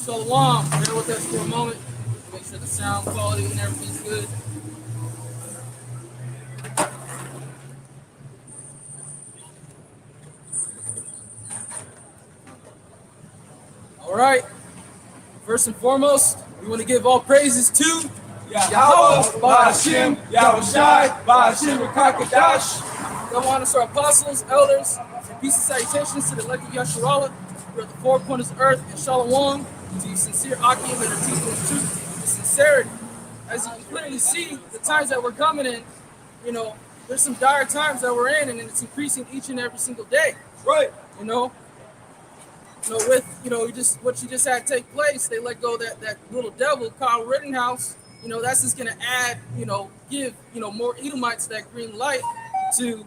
Shalom. Bear with us for a moment. Make sure the sound quality and everything's good. All right. First and foremost, we want to give all praises to Yahweh, Ba'ashem, Yahushai, Ba'ashem, Kakadash. Go on to our apostles, elders, and peace and salutations to the elect of Yasharallah, who are at the four corners of earth, and Shalom to you sincere Akim that are teaching the truth with sincerity. As you can clearly see, the times that we're coming in, there's some dire times that we're in, and it's increasing each and every single day. Right. With what you just had take place, they let go that little devil, Kyle Rittenhouse. That's just gonna add, give more Edomites that green light to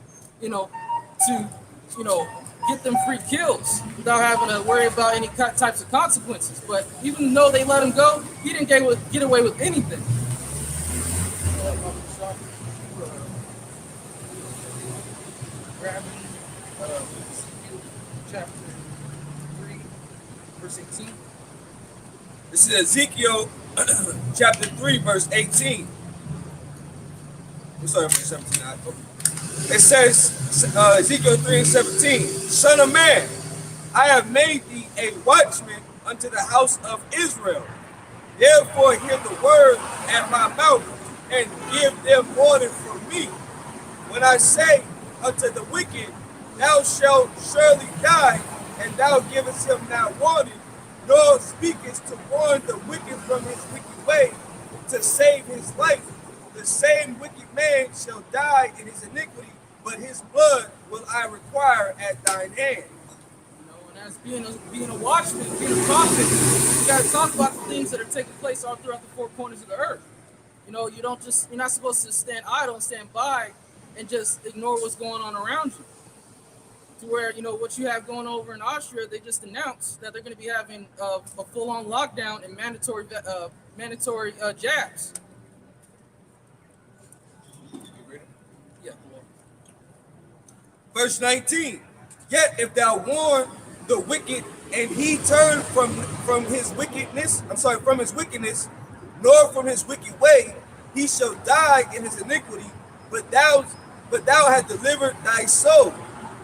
get them free kills without having to worry about any types of consequences. But even though they let him go, he didn't get away with anything. Chapter 3, verse 18. This is Ezekiel chapter 3, verse 18. I'm sorry, verse 17. It says, Ezekiel 3 and 17, Son of man, I have made thee a watchman unto the house of Israel. Therefore hear the word at my mouth, and give them warning from me. When I say unto the wicked, thou shalt surely die, and thou givest him not warning, nor speakest to warn the wicked from his wicked way, to save his life. The same wicked man shall die in his iniquity, but his blood will I require at thine hand. And as being a watchman, being a prophet, you got to talk about the things that are taking place all throughout the four corners of the earth. You're not supposed to stand idle and stand by and just ignore what's going on around you. To where, what you have going over in Austria, they just announced that they're going to be having a full-on lockdown and mandatory jabs. Yeah. Verse 19, yet if thou warn the wicked, and he turn from his wickedness, nor from his wicked way, he shall die in his iniquity, but thou hast delivered thy soul.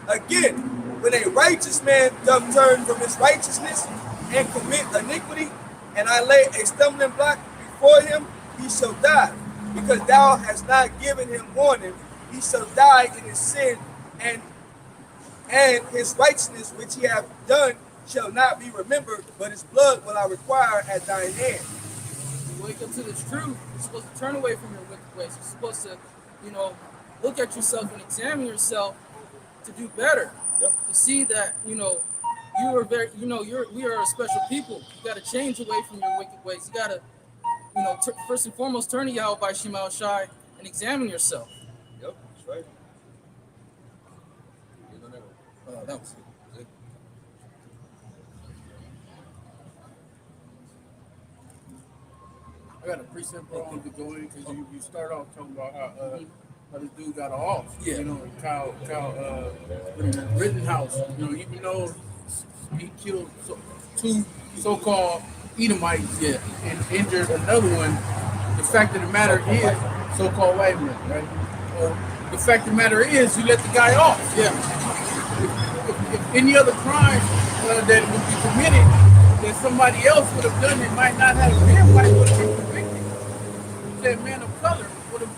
Again, when a righteous man doth turn from his righteousness and commit iniquity, and I lay a stumbling block before him, he shall die. Because thou hast not given him warning, he shall die in his sin, and his righteousness which he hath done shall not be remembered, but his blood will I require at thine hand. You wake up to this truth, you're supposed to turn away from your wicked ways. You're supposed to, look at yourself and examine yourself to do better. Yep. To see that, we are a special people. You got to change away from your wicked ways. You got to, first and foremost, turn to Yahweh by Shema Shai and examine yourself. Yep, that's right. That was good. I got a precept bro to go in because you start off talking about how this dude got off. Yeah. Kyle Rittenhouse. Even though he killed two so-called Edomites, and injured another one. The fact of the matter is, so-called white man, right? Well, the fact of the matter is, you let the guy off. Yeah. If any other crime that would be committed that somebody else would have done, it might not have been white, would have been convicted. That man of color would have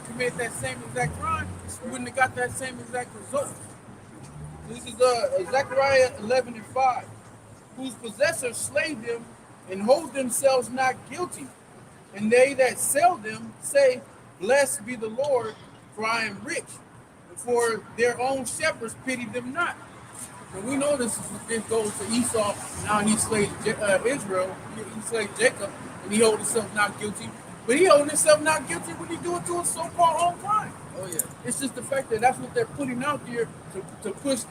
committed that same exact crime, he wouldn't have got that same exact result. This is Zechariah 11:5, whose possessors slay them and hold themselves not guilty, and they that sell them say, blessed be the Lord, for I am rich, and for their own shepherds pity them not. And we know this goes to Esau. Now he slayed Israel, he slayed Jacob, and he hold himself not guilty. But he holding himself not guilty when he do it to a so-called own crime. Oh yeah. It's just the fact that that's what they're putting out there to push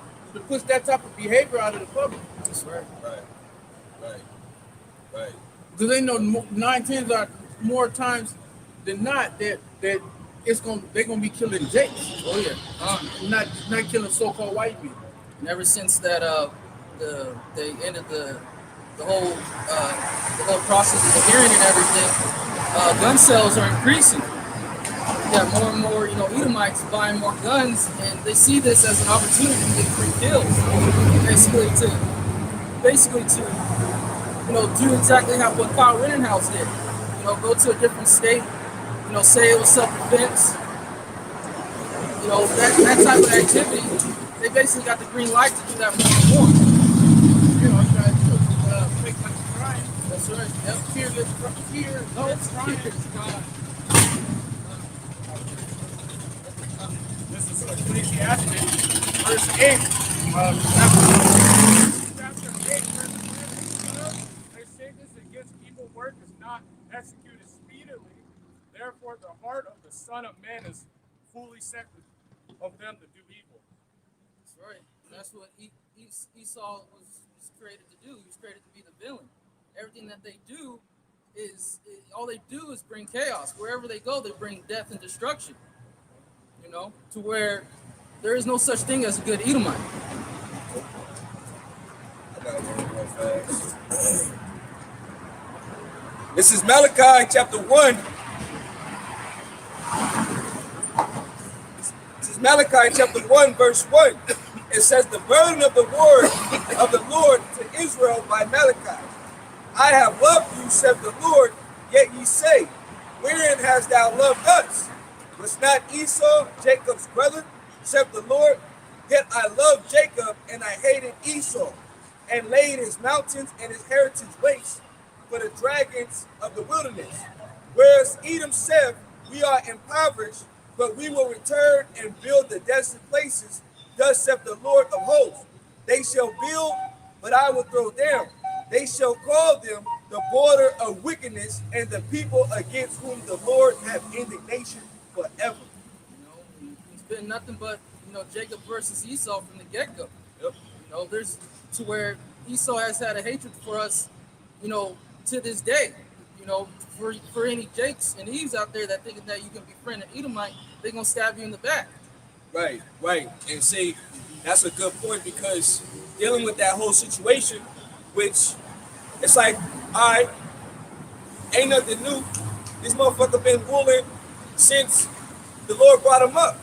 that type of behavior out of the public. That's right. Right. Because they know 9 times are more times than not that they're gonna be killing Jakes. Oh yeah. Not killing so-called white people. And ever since that they ended the the whole process of the hearing and everything, gun sales are increasing. You got more and more, Edomites buying more guns, and they see this as an opportunity to get free kills, basically to do exactly what Kyle Rittenhouse did. Go to a different state, say it was self-defense. That type of activity, they basically got the green light to do that more and more. Try to make like a crime. That's right. Yep. Fearless crime. This is Ecclesiastes, verse 8. Chapter 8, verse 11. They say this against evil work is not executed speedily. Therefore, the heart of the Son of Man is fully set of them to do evil. That's right. And that's what Esau was created to do. He was created to be the villain. Everything that they do all they do is bring chaos. Wherever they go, they bring death and destruction. To where there is no such thing as a good Edomite. I got one real fast. This is Malachi chapter 1. This is Malachi chapter 1, verse 1. It says, the burden of the word of the Lord to Israel by Malachi. I have loved you, said the Lord, yet ye say, wherein hast thou loved us? Was not Esau Jacob's brother, said the Lord? Yet I loved Jacob, and I hated Esau, and laid his mountains and his heritage waste for the dragons of the wilderness. Whereas Edom said, we are impoverished, but we will return and build the desolate places. Thus saith the Lord of hosts, they shall build, but I will throw down. They shall call them the border of wickedness, and the people against whom the Lord hath indignation forever. It's been nothing but Jacob versus Esau from the get-go. Yep. There's to where Esau has had a hatred for us, to this day. For any Jakes and Eves out there that thinking that you can befriend an Edomite, they're gonna stab you in the back. Right. And see, that's a good point, because dealing with that whole situation, which it's like, all right, ain't nothing new. This motherfucker been ruling since the Lord brought him up.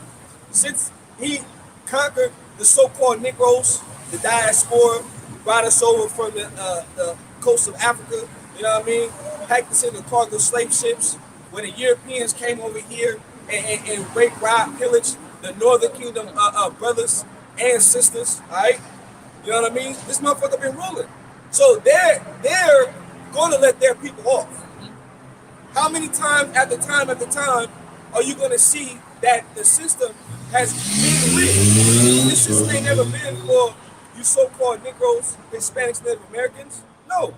Since he conquered the so-called Negroes, the diaspora, brought us over from the coast of Africa, you know what I mean? Packed us in the cargo slave ships. When the Europeans came over here and raped, robbed, pillaged the Northern Kingdom brothers and sisters, all right? You know what I mean? This motherfucker been ruling. So they're going to let their people off. How many times after time are you going to see that the system has been rigged? This system ain't never been for you so-called Negroes, Hispanics, Native Americans. No.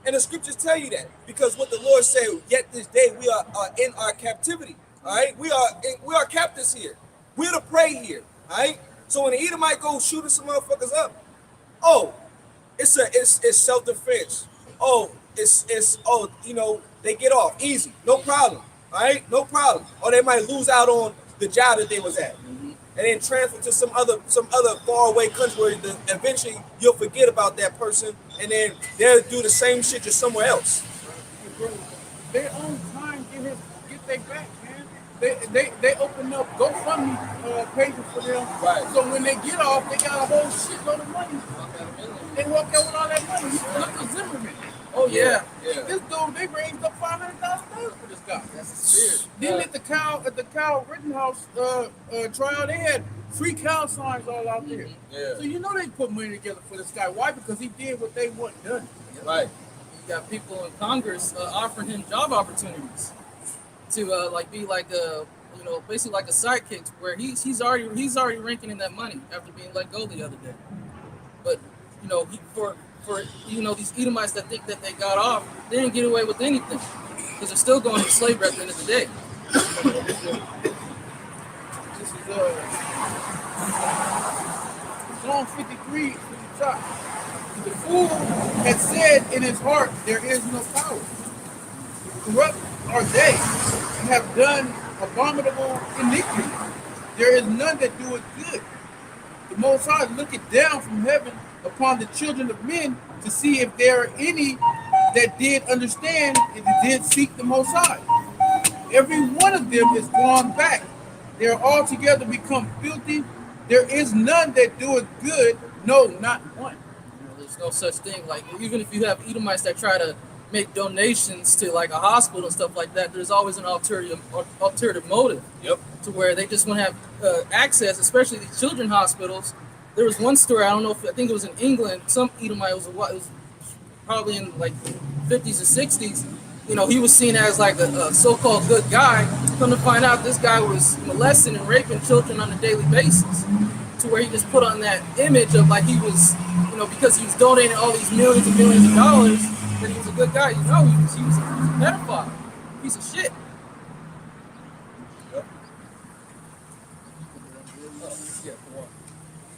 And the scriptures tell you that, because what the Lord said, yet this day we are in our captivity. All right, we are captives here. We're to pray here. All right. So when the Edomite go shooting some motherfuckers up, it's self-defense. They get off easy, no problem. All right, no problem. Or they might lose out on the job that they was at, and then transfer to some other faraway country where eventually you'll forget about that person, and then they'll do the same shit just somewhere else. Their own time get their back, man. They open up GoFundMe pages for them. Right. So when they get off, they got a whole shitload of money. They walk out with all that money. Look at Zimmerman. Oh yeah. This dude, they raised up $500,000 for this guy. That's weird. Then at the Kyle Rittenhouse trial, they had free cow signs all out there. Yeah. So they put money together for this guy. Why? Because he did what they want done. Right. You got people in Congress offering him job opportunities to be like a basically like a sidekick, where he's already ranking in that money after being let go the other day. But for these Edomites that think that they got off, they didn't get away with anything, because they're still going to slavery at the end of the day. This is Psalm 53 from the top. The fool had said in his heart, there is no power. Corrupt are they, and have done abominable iniquity. There is none that doeth good. The Most High looketh down from heaven upon the children of men to see if there are any that did understand and did seek the Most High. Every one of them is gone back. They are altogether become filthy. There is none that doeth good, no, not one. You know, there's no such thing. Like even if you have Edomites that try to make donations to like a hospital and stuff like that, there's always an alternative motive. Yep. To where they just want to have access, especially these children hospitals. There was one story, I don't know if I think it was in England. Some Edomite was probably in like 50s or 60s. You know, he was seen as like a so-called good guy. Come to find out, this guy was molesting and raping children on a daily basis. To where he just put on that image of like he was, you know, because he was donating all these millions and millions of dollars, that he was a good guy. You know, he was a pedophile, piece of shit. Yep.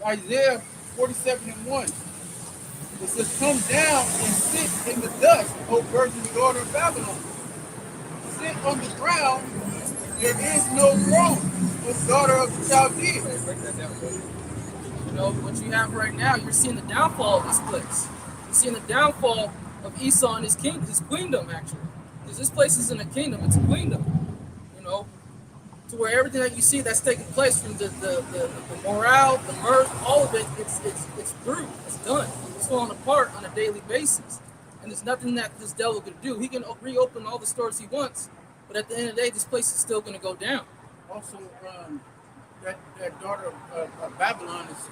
Isaiah 47:1. It says, come down and sit in the dust, O virgin daughter of Babylon. Sit on the ground, there is no throne, O daughter of the Chaldeans. Break that down, bro. You know, what you have right now, you're seeing the downfall of this place. You're seeing the downfall of Esau and his queendom, actually. Because this place isn't a kingdom, it's a queendom. You know, to where everything that you see that's taking place, from the morale, the mirth, all of it, it's through, it's done. It's falling apart on a daily basis. And there's nothing that this devil could do. He can reopen all the stores he wants, but at the end of the day, this place is still going to go down. Also, that daughter of Babylon is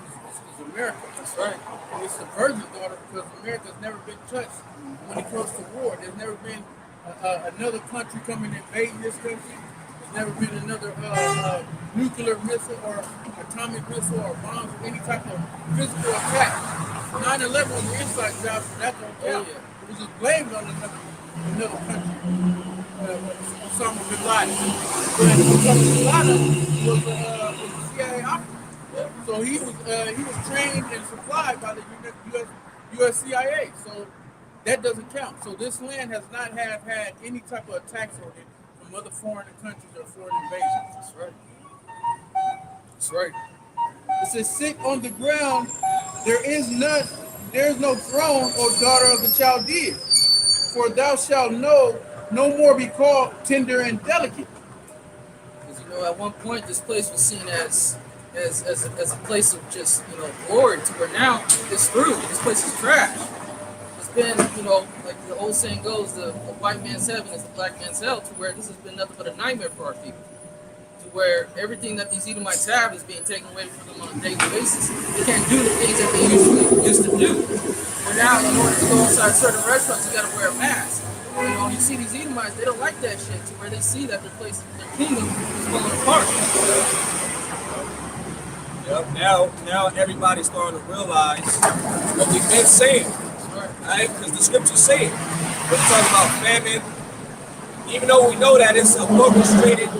America. That's right. And it's the virgin daughter because America's never been touched when it comes to war. There's never been another country coming and invading this country. There's never been another nuclear missile or atomic missile or bombs or any type of physical attack. 9/11 was the inside job, so that don't count. It was just blamed on another country. Osama bin Laden. But Osama bin Laden was a CIA operative. So he was trained and supplied by the US CIA. So that doesn't count. So this land has not had any type of attacks on it from other foreign countries or foreign invasions. That's right. That's right. It says, sit on the ground, there is no throne, O daughter of the Chaldeans, for thou shalt no more be called tender and delicate. Because, you know, at one point this place was seen as a place of just, you know, glory, to where now it's through. This place is trash. It's been, you know, like the old saying goes, the white man's heaven is the black man's hell, to where this has been nothing but a nightmare for our people. Where everything that these Edomites have is being taken away from them on a daily basis. They can't do the things that they usually used to do. Where now, in order to go inside certain restaurants, you got to wear a mask. You know, you see these Edomites, they don't like that shit, to where they see that their place, their kingdom is falling apart. Yep. Now everybody's starting to realize what we've been saying, right? Because the scriptures say it. We're talking about famine, even though we know that it's orchestrated.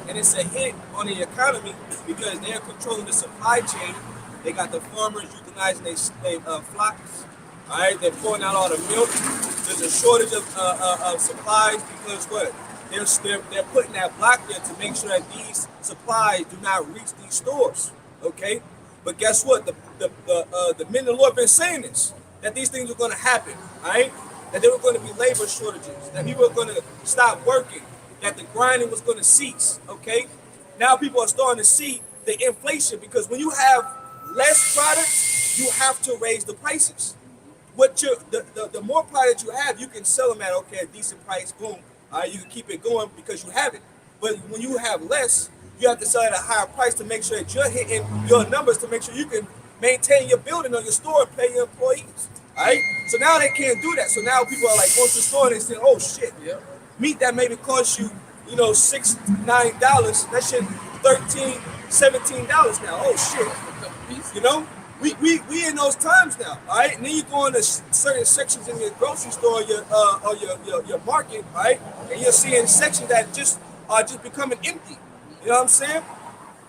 And it's a hit on the economy because they're controlling the supply chain. They got the farmers euthanizing their flocks. All right, they're pouring out all the milk. There's a shortage of supplies because what? They're putting that block there to make sure that these supplies do not reach these stores. Okay, but guess what? The men of the Lord have been saying this, that these things are going to happen. All right, that there were going to be labor shortages, that people are going to stop working, that the grinding was going to cease, okay? Now people are starting to see the inflation because when you have less products, you have to raise the prices. The more products you have, you can sell them at, okay, a decent price, boom. All right, you can keep it going because you have it. But when you have less, you have to sell at a higher price to make sure that you're hitting your numbers to make sure you can maintain your building or your store and pay your employees, all right? So now they can't do that. So now people are like going to the store and they say, oh shit. Yeah. Meat that maybe cost you, you know, $6, $9, that shit $13, $17 now. Oh shit. You know, we in those times now, all right? And then you go into certain sections in your grocery store, your market, right? And you're seeing sections that just are just becoming empty. You know what I'm saying?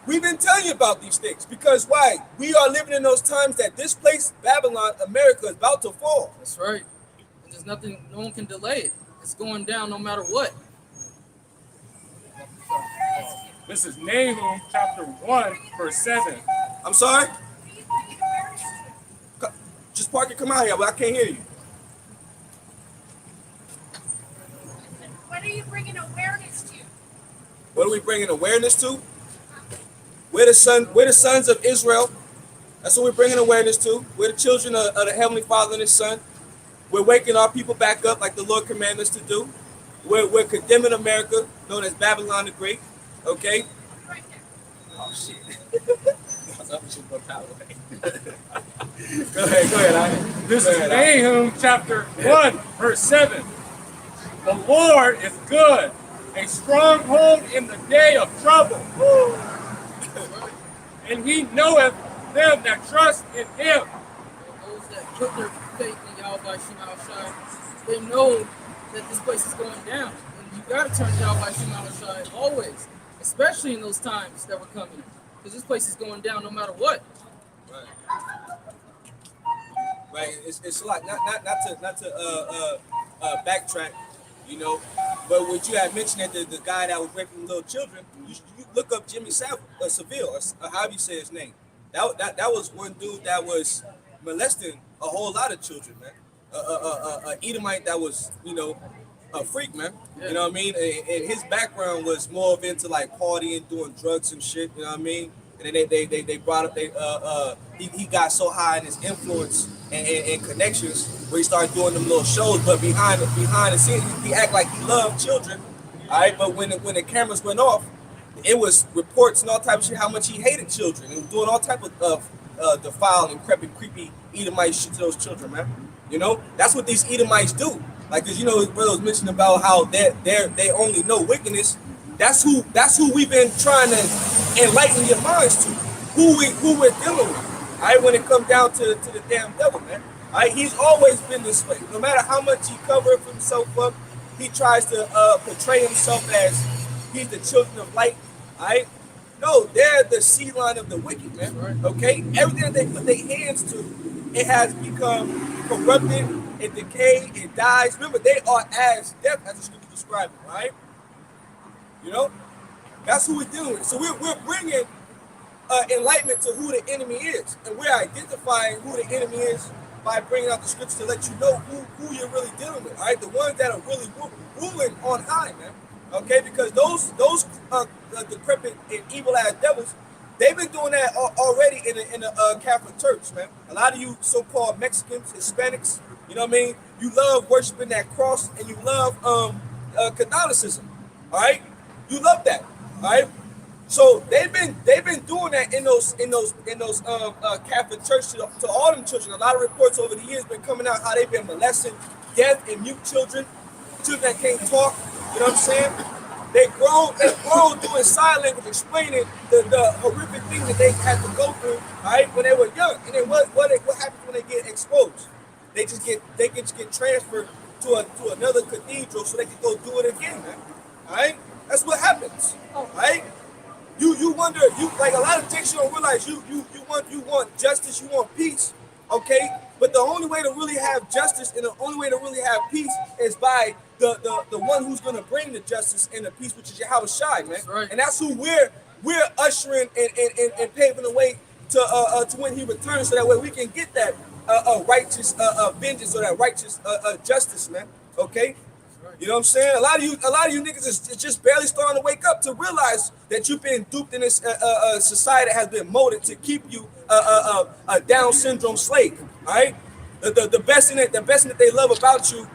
We've been telling you about these things because why? We are living in those times that this place, Babylon, America, is about to fall. That's right. And there's nothing, no one can delay it. It's going down no matter what. This is Nahum chapter 1, verse 7. I'm sorry? Just park and come out here, but I can't hear you. What are we bringing awareness to? We're the sons of Israel. That's what we're bringing awareness to. We're the children of the Heavenly Father and His Son. We're waking our people back up like the Lord commanded us to do. We're condemning America, known as Babylon the Great. Okay? Oh, shit. Go ahead. This is Nahum chapter 1, verse 7. The Lord is good, a stronghold in the day of trouble. Woo. And He knoweth them that trust in Him. Those that put their faith in Yahweh Shema Shai, they know that this place is going down. And you got to turn to Yahweh Shema Shai always, especially in those times that we're coming in. Because this place is going down no matter what. Right. It's a lot. Not to backtrack, you know. But what you had mentioned that the guy that was raping little children, you look up Jimmy Savile, or however you say his name. That was one dude that was molesting a whole lot of children, man. Edomite that was, you know, a freak, man. Yeah. You know what I mean? And his background was more of into like partying, doing drugs and shit. You know what I mean? And then they brought up he got so high in his influence and connections where he started doing them little shows. But behind the scenes, he act like he loved children. All right, but when the cameras went off, it was reports and all type of shit how much he hated children and doing all type of defiled and creepy Edomite shit to those children, man. You know, that's what these Edomites do. Like, cause you know, his brother was mentioning about how they only know wickedness. That's who we've been trying to enlighten your minds to. Who we're dealing with. All right, when it comes down to the damn devil, man. All right, he's always been this way. No matter how much he covers himself up, he tries to portray himself as he's the children of light. All right. No, they're the seed line of the wicked, man. Right. Okay, everything that they put their hands to, it has become corrupted, it decays, it dies. Remember, they are as death, as the scripture describes it, right? You know, that's who we're dealing with. So we're bringing enlightenment to who the enemy is, and we're identifying who the enemy is by bringing out the scriptures to let you know who you're really dealing with. All right, the ones that are really ruling on high, man. Okay, because those decrepit and evil ass devils, they've been doing that already in the Catholic Church, man. A lot of you so-called Mexicans, Hispanics, you know what I mean? You love worshiping that cross, and you love Catholicism. All right, you love that. All right. So they've been doing that in those Catholic Church to all them children. A lot of reports over the years been coming out how they've been molesting deaf and mute children that can't talk. You know what I'm saying? They grown doing sign language, explaining the horrific things that they had to go through, all right, when they were young. And then what happens when they get exposed? They just get transferred to another cathedral so they can go do it again, man. All right, that's what happens. All right. You wonder, like a lot of things you don't realize, you want justice, you want peace, okay? But the only way to really have justice and the only way to really have peace is by the one who's gonna bring the justice and the peace, which is Yahweh Shai, man. That's right. And that's who we're ushering and paving the way to when he returns, so that way we can get that righteous vengeance or that righteous justice, man. Okay? You know what I'm saying? A lot of you niggas is just barely starting to wake up to realize that you've been duped in this society that has been molded to keep you a Down syndrome slave. All right, the best thing that they love about you.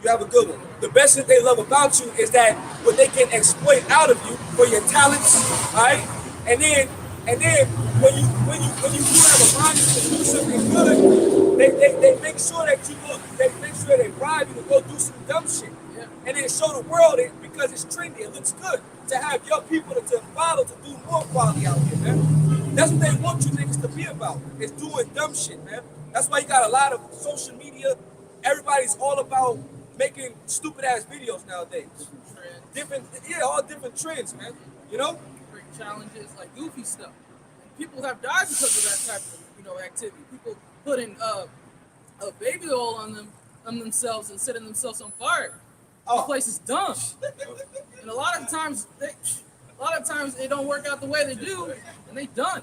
You have a good one. The best thing they love about you is that what they can exploit out of you for your talents. All right, and then when you do have a mind to do something good, they make sure that they make sure they bribe you to go do some dumb shit. Yeah. And then show the world it because it's trendy, it looks good to have your people to follow to do more quality out here, man. That's what they want you niggas to be about. It's doing dumb shit, man. That's why you got a lot of social media. Everybody's all about making stupid ass videos nowadays. All different trends, man. You know? Challenges, like goofy stuff. And people have died because of that type of activity. People putting a baby oil on themselves and setting themselves on fire. This place is dumb. And a lot of times it don't work out the way they do, and they done.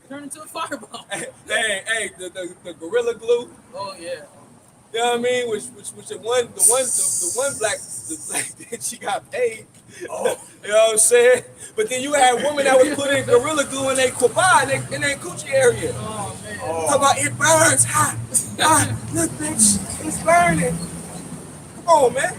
Turn into a fireball. Hey, the Gorilla Glue. Oh yeah. You know what I mean? Which the one black bitch, she got paid Oh, you know what I'm saying? But then you had women that was putting Gorilla Glue in their kwaba in their coochie area. Oh man. Talk about it burns hot. Look, bitch, it's burning. Come on, man.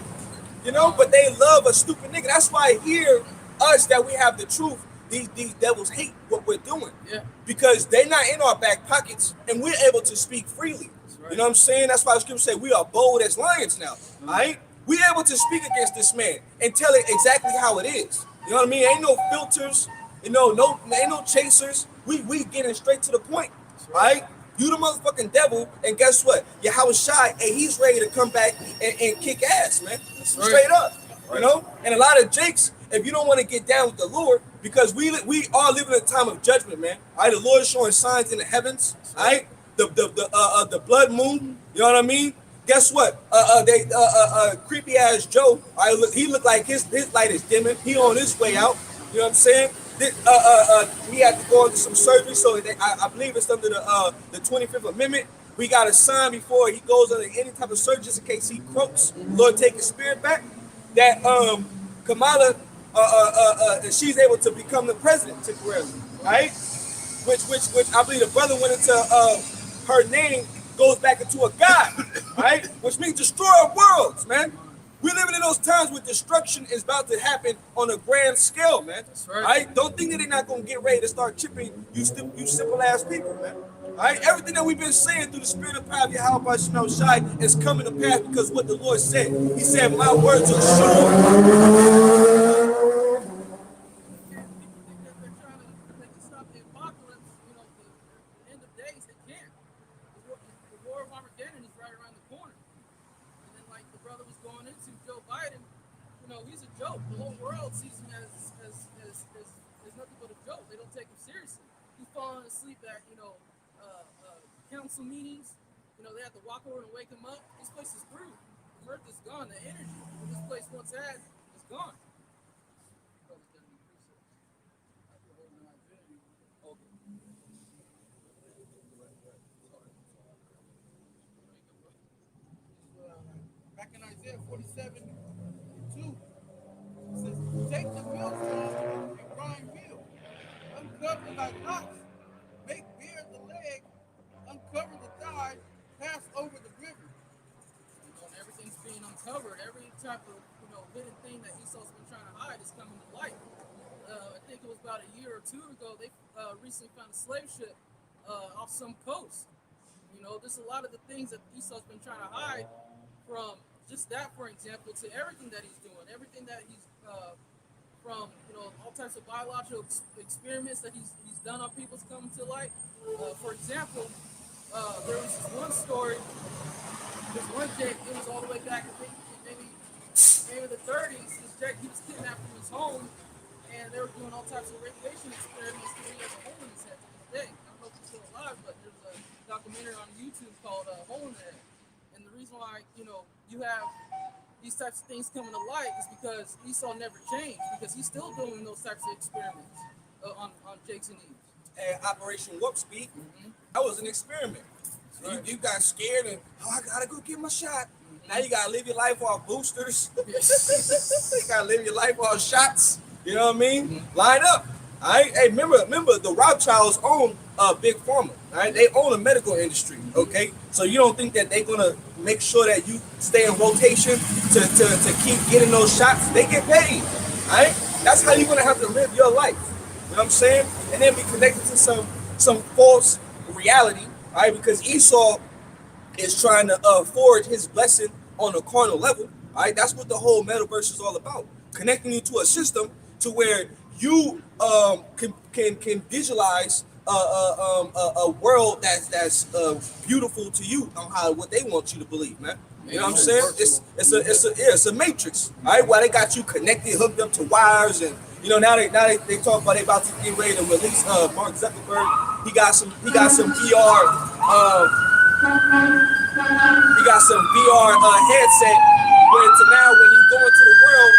You know, but they love a stupid nigga. That's why here, us that we have the truth, these devils hate what we're doing. Yeah. Because they're not in our back pockets and we're able to speak freely. Right. You know what I'm saying? That's why the scripture say we are bold as lions now. All right? We able to speak against this man and tell it exactly how it is. You know what I mean? Ain't no filters, ain't no chasers. We getting straight to the point. All right? You the motherfucking devil, and guess what? Yahweh Shai, and he's ready to come back and kick ass, man. Straight up. You know? And a lot of jakes, if you don't want to get down with the Lord, because we are living in a time of judgment, man. All right, the Lord is showing signs in the heavens. All right, the blood moon. You know what I mean? Guess what? Creepy ass Joe. He looked like his light is dimming. He on his way out. You know what I'm saying? He had to go into some surgery, so I believe it's under the 25th Amendment. We got to sign before he goes under any type of surgery, just in case he croaks. Lord, take his spirit back. That Kamala, she's able to become the president temporarily, right? Which I believe the brother went into her name goes back into a god, right? Which means destroy worlds, man. We're living in those times where destruction is about to happen on a grand scale, man. That's right. Right? Don't think that they're not gonna get ready to start chipping you simple ass people, man. All right, everything that we've been saying through the spirit of power of Yahweh Shai is coming to pass because what the Lord said. He said, "My words are sure." They can stop the apocalypse, you know, the end of days, they can't. The war of Armageddon is right around the corner. And then, like the brother was going into, Joe Biden, you know, he's a joke. The whole world sees him as nothing but a joke. They don't take him seriously. He's falling asleep at, council meetings. You know, they have to walk over and wake him up. This place is through. The mirth is gone. The energy that this place once had is gone. Back in Isaiah 47:2, it says, "Take the millstone and grind meal, uncover thy locks, make bare the leg, uncover the thigh, pass over the river." And everything's being uncovered. Every type of hidden thing that Esau's been trying to hide is coming to light. I think it was about a year or two ago they recently found a slave ship off some coast. You know, there's a lot of the things that Esau's been trying to hide, from just that, for example, to everything that he's doing, everything that he's from all types of biological experiments that he's done on people's coming to light. For example, there was this one story. This one Jake, it was all the way back, I think maybe the 30s. This Jake, he was kidnapped from his home, and they were doing all types of radiation experiments. He has a hole in his head to this day. I don't know if he's still alive, but there's a documentary on YouTube called "Hole in the Head." And the reason why you have these types of things coming to light is because Esau never changed, because he's still doing those types of experiments on Jakes and Eve. And Operation Warp Speed, that was an experiment. Right. You got scared and I gotta go get my shot. Now you gotta live your life off boosters. You gotta live your life off shots. You know what I mean? Line up. All right. Hey, remember the Rothschilds own Big Pharma. All right, they own a medical industry. Okay, so you don't think that they're gonna make sure that you stay in rotation to keep getting those shots? They get paid. All right. That's how you're gonna have to live your life. You know what I'm saying? And then be connected to some false reality. All right, because Esau is trying to forge his blessing on a carnal level. All right, that's what the whole metaverse is all about. Connecting you to a system to where you can visualize a world that's beautiful to you on what they want you to believe, man. You know what I'm saying? It's a matrix. All right, while they got you connected, hooked up to wires, and now they talk about they about to get ready to release Mark Zuckerberg. He got some VR. He got some VR headset where to now when you go into the world.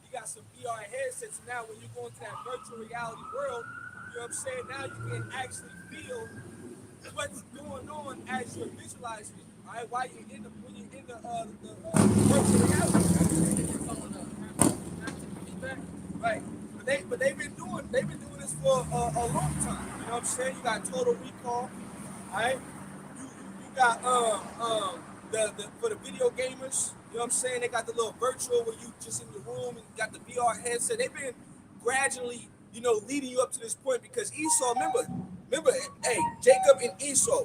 You got some VR headsets now when you go into that virtual reality world. You know what I'm saying? Now you can actually feel what's going on as you're visualizing it. All right, while you're in the when you're in the virtual reality. Right. But they've been doing this for a long time. You know what I'm saying? You got Total Recall. All right. You got the for the video gamers. You know what I'm saying? They got the little virtual where you just in the room and got the VR headset. They've been gradually, leading you up to this point because Esau, remember, hey, Jacob and Esau,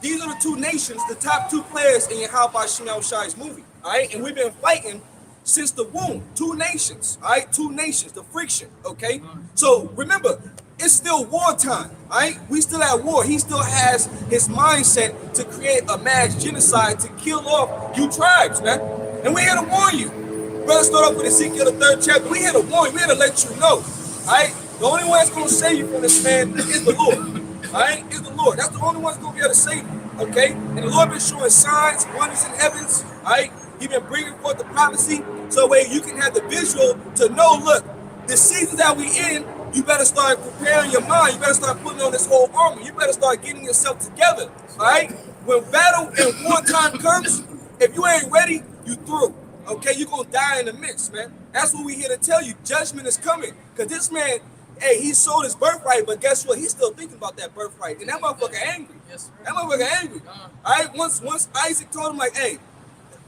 these are the two nations, the top two players in Yahweh Shemel Shai's movie, all right? And we've been fighting since the womb, two nations, all right? Two nations, the friction, okay? So remember, it's still wartime, all right? We still at war. He still has his mindset to create a mass genocide to kill off you tribes, man. And we're here to warn you. We're going to start off with Ezekiel, the 3rd chapter. We're here to warn you. We're here to let you know, all right? The only one that's going to save you from this, man, is the Lord, all right? Is the Lord. That's the only one that's going to be able to save you, okay? And the Lord been showing signs, wonders in heavens, all right? He been bringing forth the prophecy so way you can have the visual to know, look, the season that we in, you better start preparing your mind. You better start putting on this whole armor. You better start getting yourself together, all right? When battle and wartime comes, if you ain't ready, you through, okay? You're going to die in the midst, man. That's what we here to tell you. Judgment is coming because this man, hey, he sold his birthright, but guess what? He's still thinking about that birthright. And that motherfucker angry. Yes, that motherfucker angry. All right? Once Isaac told him, like, hey,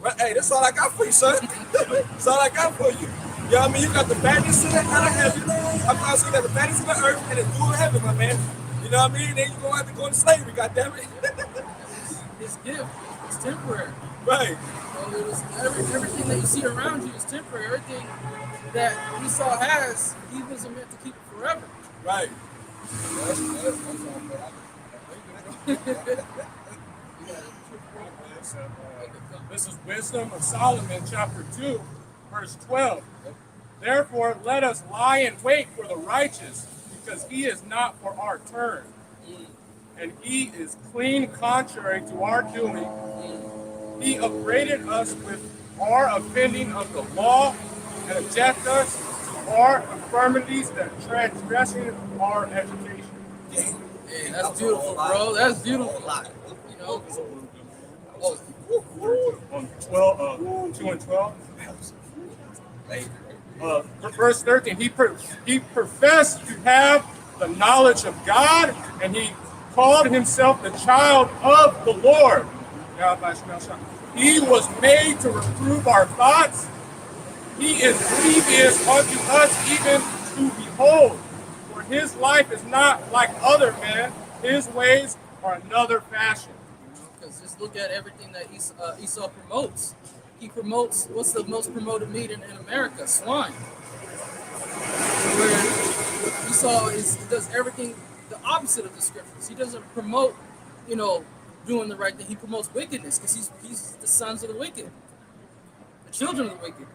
that's all I got for you, son. That's all I got for you. You know what I mean? You got the fatness of heaven. I'm also you got the fatness of the earth and the dew of heaven, my man. You know what I mean? Then you're going to have to go into slavery, goddammit. His gift is temporary. Right. So it was everything that you see around you is temporary. Everything that Esau has, he wasn't meant to keep it forever. Right. This is Wisdom of Solomon, chapter 2, verse 12. Therefore, let us lie in wait for the righteous, because he is not for our turn, and he is clean contrary to our doing. He upbraided us with our offending of the law, and object us to our infirmities that transgressing our education. Hey, that's beautiful, bro. That's beautiful. You know, on 2 and 12. Verse 13, he professed to have the knowledge of God, and he called himself the child of the Lord. He was made to reprove our thoughts. He is grievous unto us even to behold. For his life is not like other men. His ways are another fashion. Because just look at everything that Esau promotes. He promotes, what's the most promoted meat in America? Swine. Where Esau does everything the opposite of the scriptures. He doesn't promote, doing the right thing. He promotes wickedness because he's the sons of the wicked, the children of the wicked.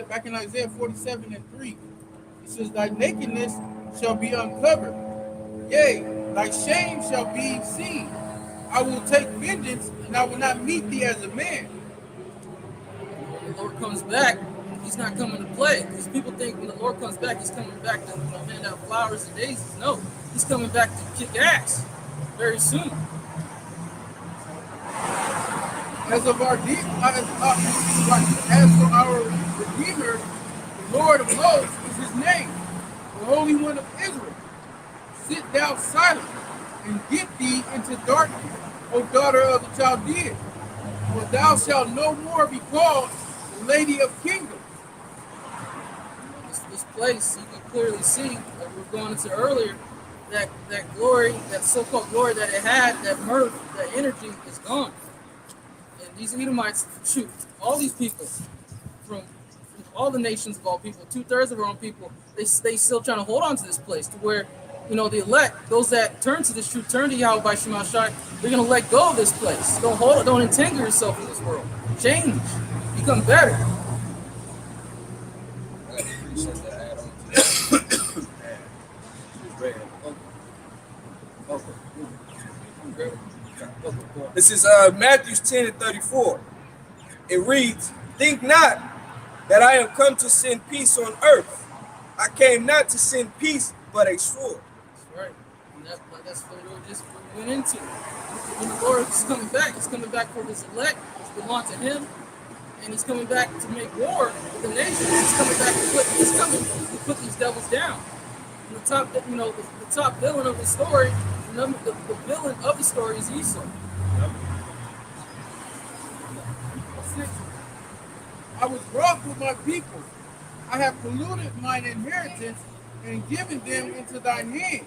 Back in Isaiah 47 and 3, it says, thy nakedness shall be uncovered. Yea, thy shame shall be seen. I will take vengeance, and I will not meet thee as a man. When the Lord comes back, he's not coming to play. Because people think when the Lord comes back, he's coming back to hand out flowers and daisies. No, he's coming back to kick ass very soon. As for our Redeemer, the Lord of hosts is his name, the Holy One of Israel. Sit thou silent and get thee into darkness, O daughter of the Chaldeans, for thou shalt no more be called the Lady of Kingdoms. This place, you can clearly see, like we were going into earlier, that glory, that so-called glory that it had, that mirth, that energy is gone. And these Edomites, shoot, all these people from all the nations of all people, 2/3 of our own people, they still trying to hold on to this place to where, the elect, those that turn to this truth, turn to Yahweh by Shema Shai, they're going to let go of this place. Don't entangle yourself in this world. Change. Become better. This is Matthew 10 and 34. It reads, think not that I am come to send peace on earth. I came not to send peace, but a sword. That's right. And that's what we just went into. When the Lord is coming back, he's coming back for his elect, which belong to him, and he's coming back to make war with the nations. He's coming back to put these devils down. And the top, the top villain of the story, the villain of the story is Esau. I was wroth with my people. I have polluted mine inheritance and given them into thine hand.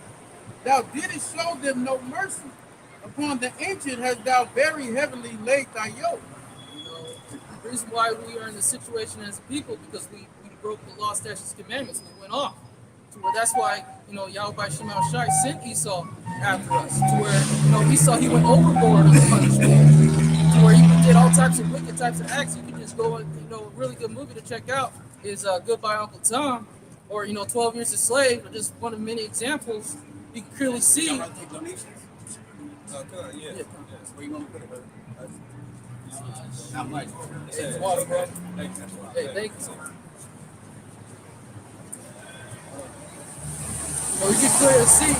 Thou didst show them no mercy. Upon the ancient hast thou very heavily laid thy yoke. The reason why we are in this situation as a people, because we broke the law, statutes, commandments. We went off. To where that's why, Yahweh Shema Shai sent Esau after us. To where, Esau, he went overboard on the punishment. To where he did all types of wicked types of acts. You can just go and, a really good movie to check out is Goodbye Uncle Tom, or 12 Years a Slave, or just one of many examples. You can clearly see. Come on, yeah. Where you want to put it? Not much. Hey, water, bro. Hey, thank you. You can clearly see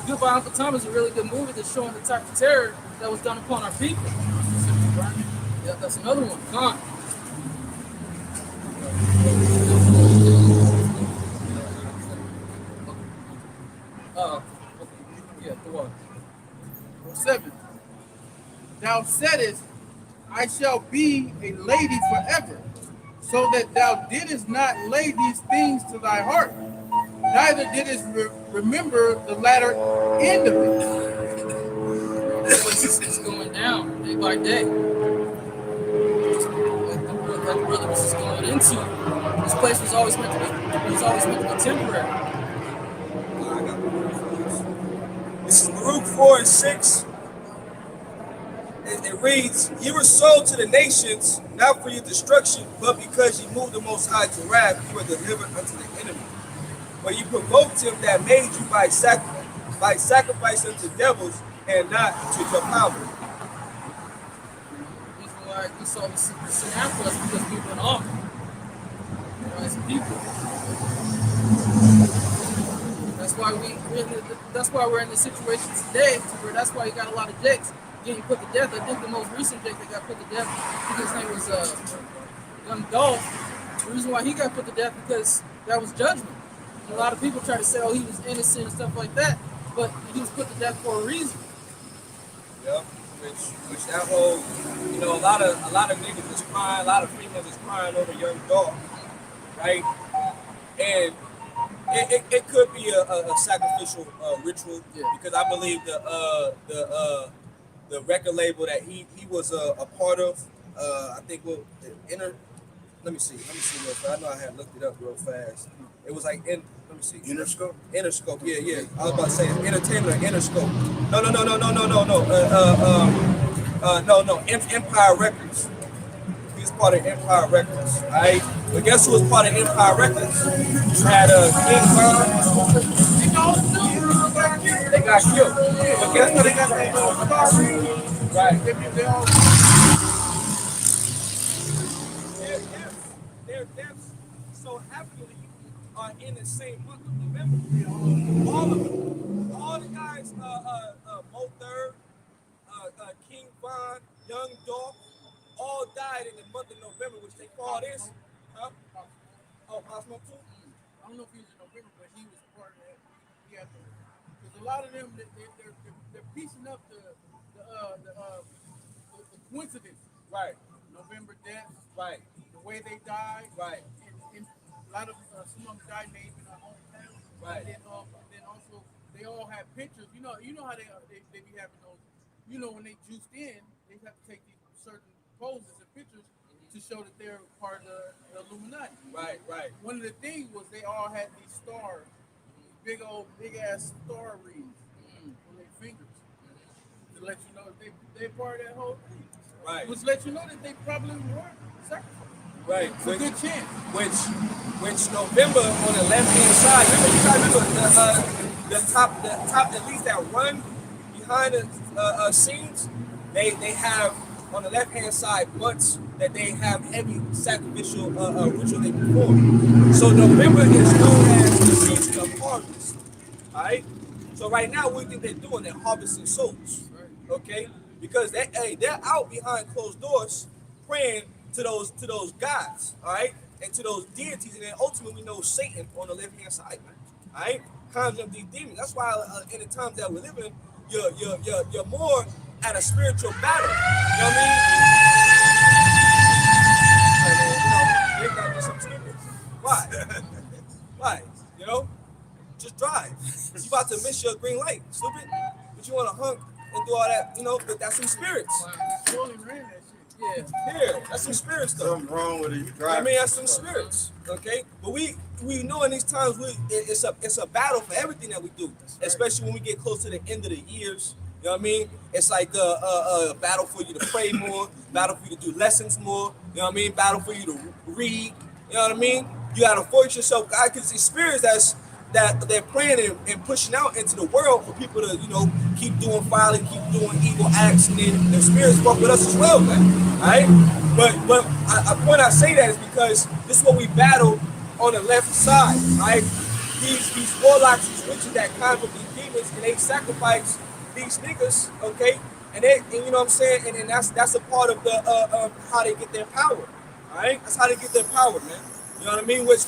Goodbye Uncle Tom is a really good movie that's showing the type of terror that was done upon our people. Yeah, that's another one. Come on. Yeah, the one. 7. Thou saidest, I shall be a lady forever, so that thou didst not lay these things to thy heart, neither didst remember the latter end of it. It's going down day by day. Like the brother was just going into, this place was always meant to be temporary. This is Baruch 4 and 6. It reads, "You were sold to the nations, not for your destruction, but because you moved the Most High to wrath, you were delivered unto the enemy. For you provoked him that made you by sacrifice unto devils, and not to your power." The reason why we saw this sin after us because we went off as a people. That's why we're in this situation today. Where that's why you got a lot of Jakes getting put to death. I think the most recent Jake that got put to death, I think his name was Young Dolph. The reason why he got put to death because that was judgment. And a lot of people try to say, oh, he was innocent and stuff like that, but he was put to death for a reason. Yep. Which that whole, a lot of niggas is crying, a lot of females is crying over Young Dolph, right? And it could be a sacrificial ritual, because I believe the record label that he was a part of, I think let me see real fast. I know I had looked it up real fast. It was like let me see. Interscope? Interscope, yeah. I was about to say Entertainment or Interscope. No. Empire Records. He was part of Empire Records, right? But guess who was part of Empire Records? You had King Von. They got killed. But guess what? They got that story. Right. Their deaths so happily are in the same month of November. All of them. All the guys, Mo Third, King Von, Young Dolph, all died in the month of November, which they call this. Huh? Oh, Cosmo too? I don't know if he was in November, but he was part of that. Because a lot of them, they're piecing up the coincidence. Right. November deaths. Right. The way they died. Right. And a lot of some of them died maybe in our hometown. Right. And then also they all have pictures. You know how they be having those. When they juiced in, they have to take these certain poses and pictures to show that they're part of the Illuminati. Right. One of the things was they all had these stars, big ass star rings on their fingers to let you know that they're part of that whole thing. Right. Which let you know that they probably were sacrificed. Right. It's a good chance. Which November on the left hand side, remember the top at least that run behind the scenes, they have on the left-hand side months that they have heavy sacrificial ritual they perform. So November is known as the season of harvest. All right. So right now, what do you think they're doing? They're harvesting souls. Okay, because they're out behind closed doors praying to those gods. All right, and to those deities, and then ultimately we know Satan on the left-hand side, man. All right, conjuring these demons. That's why in the times that we're living, you're more at a spiritual battle. You know what I mean? They got me some stupid. Why? Why? You know, just drive. You about to miss your green light, stupid. But you want to hunk and do all that, you know? But that's some spirits. Yeah, that's some spirits though. Something wrong with it. You I mean, that's some spirits, okay? But we know in these times it's a battle for everything that we do, especially when we get close to the end of the years. You know what I mean? It's like a battle for you to pray more, battle for you to do lessons more. You know what I mean? Battle for you to read. You know what I mean? You gotta force yourself, God, because these spirits that they're praying and pushing out into the world for people to, you know, keep doing violent, keep doing evil acts, and then the spirits fuck with us as well, man. All right? But when I say that is because this is what we battle on the left side, right? These warlocks, these witches that conjure these demons, and they sacrifice these niggas, okay? And you know what I'm saying? And that's a part of the how they get their power, all right? That's how they get their power, man. You know what I mean? Which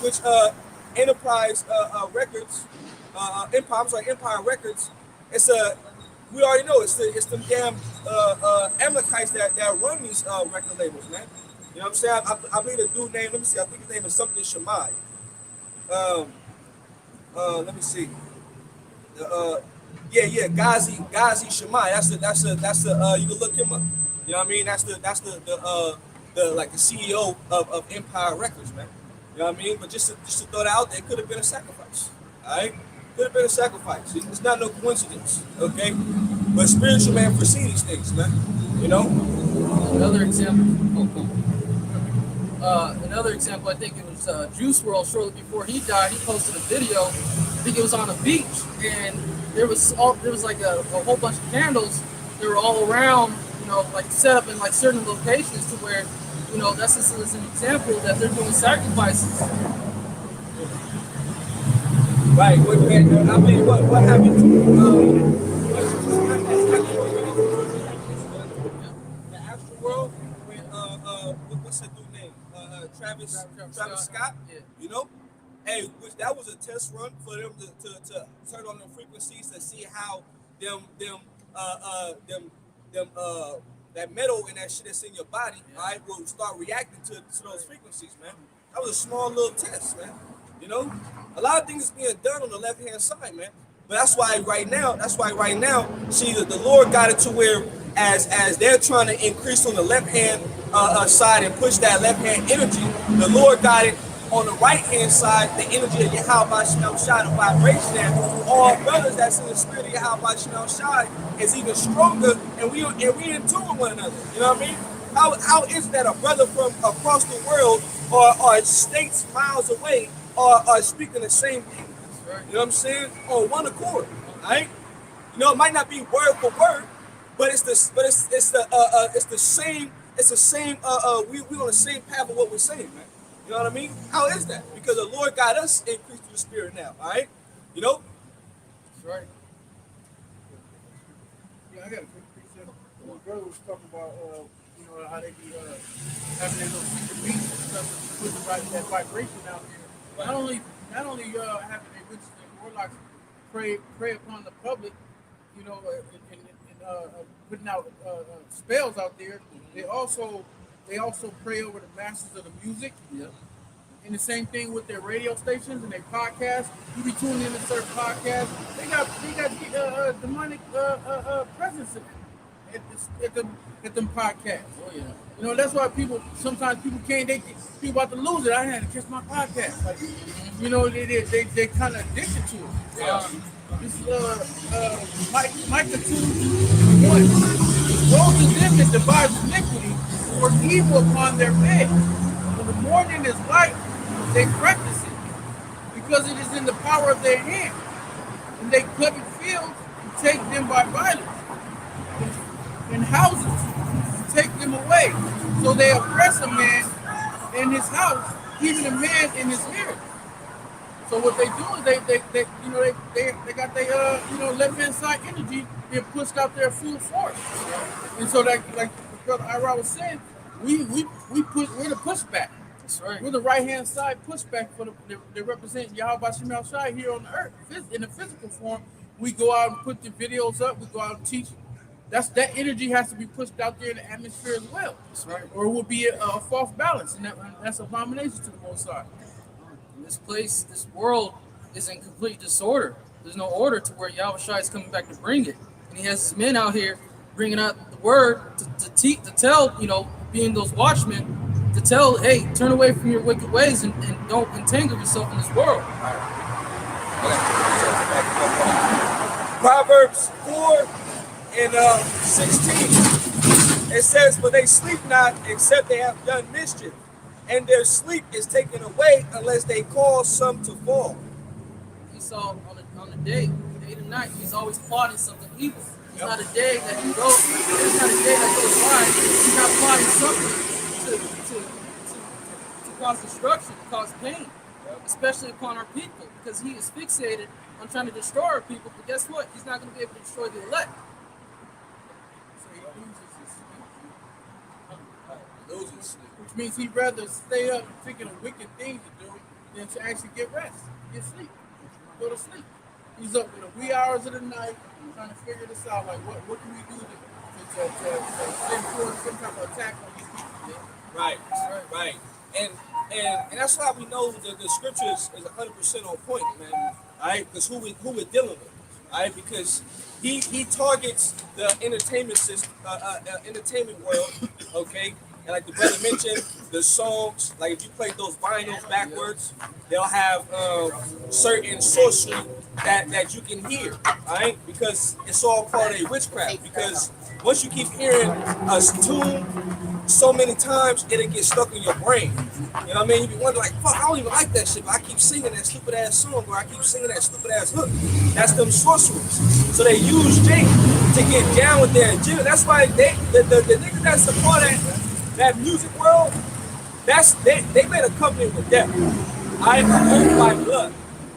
Enterprise Records, Empire Records. We already know it's them damn Amalekites that run these record labels, man. You know what I'm saying? I believe the dude name. Let me see. I think his name is something Shammai. Let me see. Ghazi Shammai. That's the you can look him up. You know what I mean? That's the like the CEO of Empire Records, man. You know what I mean? But just to throw that out there, it could have been a sacrifice. All right? Could have been a sacrifice. It's not no coincidence. Okay? But spiritual man foresee these things, man. You know? Another example. Another example, I think it was Juice WRLD shortly before he died. He posted a video. I think it was on a beach, and there was like a whole bunch of candles. They were all around, you know, like set up in like certain locations to where, you know, that's just as an example that they're doing sacrifices. Right. I mean, what happened to the actual world with what's that dude name? Travis Scott. Yeah. You know, hey, that was a test run for them to turn on the frequencies to see how that metal and that shit that's in your body, right, will start reacting to those frequencies, man. That was a small little test, man. You know, a lot of things is being done on the left-hand side, man. But that's why right now, see, the Lord got it to where as they're trying to increase on the left-hand side and push that left-hand energy, the Lord got it on the right-hand side, the energy of Yahweh Shem Shai, the vibration that all brothers that's in the spirit of Yahweh Shem Shai is even stronger, and we in tune with one another. You know what I mean? How is it that a brother from across the world or states miles away are speaking the same thing? You know what I'm saying? On one accord, right? You know, it might not be word for word, but it's the same. It's the same. We on the same path of what we're saying, man. You know what I mean? How is that? Because the Lord got us increased through the Spirit now. All right? You know? That's right. Yeah, I got a quick picture. My brother was talking about, you know, how they be having their little secret beats and stuff to put that vibration out there. Not only having their witches and warlocks prey upon the public, you know, and putting out spells out there. They also prey over the masters of the music. Yep. And the same thing with their radio stations and their podcasts. You be tuning in to certain podcasts. They got demonic presence at them podcasts. Oh yeah. You know, that's why sometimes people about to lose it. I had to catch my podcast. Like, you know, they kind of addicted to it. Yeah. This Micah 2:1. Woe to them that devise iniquity or evil upon their bed. When the morning is light, they practice it, because it is in the power of their hand. And they covet fields and take them by violence. In houses, take them away. So they oppress a man in his house, even a man in his spirit. So what they do is they got their left hand side energy being pushed out there full force. And so that, like Brother Ira was saying, we're the pushback. That's right. We're the right hand side pushback for they represent Yahweh Shem Shai here on the earth. In the physical form, we go out and put the videos up, we go out and teach. That energy has to be pushed out there in the atmosphere as well. That's right. Or it will be a false balance, and that's abomination to the Most High. This place, this world is in complete disorder. There's no order to where Yahweh Shai is coming back to bring it. And he has his men out here bringing out the word to tell, being those watchmen, to tell, hey, turn away from your wicked ways and don't entangle yourself in this world. Proverbs 4 and 16. It says, "For they sleep not, except they have done mischief, and their sleep is taken away unless they cause some to fall." Esau on the day to night, he's always plotting something evil. It's not a day that he goes. It's not a day that goes by. He's not plotting something to cause destruction, to cause pain, especially upon our people, because he is fixated on trying to destroy our people. But guess what? He's not going to be able to destroy the elect. So he loses his sleep. Which means he'd rather stay up thinking of wicked things to do than to actually get rest, get sleep, go to sleep. He's up in the wee hours of the night trying to figure this out. Like, what can we do to send forth some type of attack on these people? Right. And that's why we know that the scriptures is 100% on point, man. All right, because who we're dealing with, all right, because he targets the entertainment system, entertainment world, okay. And like the brother mentioned, the songs, like if you play those vinyls backwards, they'll have certain sorcery that you can hear, all right? Because it's all part of a witchcraft. Because once you keep hearing a tune so many times, it'll get stuck in your brain. You know what I mean? You be wondering like, fuck, I don't even like that shit, but I keep singing that stupid ass song, or I keep singing that stupid ass hook. That's them sorcerers. So they use Jake to get down with their agenda. That's why the niggas that's a part of that music world, they made a covenant with them. I ain't owned by blood.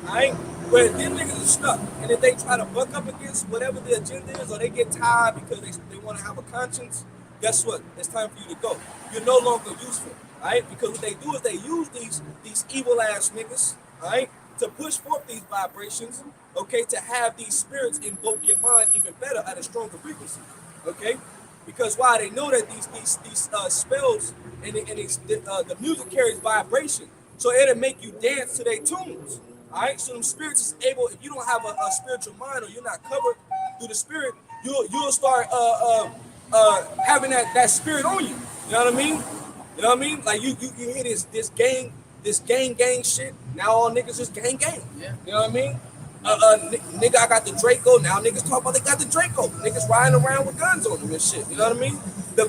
I ain't where them niggas are stuck. And if they try to buck up against whatever the agenda is, or they get tired because they want to have a conscience, guess what? It's time for you to go. You're no longer useful. All right? Because what they do is they use these evil ass niggas, all right, to push forth these vibrations, okay, to have these spirits invoke your mind even better at a stronger frequency, okay? Because why? They know that these spells and the music carries vibration, so it'll make you dance to their tunes. All right, so them spirits is able. If you don't have a spiritual mind, or you're not covered through the spirit, you'll start having that spirit on you. You know what I mean? You know what I mean? Like you hear this gang shit. Now all niggas just gang. Yeah. You know what I mean? Nigga, I got the Draco. Now niggas talk about they got the Draco. Niggas riding around with guns on them and shit. You know what I mean? The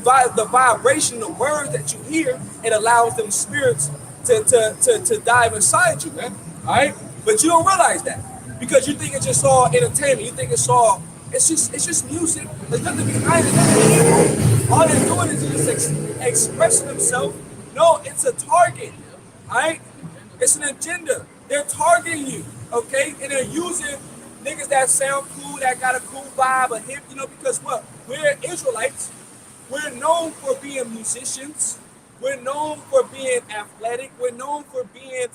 vibration, the words that you hear, it allows them spirits to dive inside you, man. All right, but you don't realize that because you think it's just all entertainment. You think it's just music. There's nothing behind it. All they're doing is just expressing themselves. No, it's a target. All right, it's an agenda. They're targeting you. Okay, and they're using niggas that sound cool, that got a cool vibe, a hip, because what? We're Israelites. We're known for being musicians. We're known for being athletic. We're known for being,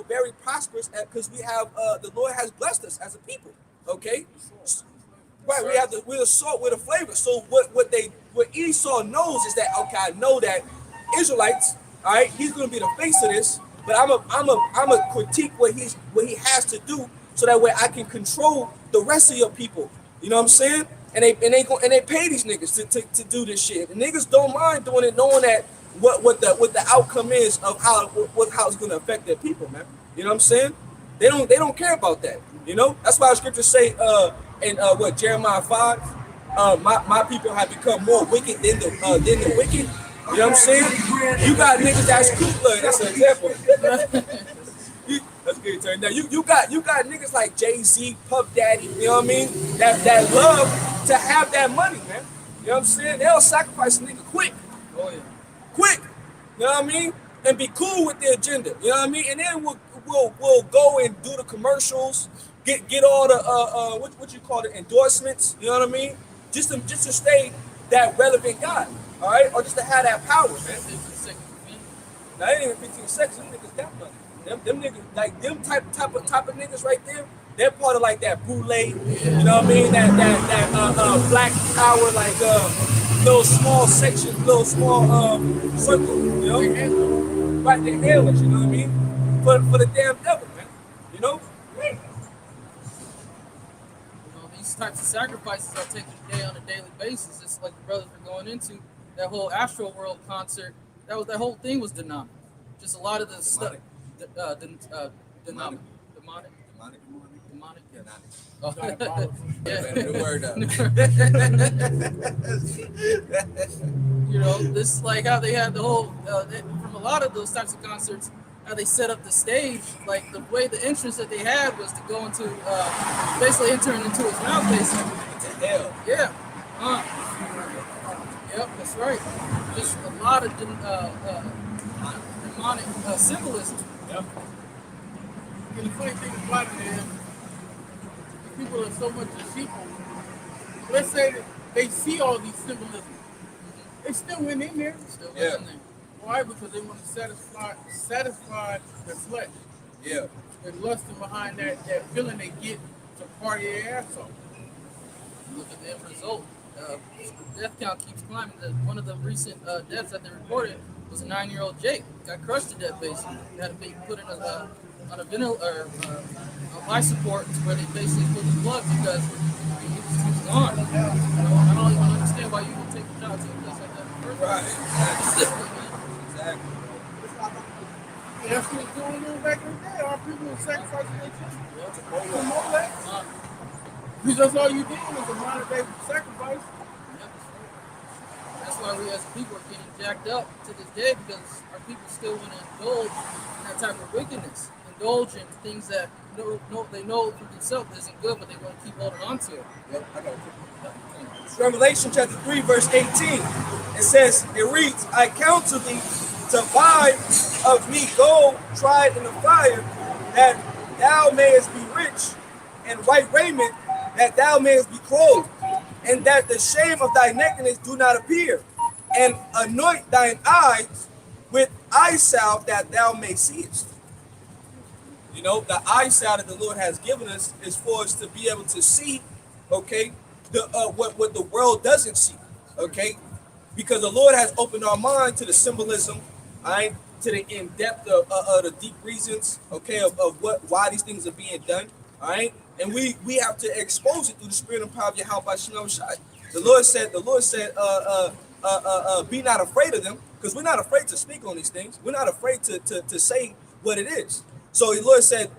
very prosperous because we have, the Lord has blessed us as a people. Okay, right? We're the salt, we're the flavor. So what Esau knows is that, okay, I know that Israelites, all right, he's gonna be the face of this. But I'm a critique what he has to do so that way I can control the rest of your people. You know what I'm saying? And they pay these niggas to do this shit. And niggas don't mind doing it, knowing that what the outcome is of how it's gonna affect their people, man. You know what I'm saying? They don't care about that. You know? That's why the scriptures say in Jeremiah 5, my people have become more wicked than the wicked. You know what I'm saying? You got niggas that's cool blood. That's an example. That's good turn. Now you got niggas like Jay-Z, Puff Daddy. You know what I mean? That love to have that money, man. You know what I'm saying? They'll sacrifice a nigga quick. Oh yeah. Quick. You know what I mean? And be cool with the agenda. You know what I mean? And then we'll go and do the commercials, get all the what you call it, endorsements. You know what I mean? Just to stay that relevant guy. All right, or just to have that power, man. 15 seconds. Now, it ain't even 15 seconds. Them niggas got money. Them niggas, like them type of niggas right there. They're part of like that boule, you know what I mean? That black power, like little small section, little small circle, you know? Right, they handle it, you know what I mean? For the damn devil, man. You know? You know, these types of sacrifices are taking day on a daily basis. It's like the brothers were going into that whole Astro World concert. That whole thing was demonic. Just a lot of the stuff. Demonic. Oh. The word up. You know, this like how they had the whole from a lot of those types of concerts, how they set up the stage, like the way the entrance that they had was to go into basically entering into his mouth, basically. To hell. Yeah. Yep, that's right. Just a lot of demonic symbolism. Yep. And the funny thing about it is, people are so much deceitful. Let's say that they see all these symbolism. They still went in there. Still Yeah. in there. Why? Because they want to satisfy their flesh. Yeah. They're lusting behind that feeling they get to party their ass off. Look at the end result. The death count keeps climbing. One of the recent deaths that they reported was a 9-year-old Jake. Got crushed to death, basically. He had to be put in on a ventilator, life support, where they basically put his blood because he was gone. You know, I don't even understand why you would take a child to a place like that in the first place. Right. Exactly. And that's what's going on back in the day. Our people were sacrificing their children to promote that. Because that's all you did was a modern day sacrifice. That's why we as people are getting jacked up to this day, because our people still want to indulge in that type of wickedness, indulge in things that they know for themselves isn't good, but they want to keep holding on to it. Yep, I got it. Revelation chapter 3, verse 18. It reads, I counsel thee to buy of me gold tried in the fire, that thou mayest be rich, and white raiment, that thou mayest be clothed, and that the shame of thy nakedness do not appear, and anoint thine eyes with eye salve, that thou may seest. You know, the eye salve that the Lord has given us is for us to be able to see, okay, the what the world doesn't see, okay, because the Lord has opened our mind to the symbolism, all right, to the in depth of the deep reasons, okay, of why these things are being done, all right, and we have to expose it through the spirit and power of Yahweh Shalom Shai. The Lord said, be not afraid of them, because we're not afraid to speak on these things. We're not afraid to say what it is. So the Lord said,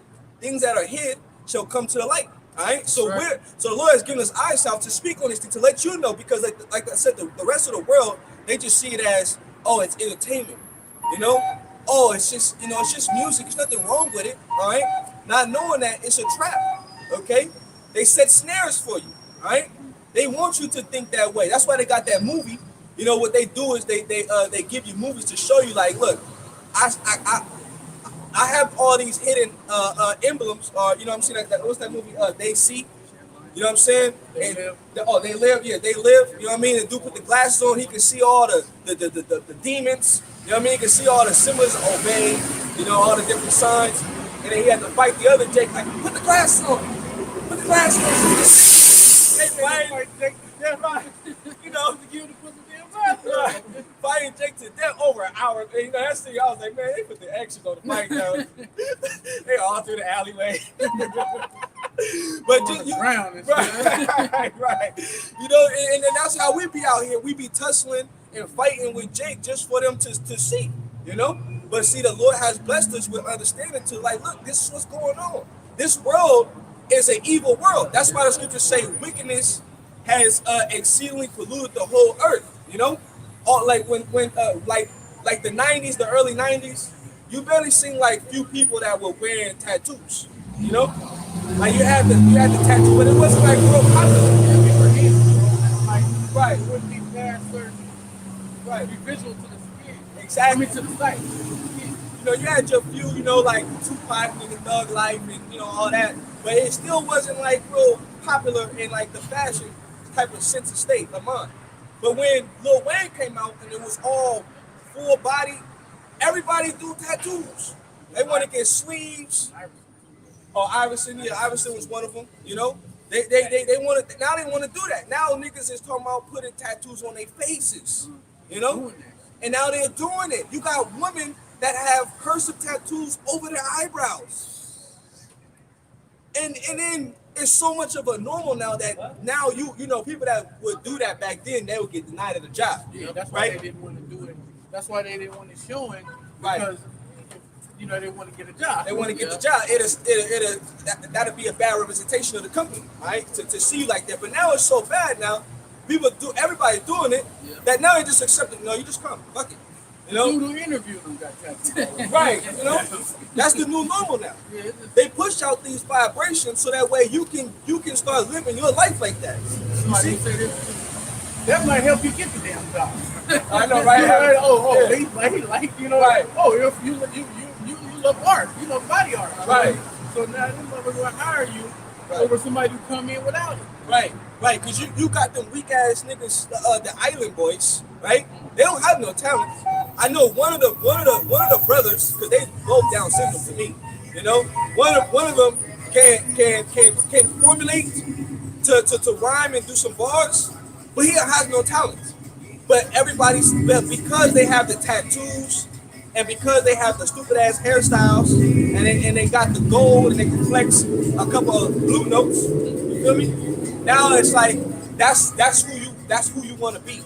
things that are hid shall come to the light. All right. So right. So the Lord has given us eyes out to speak on these things, to let you know, because like I said, the rest of the world, they just see it as, oh, it's entertainment. You know, oh, it's just music. There's nothing wrong with it. All right. Not knowing that it's a trap. Okay. They set snares for you. All right. They want you to think that way. That's why they got that movie. You know what they do is they give you movies to show you, like, look, I have all these hidden emblems, or you know what I'm saying? What's that movie? They See. You know what I'm saying? They live. Yeah, they live. You know what I mean? And dude put the glasses on, he can see all the demons. You know what I mean? He can see all the symbols of obey. You know, all the different signs. And then he had to fight the other Jake. Like, put the glasses on. Put the glasses on. Yeah, right. You know, to give him the pussy damn right. Fighting Jake to death over an hour. And, you know, that's the thing. I was like, man, they put the actions on the fight now. They all through the alleyway. But just, right. You know, and that's how we be out here. We be tussling and fighting with Jake just for them to see, you know. But see, the Lord has blessed us with understanding to, like, look, this is what's going on. This world is an evil world. That's why the scriptures say wickedness has exceedingly polluted the whole earth. You know, all like when like the 90s, the early 90s, you barely seen like few people that were wearing tattoos. You know, like you had the tattoo, but it wasn't like real popular. Right, wouldn't be past certain, Right. be visual to the skin. I Exactly. mean, to the sight. To the skin. You know, you had your few, you know, like Tupac and the Thug Life and, you know, all that. But it still wasn't like real popular in like the fashion type of sense of state of mind. But when Lil Wayne came out and it was all full body, everybody do tattoos. They want to get sleeves. Oh, Iverson, yeah, Iverson was one of them. You know, they want to now. They want to do that. Now niggas is talking about putting tattoos on their faces. You know, Doing that. and now they're doing it. You got women that have cursive tattoos over their eyebrows, and then it's so much of a normal now that now you know people that would do that back then they would get denied of the job. Yeah, that's why right? they didn't want to do it. That's why they didn't want it showing, Right. because you know they want to get a job. They want to get the job. That'd be a bad representation of the company, right? To see you like that. But now it's so bad now. Everybody's doing it. Yeah. That now they just accept it. No, you just come. Fuck it. You know? Dude who interviewed them got tattooed. Right. You know? That's the new normal now. Yeah, it's just, They push out these vibrations so that way you can start living your life like that. You somebody see? say this, that might help you get the damn job. I know, right? Yeah, Yeah. they like you know. Right. Oh, you love art. You love body art. Right. So now them motherfuckers will hire you Right. over somebody who come in without it. Right, because you got them weak ass niggas, the Island Boys, right? They don't have no talent. I know one of the brothers, because they both Down syndrome to me. You know, one of them can formulate to rhyme and do some bars, but he has no talent. But because they have the tattoos and because they have the stupid ass hairstyles and they got the gold and they can flex a couple of blue notes. You feel me? Now it's like that's who you want to be. You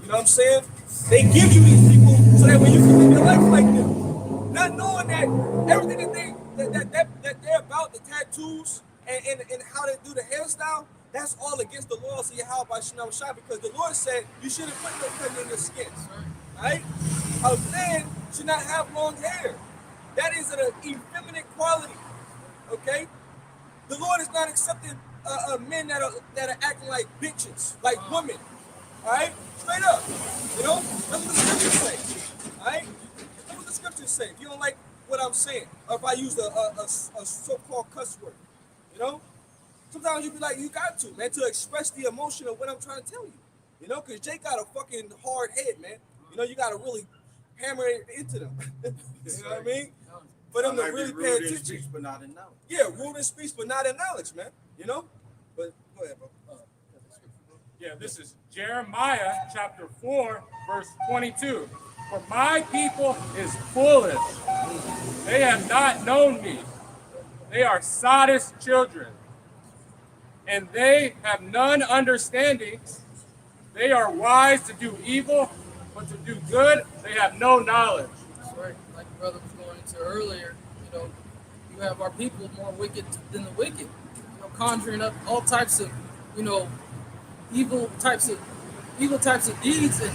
know what I'm saying? They give you these people so that way you can live your life like them. Not knowing that everything that they're about, the tattoos and how they do the hairstyle, that's all against the laws of Yahweh Shem Shai, because the Lord said you shouldn't put no cutting in your skin. Right? A man should not have long hair. That is an effeminate quality. Okay? The Lord is not accepting men that are acting like bitches, like women. All right? Straight up. You know? That's what the scriptures say. All right? That's what the scriptures say. If you don't like what I'm saying, or if I use a so-called cuss word, you know? Sometimes you be like, you got to, man, to express the emotion of what I'm trying to tell you. You know, because Jake got a fucking hard head, man. You know, you got to really hammer it into them. You know what I mean? For them to really pay attention. Speech, but not in knowledge. Yeah, rude in speech, but not in knowledge, man. You know? But go ahead, bro. Yeah, this is Jeremiah chapter 4, verse 22. For my people is foolish. They have not known me. They are sottish children. And they have none understanding. They are wise to do evil, but to do good, they have no knowledge. That's right. Like the brother was going into earlier, you know, you have our people more wicked than the wicked. You know, conjuring up all types of, you know, evil types of deeds and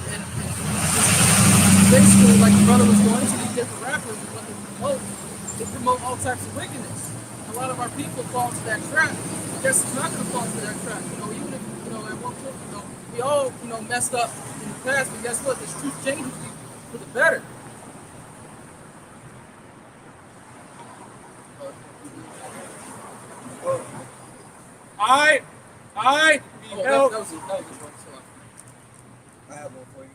basically like the brother was going to these different rappers and what they promote all types of wickedness. A lot of our people fall into that trap. I guess it's not gonna fall into that trap. You know, even if at one point, we all, messed up in the past, but guess what? This truth changes people for the better. I beheld. That was it. I have one for you.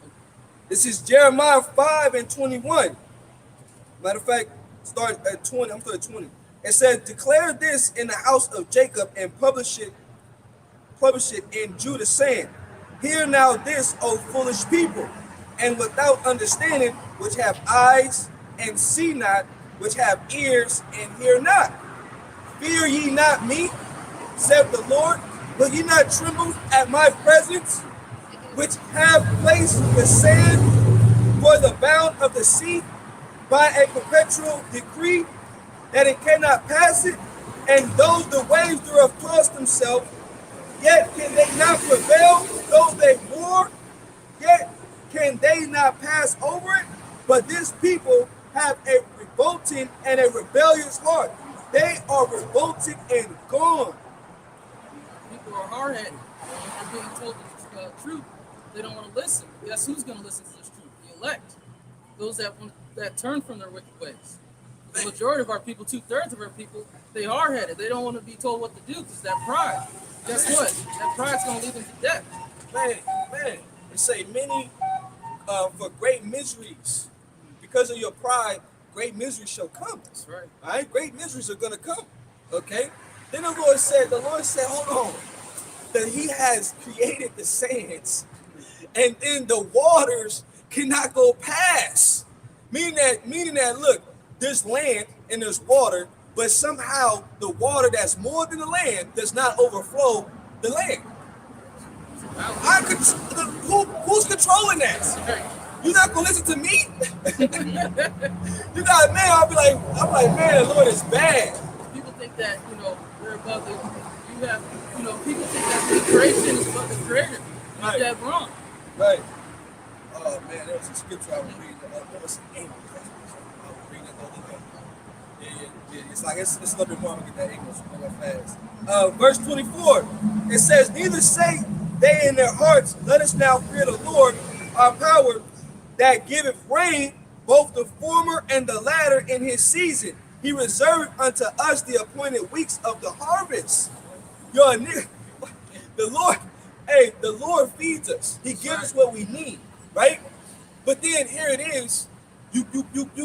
This is Jeremiah 5:21. Matter of fact, start at 20. I'm starting at 20. It says, declare this in the house of Jacob and publish it in Judah, saying, hear now this, O foolish people, and without understanding, which have eyes and see not, which have ears and hear not. Fear ye not me, saith the Lord, will ye not tremble at my presence, which have placed the sand for the bound of the sea by a perpetual decree, that it cannot pass it, and though the waves thereof toss themselves, yet can they not prevail, though they war, yet can they not pass over it. But this people have a revolting and a rebellious heart. They are revolted and gone. People are hard-headed. They're being told the truth, They don't want to listen. Guess who's going to listen to this truth? The elect. Those that turn from their wicked ways. The majority of our people, 2/3 of our people, they hard-headed. They don't want to be told what to do because that pride. Guess what? That pride's going to lead them to death. Man, they say many for great miseries. Because of your pride, great miseries shall come. That's right. All right, great miseries are going to come. Okay? Then the Lord said, hold on, that he has created the sands, and then the waters cannot go past. Meaning that, look, there's land and there's water, but somehow the water that's more than the land does not overflow the land. Who's controlling that? You're not gonna listen to me? You got, man, I'm like, man, the Lord is bad. People think that, they're above the, people think that the creation is above the creator. Right. That's wrong. Right. Oh man, there was a scripture I was reading. What was the English? I was reading it the other day. Yeah. It's like it's a little bit more. I'm gonna get that English real fast. Verse 24. It says, "Neither say they in their hearts, let us now fear the Lord, our power, that giveth rain, both the former and the latter in his season. He reserved unto us the appointed weeks of the harvest." The Lord, the Lord feeds us. He gives us what we need, right? But then here it is. You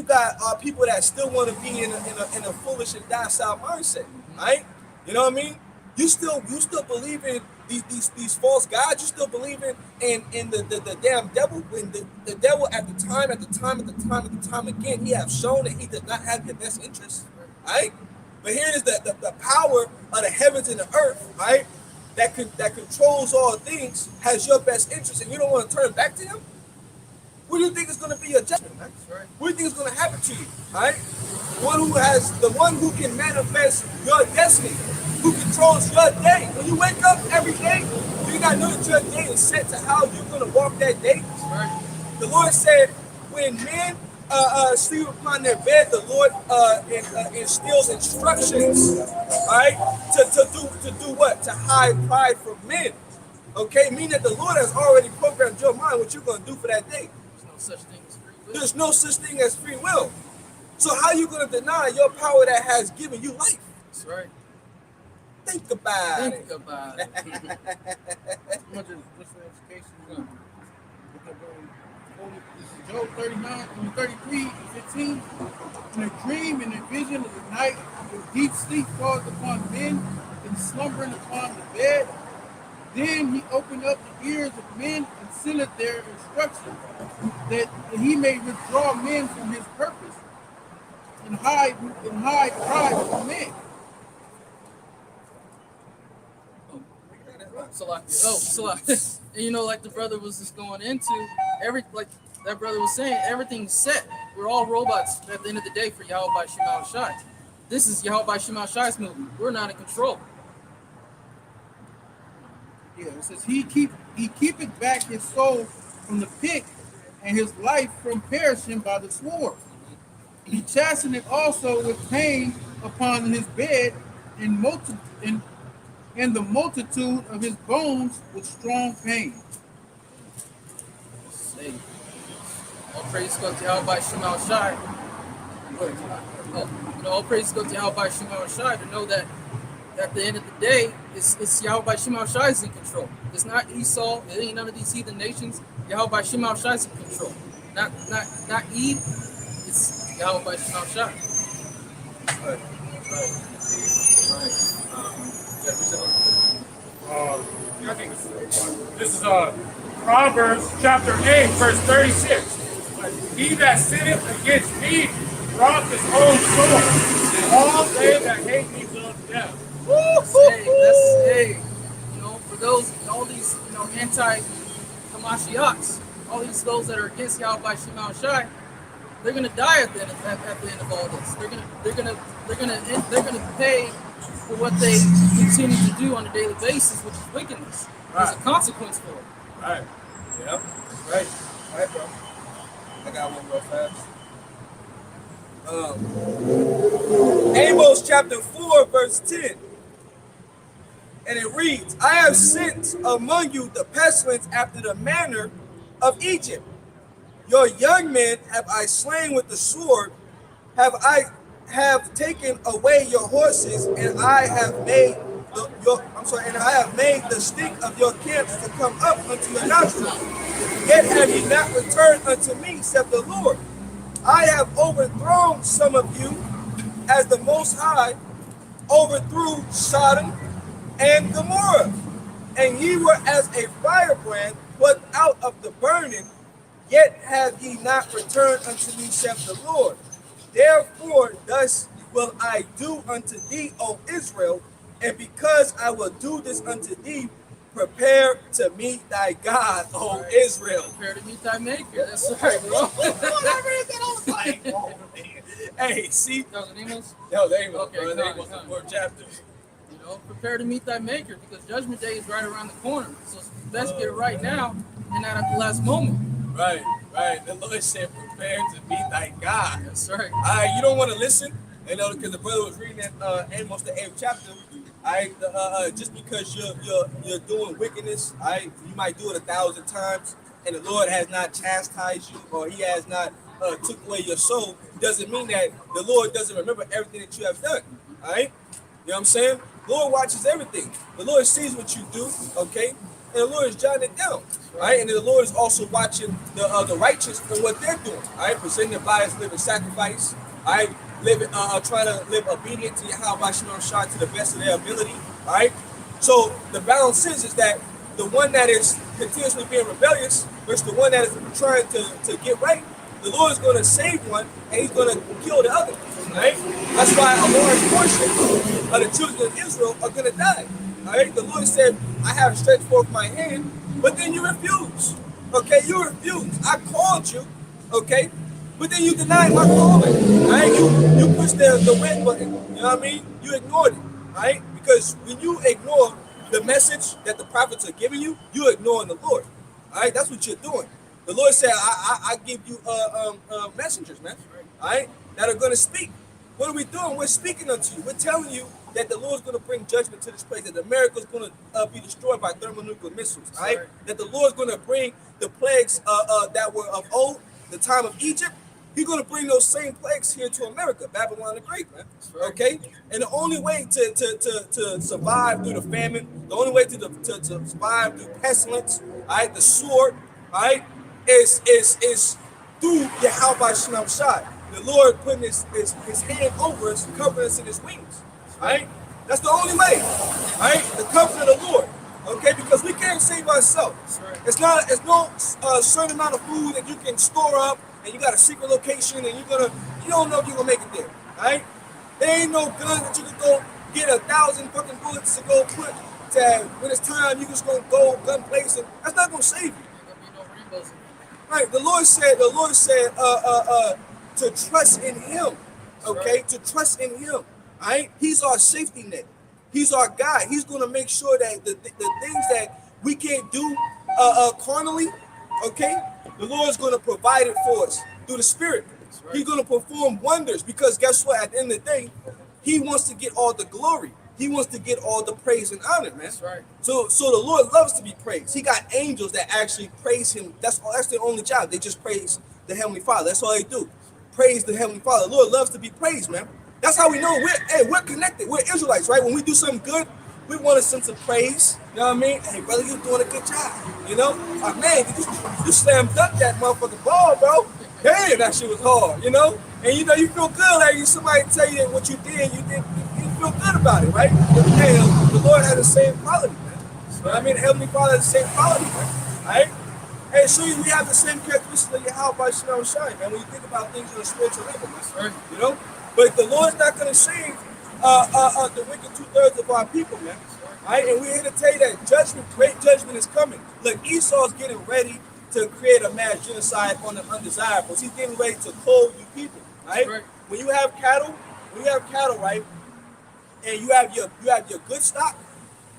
got people that still want to be in a foolish and docile mindset, right? You know what I mean? You still believe in these false gods. You still believe in the damn devil. When the devil at the time again, he have shown that he does not have your best interest, right? But here it is, the power of the heavens and the earth, right? That controls all things, has your best interest, and you don't want to turn back to him. What do you think is going to be your judgment, man? Right. What do you think is going to happen to you, right? The one who can manifest your destiny, who controls your day. When you wake up every day, you got to know that your day is set to how you're going to walk that day. Right. The Lord said, when men sleep upon their bed, the Lord instills instructions, right? To do what? To hide pride from men. Okay, meaning that the Lord has already programmed your mind what you're going to do for that day. There's no such thing as free will. There's no such thing as free will. So how are you going to deny your power that has given you life? That's right. Think about it. Think about it. Much of just for education. Job 33:15. In a dream and a vision of the night, when deep sleep falls upon men and slumbering upon the bed, then he opened up the ears of men and sealed their instructions, that he may withdraw men from his purpose and hide pride from men. Salakia. And like the brother was just going into, like that brother was saying, everything's set. We're all robots at the end of the day for Yahweh Shema Shai. This is Yahweh Shema Shai's movement. We're not in control. Yeah, it says he keepeth back his soul from the pit and his life from perishing by the sword. He chasteneth also with pain upon his bed and the multitude of his bones with strong pain. Hey, all praise go to Yahweh Shema Shai. All praise go to Yahweh Shema Shai to know that at the end of the day, it's Yahweh Shema Shai is in control. It's not Esau. It ain't none of these heathen nations. Yahweh Shema Shai is in control. Not Eve. It's Yahweh Shema Shai. Right. I think this is Proverbs chapter 8, verse 36. He that sinneth against me brought his own sword, and all they that hate me will death. Hey, for those, all these, anti-Hamashiachs, all those that are against Yahweh Shema Shai, they're gonna die at the end of all this. They're gonna pay for what they continue to do on a daily basis, which is wickedness. There's a consequence for it. Right. Yep. Right. All right, bro. I got one real fast. Amos chapter 4, verse 10. And it reads, I have sent among you the pestilence after the manner of Egypt. Your young men have I slain with the sword, have taken away your horses, and I have made the stink of your camps to come up unto your nostrils. Yet have ye not returned unto me, saith the Lord. I have overthrown some of you, as the Most High overthrew Sodom and Gomorrah, and ye were as a firebrand put out of the burning. Yet have ye not returned unto me, saith the Lord. Therefore, thus will I do unto thee, O Israel, and because I will do this unto thee, prepare to meet thy God, O Israel. Prepare to meet thy maker. That's right, bro. Hey, see? That was Amos? Yo, there you go. Okay, There you go. fine, fine. The 4th chapter. You know, prepare to meet thy maker, because judgment day is right around the corner. So let's get it right now and not at the last moment. Right, right. The Lord said, prepare to meet thy God. That's right. You don't want to listen, you know, because the brother was reading Amos the 8th chapter. Just because you're doing wickedness, you might do it 1,000 times, and the Lord has not chastised you, or He has not took away your soul, doesn't mean that the Lord doesn't remember everything that you have done. All right, you know what I'm saying? The Lord watches everything. The Lord sees what you do. Okay. And the Lord is jotting it down, all right? And then the Lord is also watching the righteous and what they're doing, all right? Presenting their bodies, living sacrifice, all right? Trying to live obedient to Yahweh Shai to the best of their ability, all right? So the balance is that the one that is continuously being rebellious versus the one that is trying to get right, the Lord is going to save one and He's going to kill the other, all right? That's why a large portion of the children of Israel are going to die. All right, the Lord said, I have stretched forth my hand, but then you refuse. Okay, you refuse. I called you, okay, but then you denied my calling. All right, you pushed the red button. You know what I mean? You ignored it. All right, because when you ignore the message that the prophets are giving you, you're ignoring the Lord. All right, that's what you're doing. The Lord said, I give you messengers, man. All right, that are going to speak. What are we doing? We're speaking unto you. We're telling you that the Lord's going to bring judgment to this place, that America's going to be destroyed by thermonuclear missiles, all right? That the Lord's going to bring the plagues that were of old, the time of Egypt. He's going to bring those same plagues here to America, Babylon the Great, man. Okay? And the only way to survive through the famine, the only way to survive through pestilence, all right, the sword, all right, is through Yahweh Shai. The Lord putting his hand over us, covering us in his wings. Right? That's the only way. Right? The comfort of the Lord. Okay? Because we can't save ourselves. It's no certain amount of food that you can store up and you got a secret location and you don't know if you're gonna make it there. Right? There ain't no gun that you can go get 1,000 fucking bullets to go put to when it's time you just gonna go gun blazing. That's not gonna save you. Right? The Lord said to trust in Him. Okay? To trust in Him. All right, He's our safety net. He's our guide. He's going to make sure that the things that we can't do carnally, okay, the Lord's going to provide it for us through the Spirit. Right. He's going to perform wonders because guess what? At the end of the day, He wants to get all the glory. He wants to get all the praise and honor, man. That's right. So the Lord loves to be praised. He got angels that actually praise Him. That's their only job. They just praise the Heavenly Father. That's all they do. Praise the Heavenly Father. The Lord loves to be praised, man. That's how we know we're connected. We're Israelites, right? When we do something good, we want to send some praise. You know what I mean? Hey, brother, you're doing a good job. You know? Like, man, you slam dunk that motherfucking ball, bro. Damn, that shit was hard, you know? And you know, you feel good like somebody tell you that what you did, you feel good about it, right? And the Lord has the same quality, man. You know what I mean? The Heavenly Father has the same quality, man. Right? And so we have the same characteristics of Yahweh Shai, man. When you think about things on a spiritual level, man. You know? But the Lord's not going to save the wicked 2/3 of our people, man. All right? And we're here to tell you that great judgment is coming. Look, Esau's getting ready to create a mass genocide on the undesirables. He's getting ready to clothe you people, right? When you have cattle, right, and you have your good stock,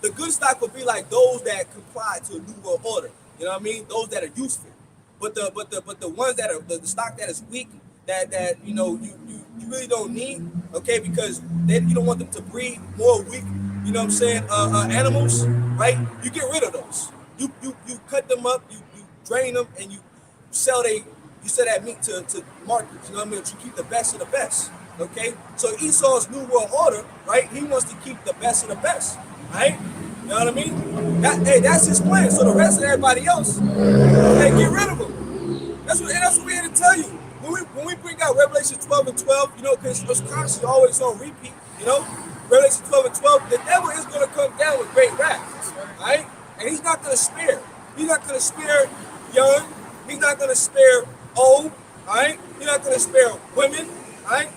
the good stock will be like those that comply to a new world order. You know what I mean? Those that are useful. But the ones that are the stock that is weak, that you know you really don't need, okay, because then you don't want them to breed more weak you know what I'm saying, animals, right? You get rid of those. You cut them up, you drain them, and you sell that meat to markets. You know what I mean? You keep the best of the best. Okay, so Esau's new world order, right? He wants to keep the best of the best, right? You know what I mean? That's his plan. So the rest of everybody else, hey, get rid of them. That's what we're here to tell you. When we bring out Revelation 12 and 12, you know, because it's constantly always on repeat, you know, Revelation 12 and 12, the devil is going to come down with great wrath, right? And he's not going to spare. He's not going to spare young. He's not going to spare old, all right? He's not going to spare women, all right?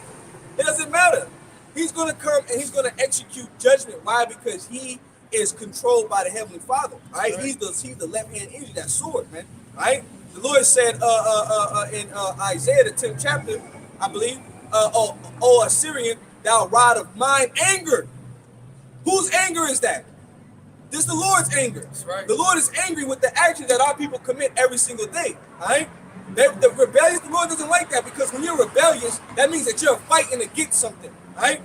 It doesn't matter. He's going to come and he's going to execute judgment. Why? Because he is controlled by the Heavenly Father, right? He's the left-hand energy, that sword, man, right? The Lord said in Isaiah, the 10th chapter, I believe, O Assyrian, thou rod of mine anger. Whose anger is that? This is the Lord's anger. That's right. The Lord is angry with the action that our people commit every single day, all right? The rebellious, the Lord doesn't like that, because when you're rebellious, that means that you're fighting against something, right?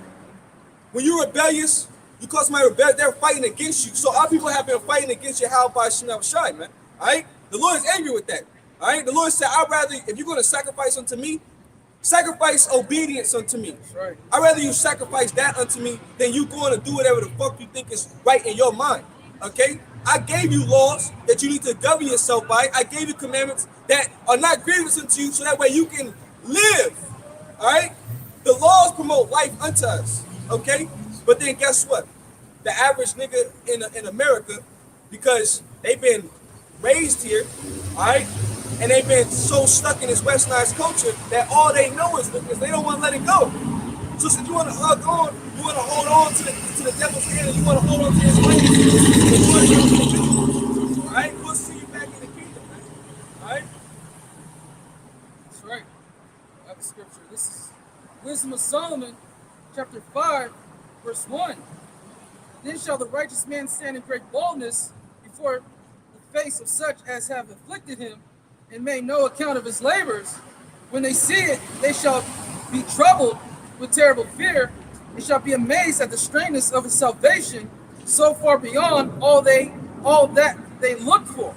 When you're rebellious, you call somebody rebellious, they're fighting against you. So our people have been fighting against you, how by Shem Shai, man, all right? The Lord is angry with that, all right? The Lord said, I'd rather, if you're going to sacrifice unto me, sacrifice obedience unto me. That's right. I'd rather you sacrifice that unto me than you going to do whatever the fuck you think is right in your mind, okay? I gave you laws that you need to govern yourself by. I gave you commandments that are not grievous unto you, so that way you can live, all right? The laws promote life unto us, okay? But then guess what? The average nigga in America, because they've been raised here, all right? And they've been so stuck in this westernized culture that all they know is because they don't want to let it go. So if you want to hug on, you want to hold on to the devil's hand, and you want to hold on to his ways. All right, we'll see you back in the kingdom, man. All right. That's right. I have a scripture. This is Wisdom of Solomon, chapter 5, verse 1. Then shall the righteous man stand in great boldness before the face of such as have afflicted him, and made no account of his labors. When they see it, they shall be troubled with terrible fear, and shall be amazed at the strangeness of his salvation, so far beyond all that they look for.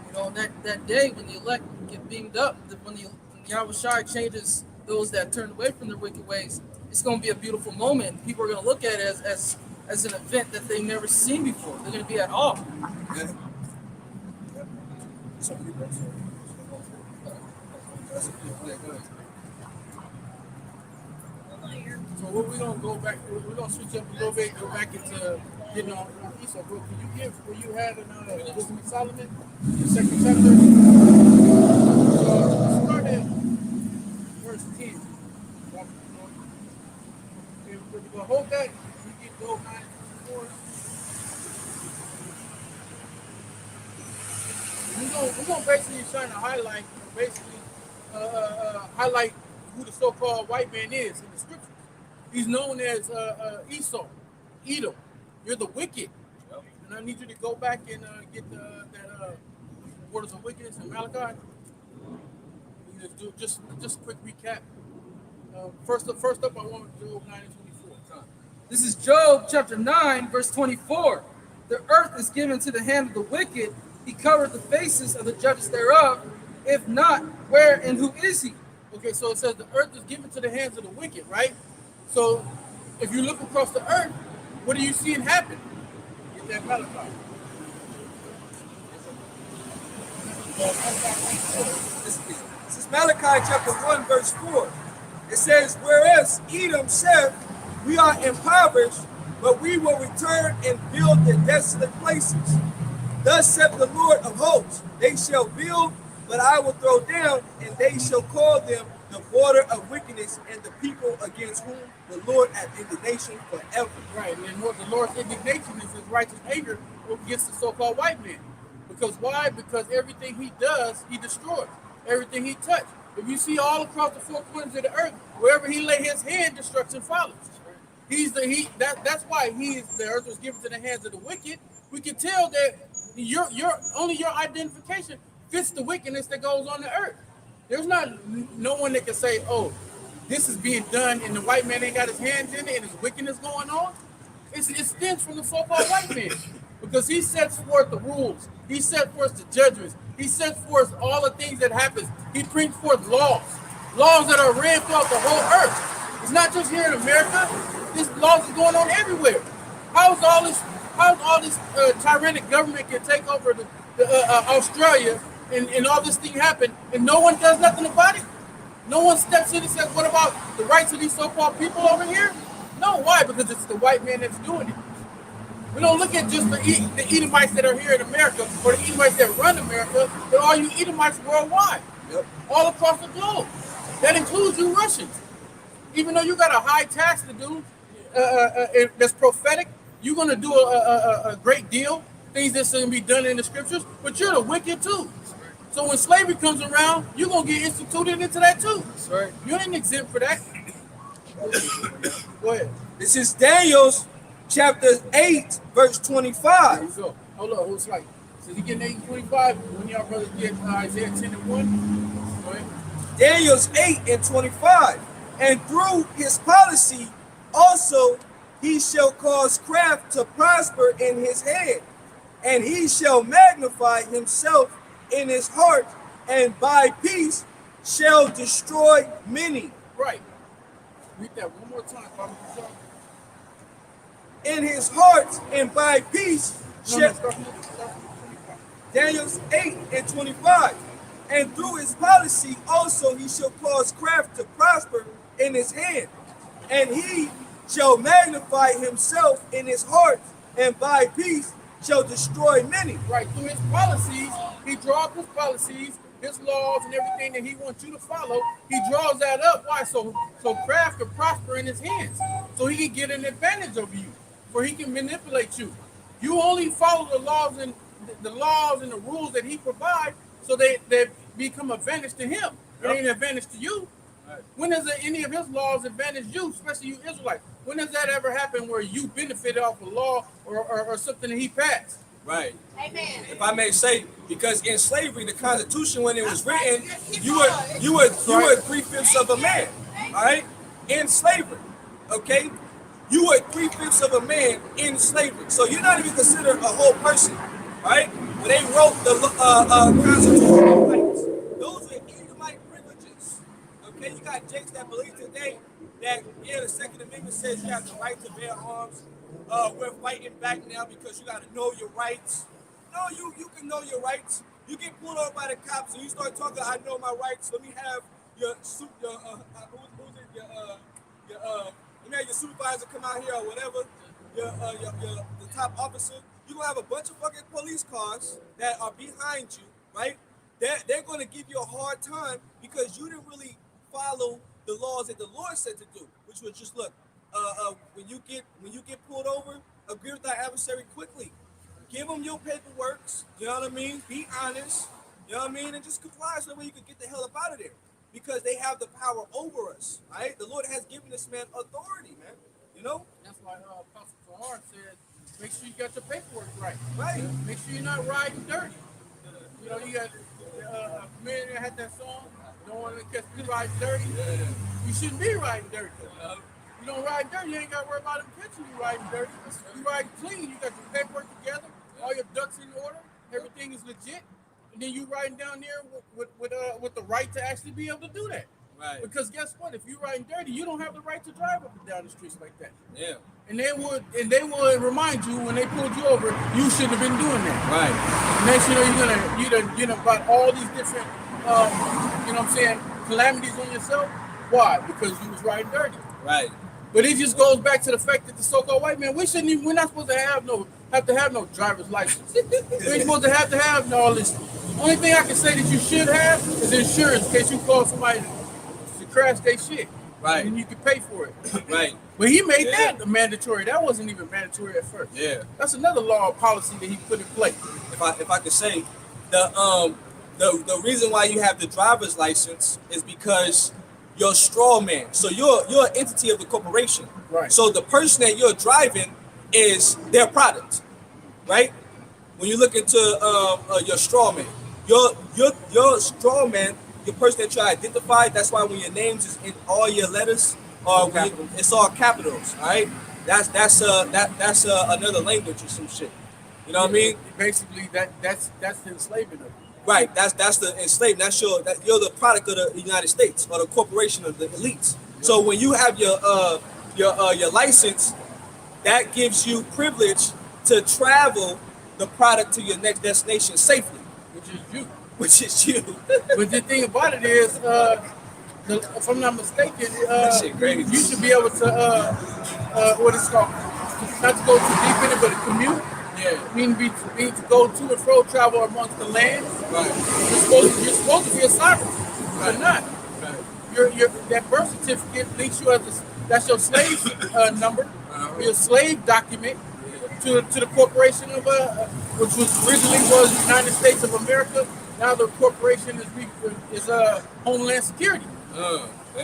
You know, that day when the elect get beamed up, when Yahweh Shai changes those that turn away from their wicked ways, it's going to be a beautiful moment. People are going to look at it as an event that they've never seen before. They're going to be at awe. Yeah. So what we're gonna go back, we're gonna switch up a little bit, go back into getting on Esau. Bro, can you give where you had in Wisdom of Solomon, the second chapter? So start at verse 10. Okay, we're gonna hold that. We get Job 9:4. We're gonna basically trying to highlight, highlight who the so-called white man is in the scriptures. He's known as Esau, Edom. You're the wicked. And I need you to go back and get that Words of Wickedness in Malachi. Just do just a quick recap. First up, I want Job 9:24. This is Job chapter 9, verse 24. The earth is given to the hand of the wicked. He covered the faces of the judges thereof. If not, where and who is he? Okay, so it says the earth is given to the hands of the wicked, right? So if you look across the earth, what are you seeing happen? Get that Malachi. This is Malachi chapter 1, verse 4. It says, whereas Edom said, we are impoverished, but we will return and build the desolate places. Thus saith the Lord of hosts, they shall build, but I will throw down, and they shall call them the border of wickedness, and the people against whom the Lord hath indignation forever. Right, and the Lord's indignation is his righteous anger against the so-called white man. Because why? Because everything he does, he destroys. Everything he touches. If you see all across the four corners of the earth, wherever he lay his hand, destruction follows. That's why the earth was given to the hands of the wicked. We can tell that your identification fits the wickedness that goes on the earth. There's no one that can say, oh, this is being done and the white man ain't got his hands in it and his wickedness going on. It stems from the so-called white man because he sets forth the rules. He sets forth the judgments. He sets forth all the things that happens. He brings forth laws that are ran throughout the whole earth. It's not just here in America. This laws is going on everywhere. How's all this tyrannic government can take over Australia and all this thing happen and no one does nothing about it? No one steps in and says, what about the rights of these so-called people over here? No, why? Because it's the white man that's doing it. We don't look at just the Edomites that are here in America or the Edomites that run America, but all you Edomites worldwide, all across the globe. That includes you Russians. Even though you got a high tax to do that's prophetic, you're going to do a great deal, things that's going to be done in the scriptures, but you're the wicked too. So when slavery comes around, you're going to get instituted into that too. That's right. You ain't exempt for that. Go ahead. This is Daniel's chapter 8, verse There 25. you go. Hold on, who's like? So you getting 8:25? When y'all brothers get Isaiah 10:1? Go ahead. Daniel's 8 and 25. And through his policy also he shall cause craft to prosper in his hand, and he shall magnify himself in his heart, and by peace shall destroy many. Right. Read that one more time, Father. In his heart, and by peace No, shall... start from 25. Daniel's 8 and 25. And through his policy also he shall cause craft to prosper in his hand, and he shall magnify himself in his heart, and by peace shall destroy many. Right, through his policies, he draws his policies, his laws, and everything that he wants you to follow. He draws that up. Why? So craft can prosper in his hands, so he can get an advantage over you, where he can manipulate you. You only follow the laws and the rules that he provides, so they become advantage to him. It ain't an advantage to you. When does any of his laws advantage you, especially you Israelites? When does that ever happen where you benefited off a law or something that he passed? Right. Amen. If I may say, because in slavery, the Constitution, when it was written, you were 3/5 of a man. All right, in slavery. Okay, you were 3/5 of a man in slavery, so you're not even considered a whole person. All right, when they wrote the Constitution rights, those were Edomite privileges. Okay, you got jakes that believe today that the Second Amendment says you have the right to bear arms. We're fighting back now because you got to know your rights. No, you can know your rights. You get pulled over by the cops and you start talking, I know my rights. Let me have your let me have your supervisor come out here or whatever. The top officer. You're gonna have a bunch of fucking police cars that are behind you, right? They're gonna give you a hard time because you didn't really follow the laws that the Lord said to do, which was just look. When you get pulled over, agree with our adversary quickly. Give them your paperwork. You know what I mean? Be honest. You know what I mean? And just comply so that way you can get the hell up out of there. Because they have the power over us. Right? The Lord has given this man authority, man. You know? That's why Apostle Tahar said, make sure you got your paperwork right. Right. Make sure you're not riding dirty. You know, you got a man that had that song, don't want to catch me riding dirty. You shouldn't be riding dirty. You don't ride dirty, you ain't got to worry about them catching you riding dirty. You ride clean, you got your paperwork together, all your ducks in order, everything is legit, and then you riding down there with the right to actually be able to do that. Right. Because guess what? If you're riding dirty, you don't have the right to drive up and down the streets like that. Yeah. And they would remind you when they pulled you over, you shouldn't have been doing that. Right. Next, you know, you're gonna got all these different, you know what I'm saying, calamities on yourself. Why? Because you was riding dirty. Right. But it just goes back to the fact that the so-called white man, we're not supposed to have no driver's license. We ain't supposed to have all this. The only thing I can say that you should have is insurance in case you call somebody to crash their shit. Right. And you can pay for it. Right. But he made that mandatory. That wasn't even mandatory at first. Yeah. That's another law or policy that he put in place. If I could say, the reason why you have the driver's license is because you're a straw man. So you're an entity of the corporation. Right. So the person that you're driving is their product, right? When you look into your straw man, your straw man, your person that you identify. That's why when your names is in all your letters, it's all capitals, all right? that's another language or some shit. You know what I mean? Basically, that's the enslavement of it. Right. That's the enslaved. You're the product of the United States or the corporation of the elites. So when you have your license, that gives you privilege to travel the product to your next destination safely, Which is you. which is you. But the thing about it is, if I'm not mistaken, shit crazy. you should be able to, what it's called, not to go too deep in it, but to commute. Yeah. Mean to go to and fro, travel amongst the lands. Right. You're supposed to be a sovereign. You're not. Right. Your that birth certificate links you that's your slave number, your slave document to the corporation of which was originally was United States of America. Now the corporation is Homeland Security.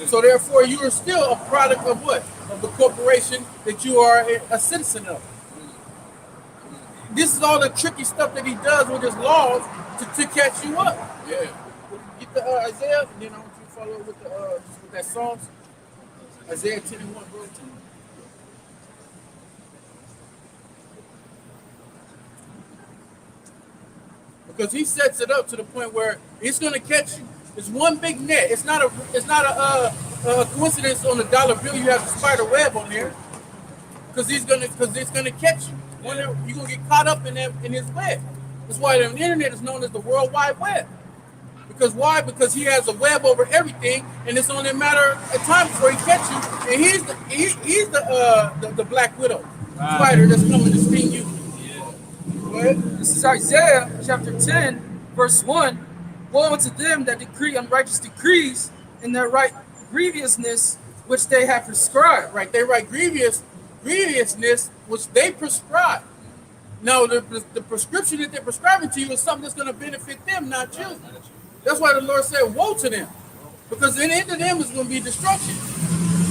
So therefore, you are still a product of what? Of the corporation that you are a citizen of. This is all the tricky stuff that he does with his laws to catch you up. Yeah. Get the Isaiah, and then I want you to follow with with that Psalms. Isaiah 10 and 1, bro. Because he sets it up to the point where it's going to catch you. It's one big net. It's not a coincidence on the dollar bill. You have the spider web on there, because it's gonna catch you. You're gonna get caught up in his web. That's why the internet is known as the World Wide Web. Because why? Because he has a web over everything, and it's only a matter of time before he catch you. And he's the Black Widow spider that's coming to sting you. Go ahead. This is Isaiah chapter 10, verse 1. Woe unto them that decree unrighteous decrees in their right grievousness which they have prescribed. Right, they write grievousness which they prescribe. Now, the prescription that they're prescribing to you is something that's going to benefit them, not you. That's why the Lord said, woe to them. Because the end of them is going to be destruction.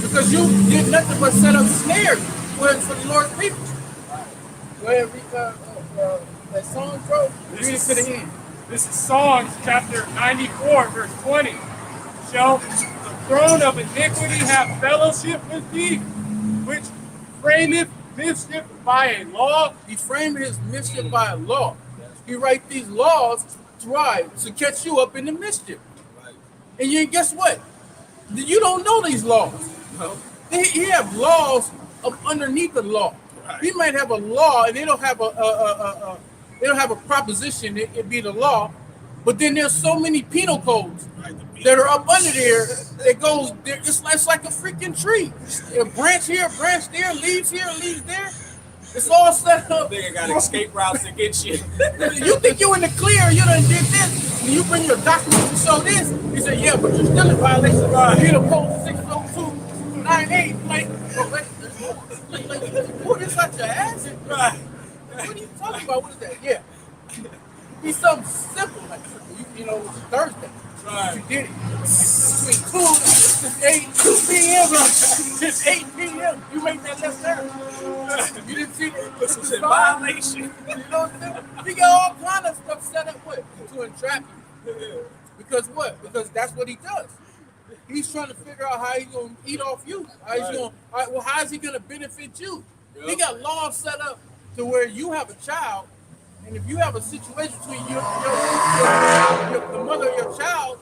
Because you did nothing but set up snares for the Lord's people. Go ahead, read that song, bro. Read it to the end. This is Psalms chapter 94, verse 20. Shall the throne of iniquity have fellowship with thee, which frameth mischief by a law? He framed his mischief by a law. He write these laws to catch you up in the mischief. And guess what? You don't know these laws. No. He have laws underneath the law. Right. He might have a law, and they don't have a proposition. It be the law, but then there's so many penal codes that are up under there. It goes there. It's like a freaking tree. A branch here, branch there, leaves here, leaves there. It's all set up. Nigga got escape routes to get you. You think you in the clear? You done did this. When you bring your documents to show this, he said, "Yeah, but you're still in violation of Penal Code 60298." Like, pull this out your ass. Right. What are you talking about? What is that? Yeah. Be something simple, like you know, it's Thursday. Right. You did it. Between 2 p.m. Since 8 p.m. You make that left turn. You didn't see that? This is a violation. You know what I'm saying? You got all kind of stuff set up to entrap you. Because what? Because that's what he does. He's trying to figure out how he's going to eat off you. How is he going to benefit you? He got laws set up to where you have a child, and if you have a situation between the mother of your child,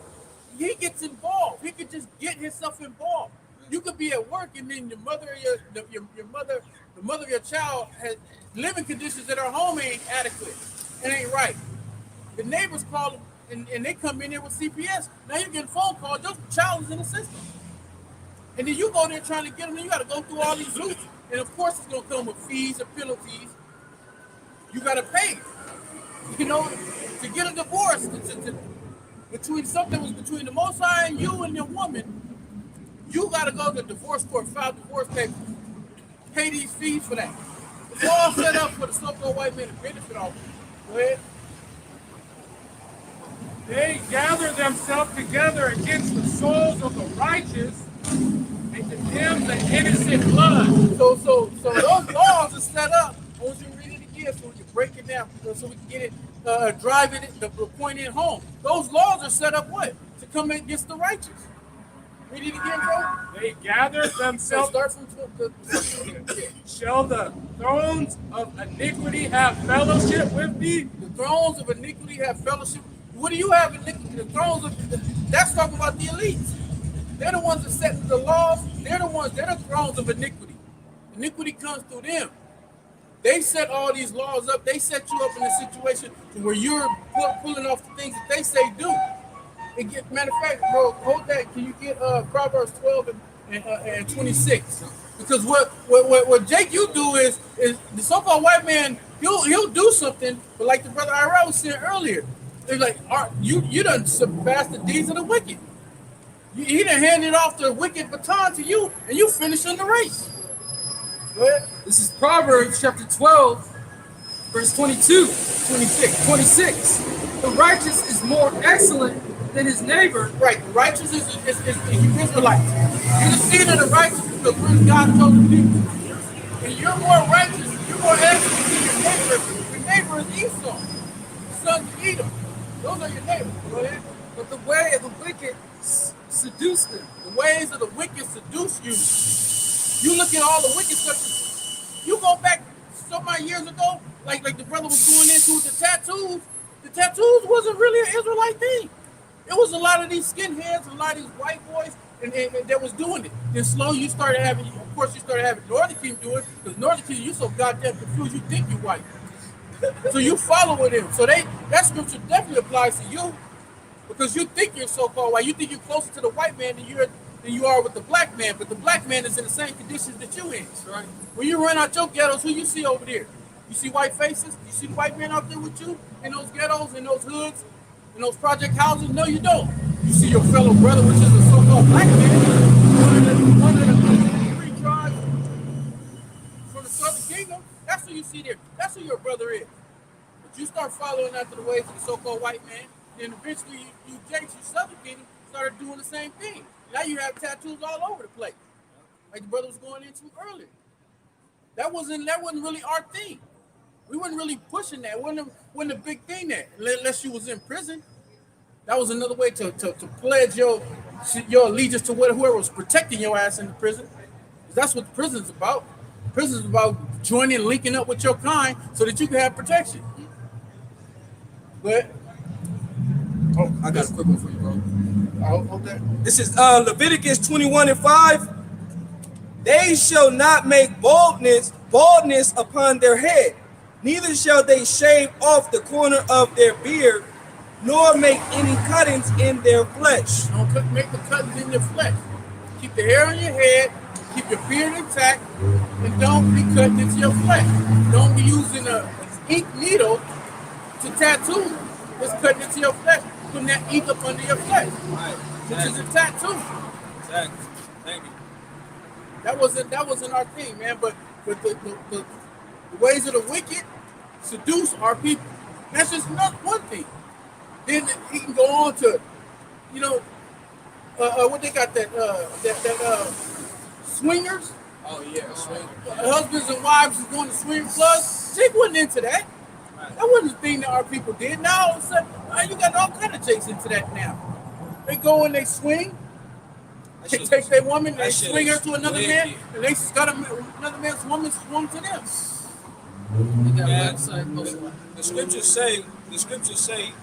he gets involved. He could just get himself involved. You could be at work, and then the mother of your child has living conditions at her home ain't adequate. It ain't right. The neighbors call them, and they come in there with CPS. Now you're getting a phone call. Your child is in the system, and then you go there trying to get them. And you got to go through all these loops, and of course it's gonna come with fees and penalties. You got to pay, you know, to get a divorce. Between something that was between the Most High and you and your woman, you got to go to the divorce court, file divorce papers, pay these fees for that. It's all set up for the so-called white man to benefit off of it. Go ahead. They gather themselves together against the souls of the righteous and condemn the innocent blood. So those laws are set up. I want you to read it again so we can break it down, so we can get it, drive it, the point in home. Those laws are set up what? To come against the righteous. Read it again, bro. They gathered So themselves. start from Shall the thrones of iniquity have fellowship with thee? the thrones of iniquity have fellowship. What do you have iniquity? The thrones of that's talking about the elites. They're the ones that set the laws. They're the thrones of iniquity. Iniquity comes through them. They set all these laws up. They set you up in a situation to where you're pulling off the things that they say do. Matter of fact, bro, hold that. Can you get Proverbs 12 and 26? Because what Jake you do is the so-called white man, he'll do something, but like the brother Ira was saying earlier, they're like, you done surpassed the deeds of the wicked. He done handed off the wicked baton to you, and you finishing the race. Go ahead. This is Proverbs chapter 12, verse 22, 26. The righteous is more excellent than his neighbor. Right, the righteous is you Israelites. You're the seed of the righteous because we're God's chosen people. And you're more righteous, you're more excellent than your neighbor. Your neighbor is Esau, the sons of Edom. Those are your neighbors. Go ahead. But the way of the wicked seduce them. The ways of the wicked seduce you. You look at all the wicked stuff. You go back so many years ago, like the brother was going into with the tattoos. The tattoos wasn't really an Israelite thing. It was a lot of these skinheads, a lot of these white boys, and that was doing it. Then slowly you started having, of course, you started having Northern Kingdom do it, because Northern Kingdom, you so goddamn confused, you think you white. So you follow with him. So that scripture definitely applies to you, because you think you're so-called white. You think you're closer to the white man than you are with the black man, but the black man is in the same conditions that you in. Right. When you run out your ghettos, who you see over there? You see white faces? You see the white men out there with you in those ghettos, in those hoods, in those project houses? No, you don't. You see your fellow brother, which is a so-called black man, one of the three tribes from the Southern Kingdom. That's who you see there. That's who your brother is. But you start following after the ways of the so-called white man, then eventually you Jakes, you Southern Kingdom, started doing the same thing. Now you have tattoos all over the place, like the brother was going into earlier. That wasn't really our thing. We weren't really pushing that. Wasn't a big thing there, unless you was in prison. That was another way to pledge your allegiance to whoever was protecting your ass in the prison. That's what the prison's about. Prison's about joining, linking up with your kind so that you can have protection. But I got a quick one for you, bro. I'll that. This is Leviticus 21:5. They shall not make baldness upon their head, neither shall they shave off the corner of their beard, nor make any cuttings in their flesh. Don't make the cuttings in your flesh. Keep the hair on your head, keep your beard intact, and don't be cutting into your flesh. Don't be using an ink needle to tattoo. It's cutting into your flesh, putting that ink up under your flesh, Right. which is a tattoo. Exactly. Thank you. That wasn't our thing, man. But the ways of the wicked seduce our people. That's just not one thing. Then he can go on to, what they got that swingers. Oh yeah, swing. Husbands and wives is going to swing clubs. Jake wasn't into that. That wasn't the thing that our people did. Now all of a sudden, you got all kind of Jakes into that now. They go and they swing. They take their woman, they swing her to another man, and they got another man's woman swung to them. They got Yeah. website posted. The scriptures say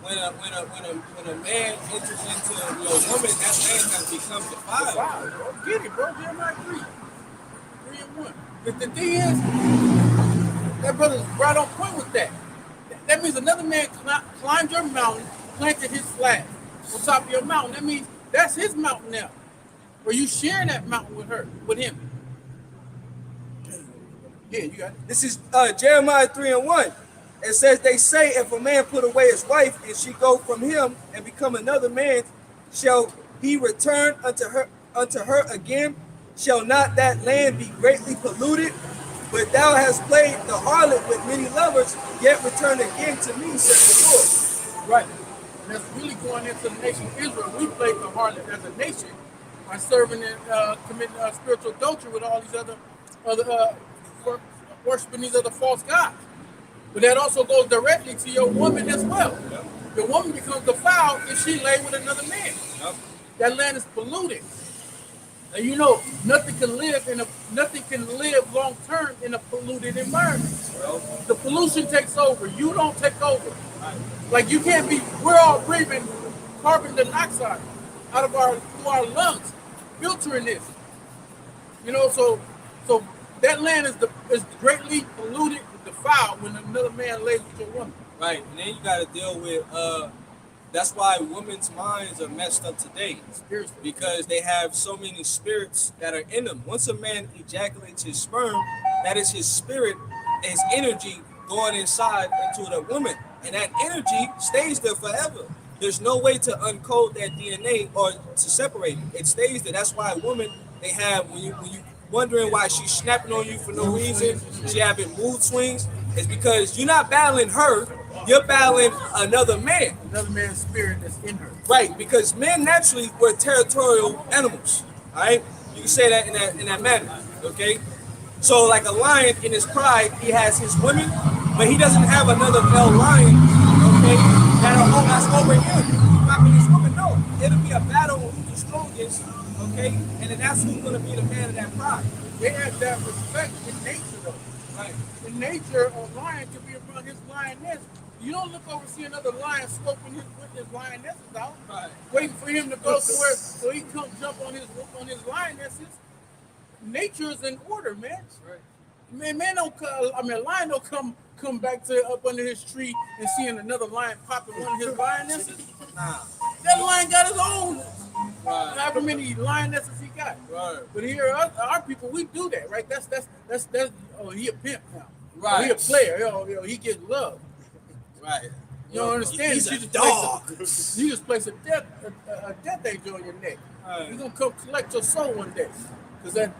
when a man enters into a woman, that man has become defiled. Wow, bro. Get it, bro. Jeremiah 3:1. But the thing is, that brother's right on point with that. That means another man climbed your mountain, planted his flag on top of your mountain. That means that's his mountain now. Or you sharing that mountain with him. Yeah, you got it. This is Jeremiah 3:1. It says, they say, if a man put away his wife and she go from him and become another man, shall he return unto her again? Shall not that land be greatly polluted? But thou hast played the harlot with many lovers, yet return again to me, says the Lord. Right. And that's really going into the nation of Israel. We played the harlot as a nation by serving and committing spiritual adultery with all these other worshiping these other false gods. But that also goes directly to your woman as well. Your woman becomes defiled if she lay with another man. Yep. that land is polluted. And you know, nothing can live long term in a polluted environment. The pollution takes over. You don't take over. Like you can't be. We're all breathing carbon dioxide out of through our lungs, filtering this. You know, so that land is greatly polluted, defiled when another man lays with your woman. Right, and then you got to deal with. That's why women's minds are messed up today, because they have so many spirits that are in them. Once a man ejaculates his sperm, that is his spirit, his energy going inside into the woman, and that energy stays there forever. There's no way to uncode that DNA or to separate it. It stays there. That's why women, they have, when you wondering why she's snapping on you for no reason, she having mood swings, it's because you're not battling her, you're battling another man. Another man's spirit that's in her. Right, because men naturally were territorial animals. All right, you can say that in that manner. Okay, so like a lion in his pride, he has his women, but he doesn't have another male lion. Okay, that's over him. He's not with his woman. No, it'll be a battle of who's the strongest. Okay, and then that's who's gonna be the man of that pride. They have that respect in nature, though. Right. In nature, a lion can be around his lioness. You don't look over and see another lion scoping with his lionesses out, Right. waiting for him to go somewhere so he come jump on his lionesses. Nature is in order, man. Right. Man don't. A lion don't come back to up under his tree and seeing another lion popping one of his lionesses. Nah. That lion got his own. Right. However many lionesses he got. Right. But here, our people, we do that, right? That's. Oh, he a pimp now. Right. Oh, he a player. Yo, he gets love. Right. You don't understand? He's you a just dog. You just place a death angel on your neck. Right. He's gonna come collect your soul one day,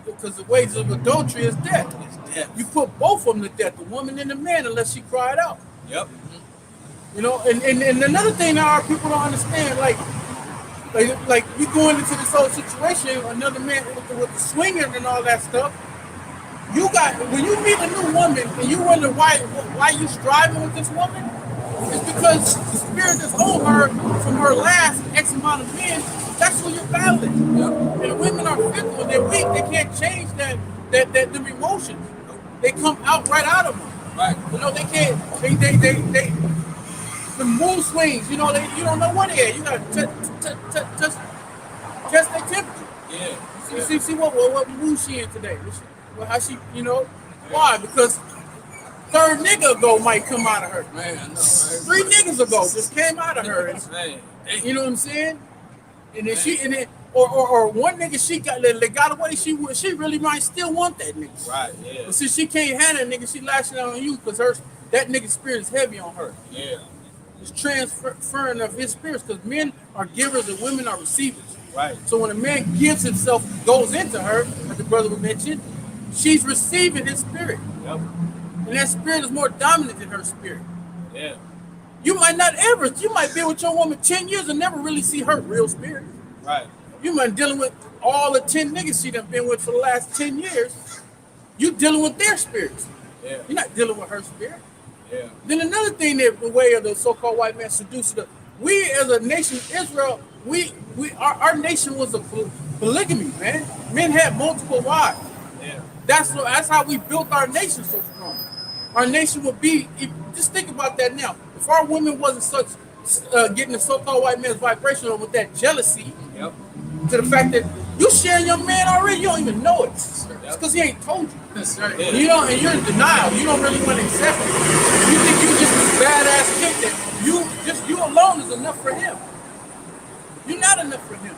because the wages of adultery is death. It's death. You put both of them to death, the woman and the man, unless she cried out. Yep. You know, and another thing that our people don't understand, like we going into this whole situation, another man with the swingers and all that stuff. When you meet a new woman and you wonder why you striving with this woman, it's because the spirit that's on her from her last X amount of men, that's what you're battling. Yep. And women are fickle, they're weak, they can't change them emotions. They come right out of them. Right. You know, they can't, they the mood swings, you know, you don't know what they are. You gotta test their temperature. Yeah. See what mood she in today. How she, you know, why? Because third nigga ago might come out of her. Man, I know, right? 3 niggas ago just came out of her. Man. You know what I'm saying? And then or one nigga she got away. She really might still want that nigga. Right. Yeah. But since she can't handle that nigga, she lashing out on you because that nigga's spirit is heavy on her. Yeah. It's transferring of his spirits because men are givers and women are receivers. Right. So when a man gives himself, goes into her, like the brother mentioned, she's receiving his spirit. Yep. And that spirit is more dominant than her spirit. Yeah. You might be with your woman 10 years and never really see her real spirit. Right. You might be dealing with all the 10 niggas she done been with for the last 10 years. You dealing with their spirits. Yeah. You're not dealing with her spirit. Yeah. Then another thing that the way of the so-called white man seduced us, we as a nation, Israel, our nation was a polygamy, man. Men had multiple wives. Yeah. That's how we built our nation so strong. Our nation would be, just think about that now. If our women wasn't such getting the so-called white man's vibration with that jealousy, Yep. to the fact that you sharing your man already, you don't even know it. It's because he ain't told you. That's right. Yeah. You know, and you're in denial. You don't really want to accept it. You think you just this badass chick that you alone is enough for him. You're not enough for him.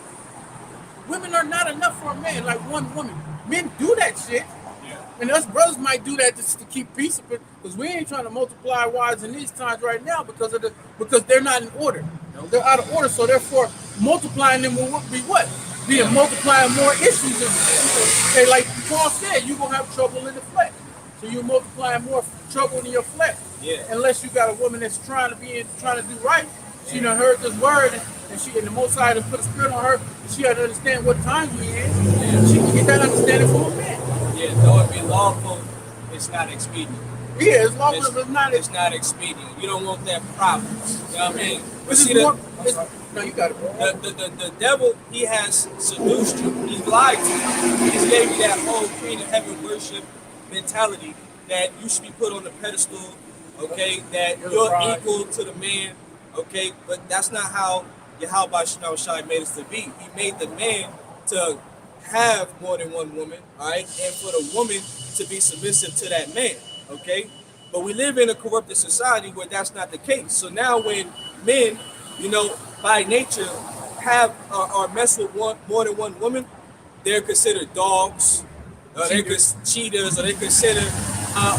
Women are not enough for a man, like one woman. Men do that shit. Yeah. And us brothers might do that just to keep peace, because we ain't trying to multiply wives in these times right now because they're not in order. They're out of order, so therefore multiplying them will be what? Being multiplying more issues. And like Paul said, you're gonna have trouble in the flesh. So you're multiplying more trouble in your flesh. Yeah. Unless you got a woman that's trying to do right. She done heard this word and the Most High done put a spirit on her. She had to understand what time we in. Yeah. She can get that understanding from a man. Yeah. Though it be lawful, it's not expedient. Yeah, as long as it's not. It's not expedient. You don't want that problem. You know what I mean? But This see, is more. No, you got it, bro. the devil, he has seduced you. He's lied to you. He's gave you that whole Queen of Heaven worship mentality that you should be put on the pedestal, okay, that you're equal to the man, okay, but that's not how Yahweh Shai made us to be. He made the man to have more than one woman, all right, and for the woman to be submissive to that man, okay? But we live in a corrupted society where that's not the case. So now when men, you know, by nature have or mess with more than one woman, they're considered dogs, they're cheaters, or they consider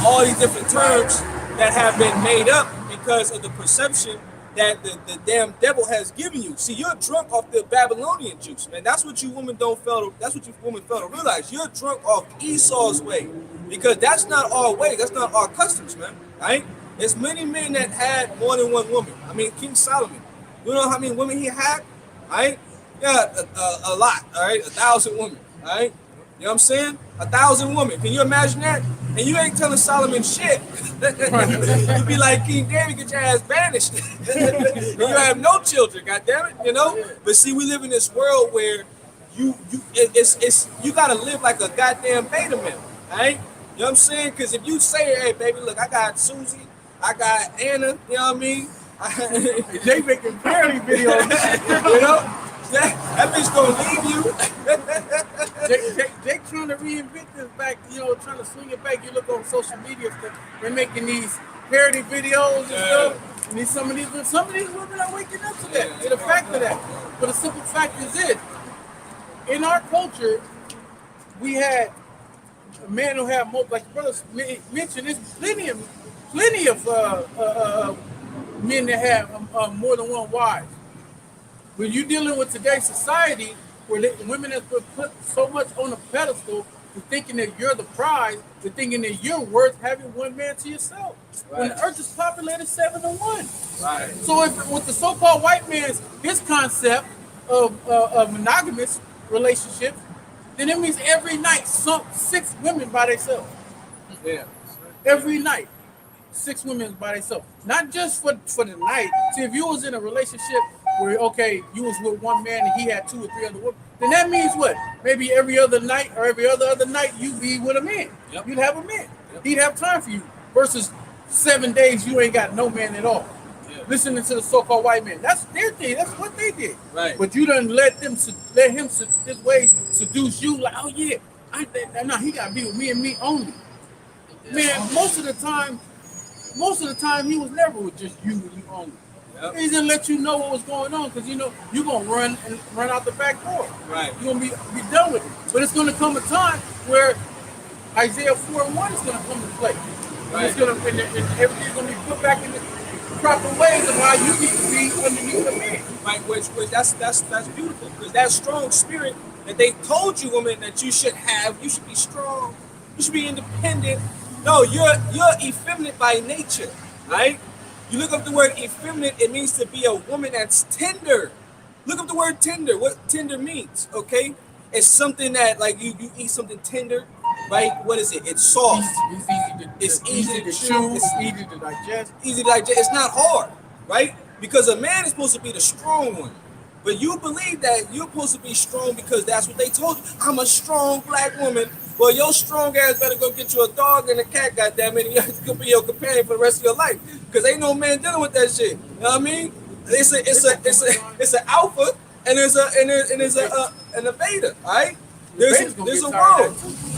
all these different terms that have been made up because of the perception that the damn devil has given you. See, you're drunk off the Babylonian juice, man. That's what you women that's what you women fail to realize. You're drunk off Esau's way. Because that's not our way, that's not our customs, man. Right? There's many men that had more than one woman. I mean, King Solomon. You know how many women he had? Right? Yeah, a lot, all right? 1,000 women, all right? You know what I'm saying? 1,000 women. Can you imagine that? And you ain't telling Solomon shit. You'd be like, King David, get your ass banished. And you have no children, goddammit, you know? But see, we live in this world where you gotta live like a goddamn beta male, right? You know what I'm saying? Because if you say, hey, baby, look, I got Susie, I got Anna, you know what I mean? They making parody videos. You know? That bitch gonna leave you. They trying to reinvent this back, you know, trying to swing it back. You look on social media, they're making these parody videos and stuff. And some of these women are waking up to that, to the fact of that. But the simple fact is this: in our culture, we had a man who had more, like brothers mentioned, there's plenty of men that have more than one wife. When you're dealing with today's society, where women have been put so much on a pedestal, to thinking that you're the prize, to thinking that you're worth having one man to yourself. Right. When the earth is populated 7-1. Right. So if with the so-called white man's his concept of monogamous relationships, then it means every night 6 women by themselves. Yeah. Every night, 6 women by themselves. Not just for the night. See, if you was in a relationship where, okay, you was with one man and he had 2 or 3 other women, then that means what? Maybe every other night or every other night you be with a man. Yep. You'd have a man. Yep. He'd have time for you. Versus 7 days you ain't got no man at all. Yeah. Listening to the so-called white man. That's their thing. That's what they did. Right. But you done let him his ways seduce you. Like, oh yeah, no, he got to be with me and me only. Man, most of the time he was never with just you and you only. Yep. He didn't let you know what was going on because you know you're gonna run out the back door. Right. You're gonna be done with it. But it's gonna come a time where Isaiah 4:1 is gonna come to play. Right. It's gonna and everything's gonna be put back in the proper ways of how you need to be underneath the man. Right, which that's beautiful because that strong spirit that they told you, women, that you should have, you should be strong, you should be independent. No, you're effeminate by nature, right? You look up the word effeminate, it means to be a woman that's tender. Look up the word tender, what tender means, okay? It's something that, like, you eat something tender, right? What is it? It's soft. It's easy to chew. It's easy to digest. Easy to digest. It's not hard, right? Because a man is supposed to be the strong one. But you believe that you're supposed to be strong because that's what they told you. I'm a strong black woman. Well, your strong ass better go get you a dog and a cat, goddammit, and you could be your companion for the rest of your life. Because ain't no man dealing with that shit. You know what I mean? It's an alpha and there's a beta, all right? There's a role.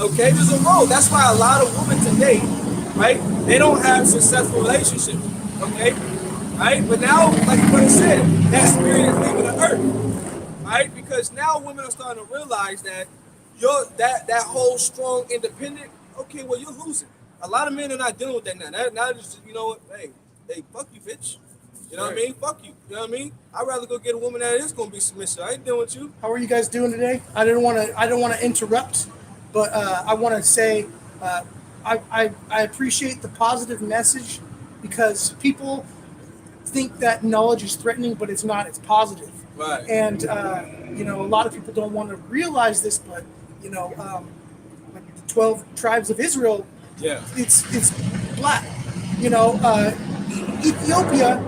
Okay, there's a role. That's why a lot of women today, right? They don't have successful relationships. Okay? Right? But now, like what I said, that spirit is leaving the earth. Right? Because now women are starting to realize that that whole strong, independent, okay, well, you're losing. A lot of men are not dealing with that now. Now just, you know what, hey, fuck you, bitch. You know what I mean? Fuck you. You know what I mean? I'd rather go get a woman that is gonna be submissive. I ain't dealing with you. How are you guys doing today? I don't want to interrupt, but I want to say I appreciate the positive message because people think that knowledge is threatening, but it's not. It's positive. Right. And a lot of people don't want to realize this, but like the 12 tribes of Israel, yeah, it's black. You know, Ethiopia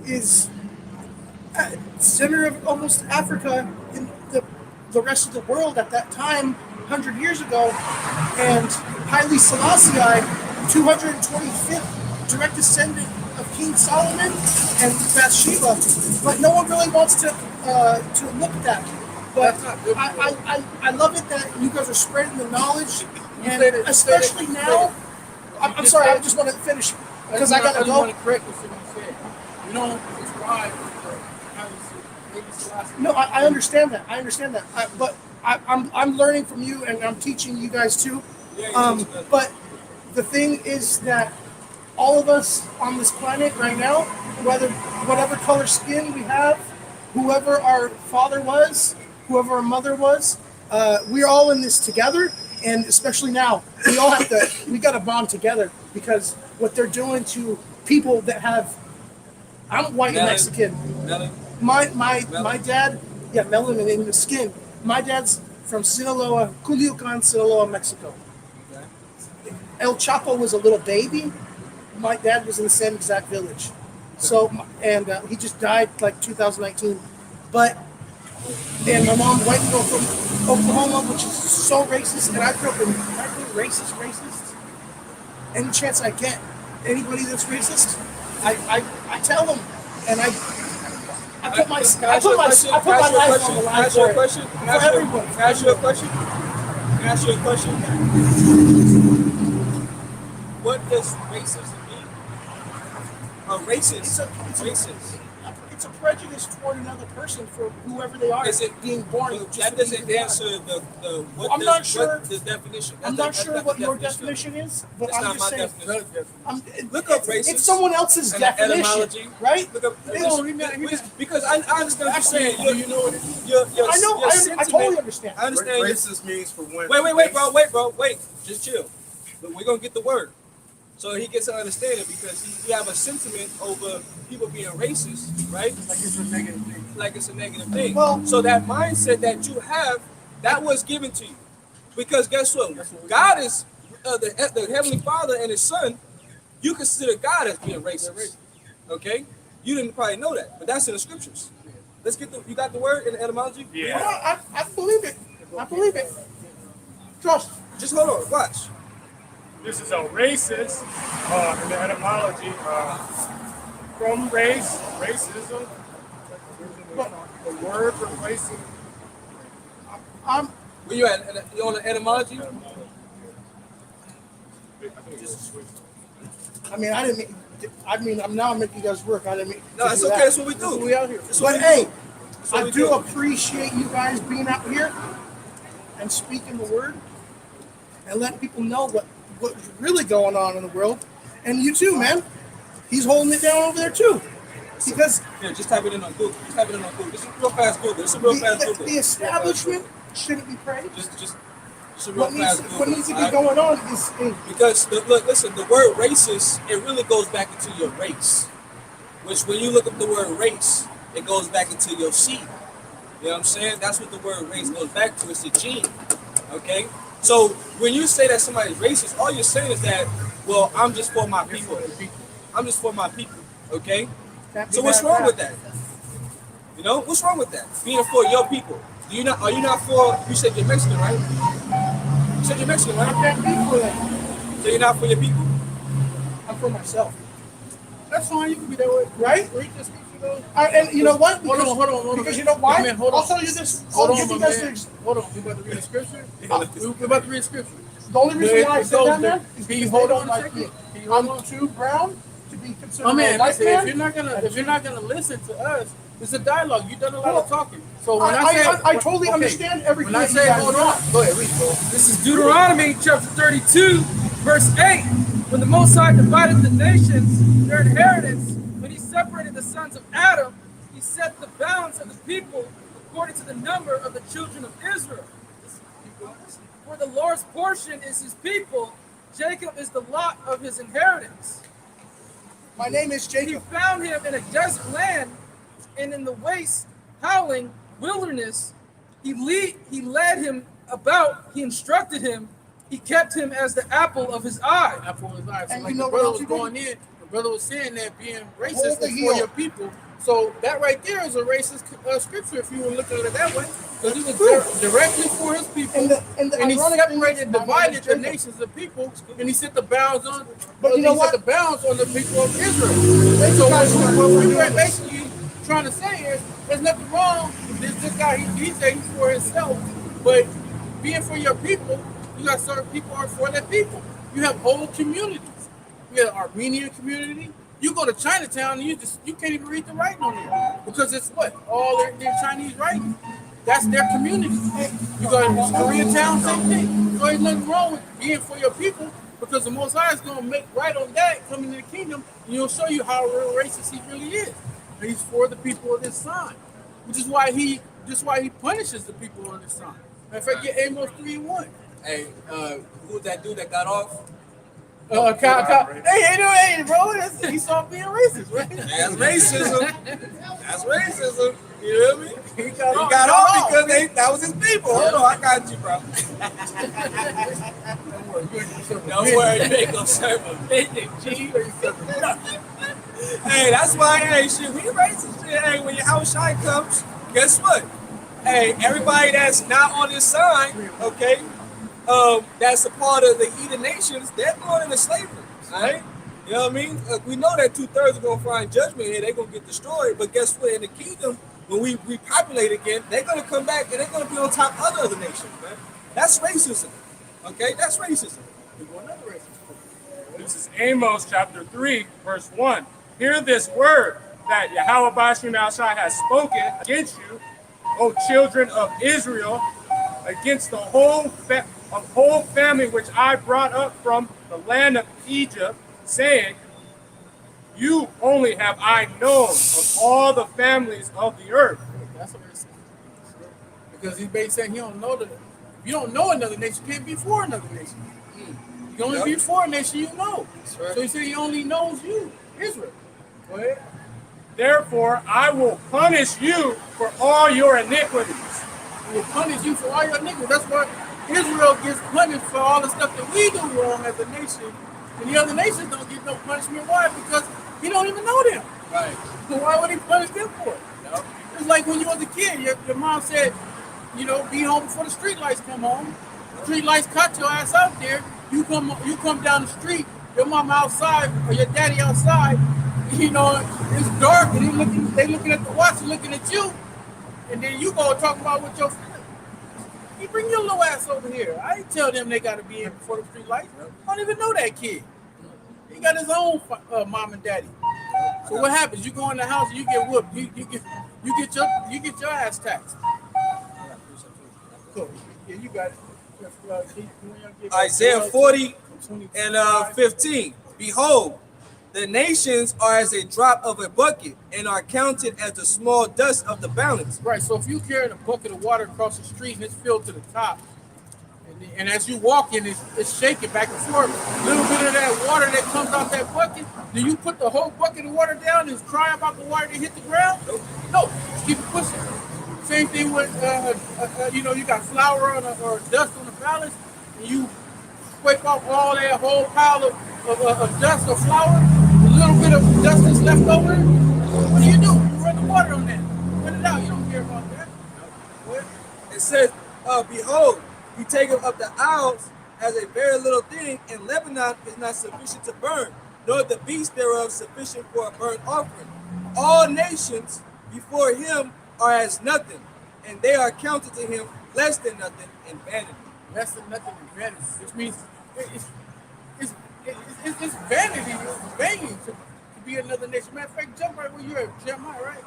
is center of almost Africa in the rest of the world at that time, 100 years ago, and Haile Selassie, 225th direct descendant of King Solomon and Bathsheba, but no one really wants to look at that. But I love it that you guys are spreading the knowledge, and especially now. I'm sorry, I just want to finish because I gotta just go. want to correct what you said. You don't subscribe to maybe Selassie. No, I understand that. I understand that. But I'm learning from you, and I'm teaching you guys too. But the thing is that all of us on this planet right now, whatever color skin we have, whoever our father was, whoever our mother was, we're all in this together. And especially now, we got to bond together, because what they're doing to people that have, I'm white and Mexican. My dad, melanin in the skin. My dad's from Sinaloa, Culiacan, Sinaloa, Mexico. El Chapo was a little baby. My dad was in the same exact village. So, and he just died like 2019. And my mom, white girl from Oklahoma, which is so racist, and I grew up in racist. Any chance I get, anybody that's racist, I tell them, and I put my life on the line for everyone. Can I ask you a question? What does racism mean? Racist. It's a prejudice toward another person for whoever they are. Is it being born? That doesn't answer I'm not sure. What the definition. I'm not sure what your definition is, but It's I'm not just my saying. definition. Look up racist. It's someone else's and definition, etymology. right? Look up because I understand what you're saying. You know what it is? I know. I totally understand. I understand. Racist means for women. Wait, bro. Just chill. But we're gonna get the word. So he gets to understand it, because he have a sentiment over people being racist, right? Like it's a negative thing. Like it's a negative thing. Well- so that mindset that you have, that was given to you. Because guess what? God is the Heavenly Father and His Son. You consider God as being racist. Okay? You didn't probably know that, but that's in the scriptures. Let's get you got the word in the etymology? Yeah. Well, I believe it. I believe it. Trust. Just hold on, watch. This is a racist in the etymology from racism. The word replacing. Where you at? You on the etymology? I'm now making you guys work. I didn't mean. No, to it's do okay. that. That's what we do. We out here. That's what But we hey, do. That's what I we do appreciate you guys being out here and speaking the word and letting people know what's really going on in the world. And you too, man. He's holding it down over there too. Because Yeah, just type it in on Google. This is real fast Google. the establishment shouldn't be praised. Just a real fast Google. What needs to be alright? going on is Because listen, the word racist, it really goes back into your race. Which when you look up the word race, it goes back into your seed. You know what I'm saying? That's what the word race goes back to. It's a gene. Okay? So when you say that somebody's racist, all you're saying is that, well, I'm just for my people. I'm just for my people. Okay? So what's wrong with that? You know, what's wrong with that? Being for your people. Are you not for, you said you're Mexican, right? You said you're Mexican, I right? can't be for that. So you're not for your people? I'm for myself. That's fine. You can be that way, Right? Read the scripture though. And you know what? Hold on. Because you know why? Man, hold on. I'll tell you this. Hold I'll on, give you my guys man. this. Hold on. We about to read the scripture. We're about to read the scripture. The only reason why I It said goes that, there. man, is Can you because hold they on don't a like second? me. Can you hold I'm on? too brown to be considered Oh man, a white listen, man. if you're not gonna listen to us, it's a dialogue. You've done a lot of talking. So when I totally understand everything When I that you say guys hold want. on, go ahead, read, bro. This is Deuteronomy chapter 32, verse 8. When the Most High divided the nations, their inheritance, when he separated the sons of Adam, he set the bounds of the people according to the number of the children of Israel. For the Lord's portion is his people, Jacob is the lot of his inheritance. My name is He Jacob. found him in a desert land and in the waste, howling wilderness. He led him about, he instructed him, he kept him as the apple of his eye. Apple of his eye. So And like you know the what brother else was he going did? in. brother was saying that being Hold racist the is for heel. your people. So that right there is a racist scripture if you were looking at it that way. Because he was directly for his people. And He ironic thing separated, is, my name divided is the Jacob. nations of people, and he set the bounds on. But you know he set what? the bounds on the people of Israel. So what we're basically trying to say is, there's nothing wrong with this guy. He said he's for himself, but being for your people, you got certain people are for their people. You have whole communities. You have Armenian community. You go to Chinatown and you can't even read the writing on there because it's what all their Chinese writing. That's their community. You go to Koreatown, same thing. So there's nothing wrong with being for your people because the Most High is going to make right on that coming to the kingdom, and he'll show you how real racist he really is. And he's for the people of this sign, which is why he punishes the people on this sign. Matter of fact, get Amos 3:1. Hey, who's that dude that got off? Hey, bro, he saw being racist, right? That's racism. That's racism. You hear me? He He got off because that was his people. Hold on, I got you, bro. Don't worry, make them serve a vision, G. Hey, that's why, hey, shit, we racist shit. Hey, when your house shine comes, guess what? Hey, everybody that's not on this sign, okay, that's a part of the Edom nations, they're going into slavery, all right? You know what I mean? We know that 2/3 are going to find judgment here. They're going to get destroyed. But guess what? In the kingdom, when we repopulate again, they're going to come back and they're going to be on top of other nations, man. That's racism, okay? That's racism. This is Amos chapter 3, verse 1. Hear this word that Yahweh Bashim Al-Shai has spoken against you, O children of Israel, against the whole family which I brought up from the land of Egypt, saying, you only have I known of all the families of the earth. That's what they're saying. Because he's basically saying he don't know that. If you don't know another nation, you can't be for another nation. You can only be for a nation you know. Right. So he said he only knows you, Israel. Go ahead. Therefore, I will punish you for all your iniquities. He will punish you for all your iniquities. That's why Israel gets punished for all the stuff that we do wrong as a nation. And the other nations don't get no punishment. Why? Because he don't even know them. Right. So why would he punish them for it? Yep. It's like when you was a kid, your mom said, you know, be home before the street lights come home. Street lights caught your ass out there. You come down the street, your mom outside or your daddy outside, you know, it's dark and they looking at the watch and looking at you, and then you go talk about what your friend. You bring your little ass over here. I ain't tell them they gotta be in before the street lights. I don't even know that kid. He got his own mom and daddy. So what happens? You go in the house and you get whooped. You get your ass taxed. Cool. Yeah, you got it. Isaiah 40 and 15. Behold, the nations are as a drop of a bucket and are counted as the small dust of the balance. Right. So if you carry a bucket of water across the street and it's filled to the top, and as you walk in, it's shaking back and forth. A little bit of that water that comes out that bucket, do you put the whole bucket of water down and cry about the water that hit the ground? No. Just keep it pushing. Same thing with, you know, you got flour on or dust on the balance, and you scrape off all that whole pile of dust or flour, a little bit of dust that's left over. What do? You run the water on that. Run it out. You don't care about that. It says, behold, he taketh up the isles as a very little thing, and Lebanon is not sufficient to burn, nor the beast thereof sufficient for a burnt offering. All nations before him are as nothing, and they are counted to him less than nothing in vanity. Less than nothing in vanity, which means it's vanity, it's vain to be another nation. Matter of fact, jump right where you're at, Jeremiah, right?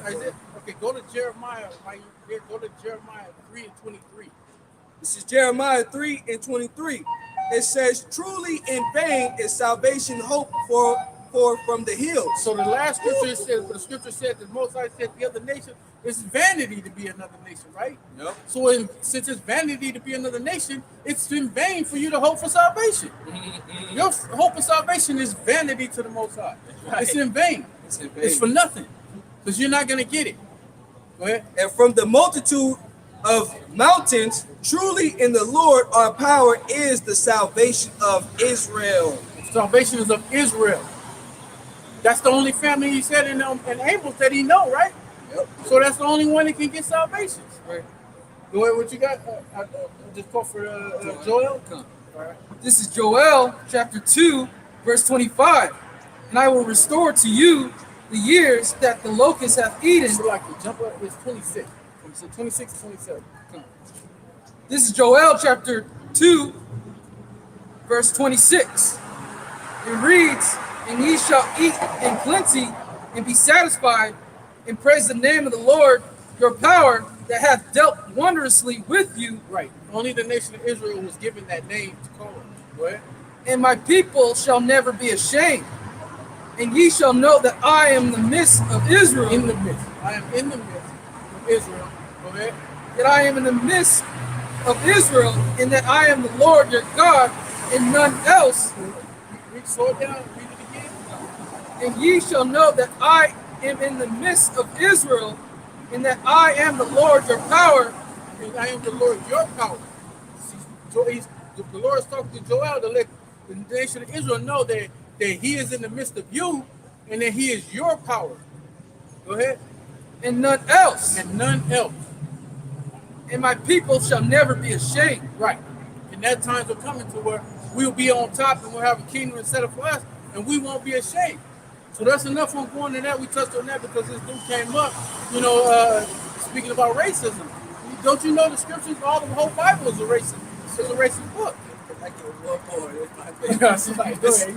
Isaiah. Okay, go to Jeremiah. Right there, go to Jeremiah 3 and 23. This is Jeremiah 3 and 23. It says, truly in vain is salvation hoped for from the hills. So the last scripture says, the scripture said that Most High said the other nation, it's vanity to be another nation, right? Yep. So since it's vanity to be another nation, it's in vain for you to hope for salvation. Your hope of salvation is vanity to the Most High. Right. It's in vain. It's in vain. It's for nothing. Because you're not going to get it. Go ahead. And from the multitude of mountains, truly in the Lord our power is the salvation of Israel. Salvation is of Israel. That's the only family he said in Amos that he know, right? Yep. So that's the only one that can get salvation. Right. Go ahead, what you got? Just call for Joel. Come. All right. This is Joel chapter 2, verse 25. And I will restore to you the years that the locust hath eaten. So like you jump up, it's 26. So 26, 27. Come. This is Joel chapter 2, verse 26. It reads, and ye shall eat in plenty and be satisfied, and praise the name of the Lord your power that hath dealt wondrously with you. Right. Only the nation of Israel was given that name to call it. Go ahead. And my people shall never be ashamed. And ye shall know that I am the midst of Israel. In the midst. I am in the midst of Israel. Go ahead. That I am in the midst of Israel, and that I am the Lord your God, and none else. Slow it down. Read it again. And ye shall know that I am in the midst of Israel, and that I am the Lord your power. And I am the Lord your power. The Lord is talking to Joel to let the nation of Israel know that he is in the midst of you and that he is your power. Go ahead. And none else. And none else. And my people shall never be ashamed. Right. And that times are coming to where we'll be on top and we'll have a kingdom set up for us and we won't be ashamed. So that's enough on going to that. We touched on that because this dude came up, speaking about racism. Don't you know the scriptures, the whole Bible is a racist book.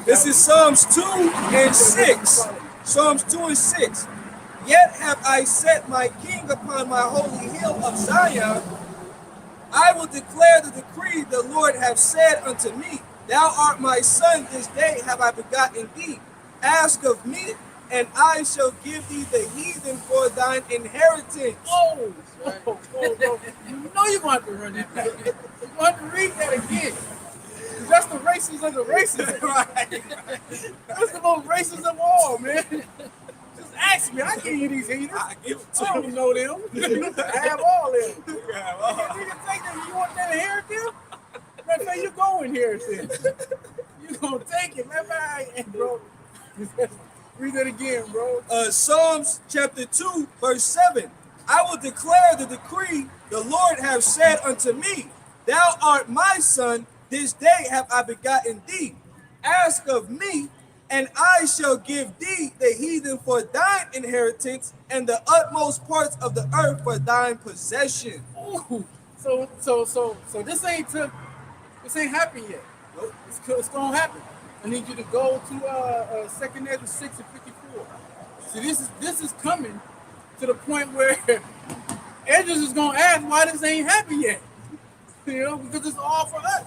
This is Psalms 2 and 6. Psalms 2 and 6. Yet have I set my king upon my holy hill of Zion. I will declare the decree the Lord hath said unto me. Thou art my son, this day have I begotten thee. Ask of me, and I shall give thee the heathen for thine inheritance. Oh, you know you're going to have to run that back. You're going to have to read that again. That's the racist of the racist. Right. That's the most racist of all, man. Just ask me. I give you these heathens. I give it to you. I don't know them. I have all them. You can take them. You want that inheritance? Man, you go inherit them. You going to take it, man. Bro. Read that again, bro. Psalms chapter 2, verse 7. I will declare the decree the Lord hath said unto me. Thou art my son, this day have I begotten thee. Ask of me, and I shall give thee the heathen for thine inheritance, and the utmost parts of the earth for thine possession. Ooh. So this ain't happened yet. Nope. It's gonna happen. I need you to go to 2 Ezra 6 and 54. See, this is coming to the point where Ezra is gonna ask why this ain't happened yet. Because it's all for us.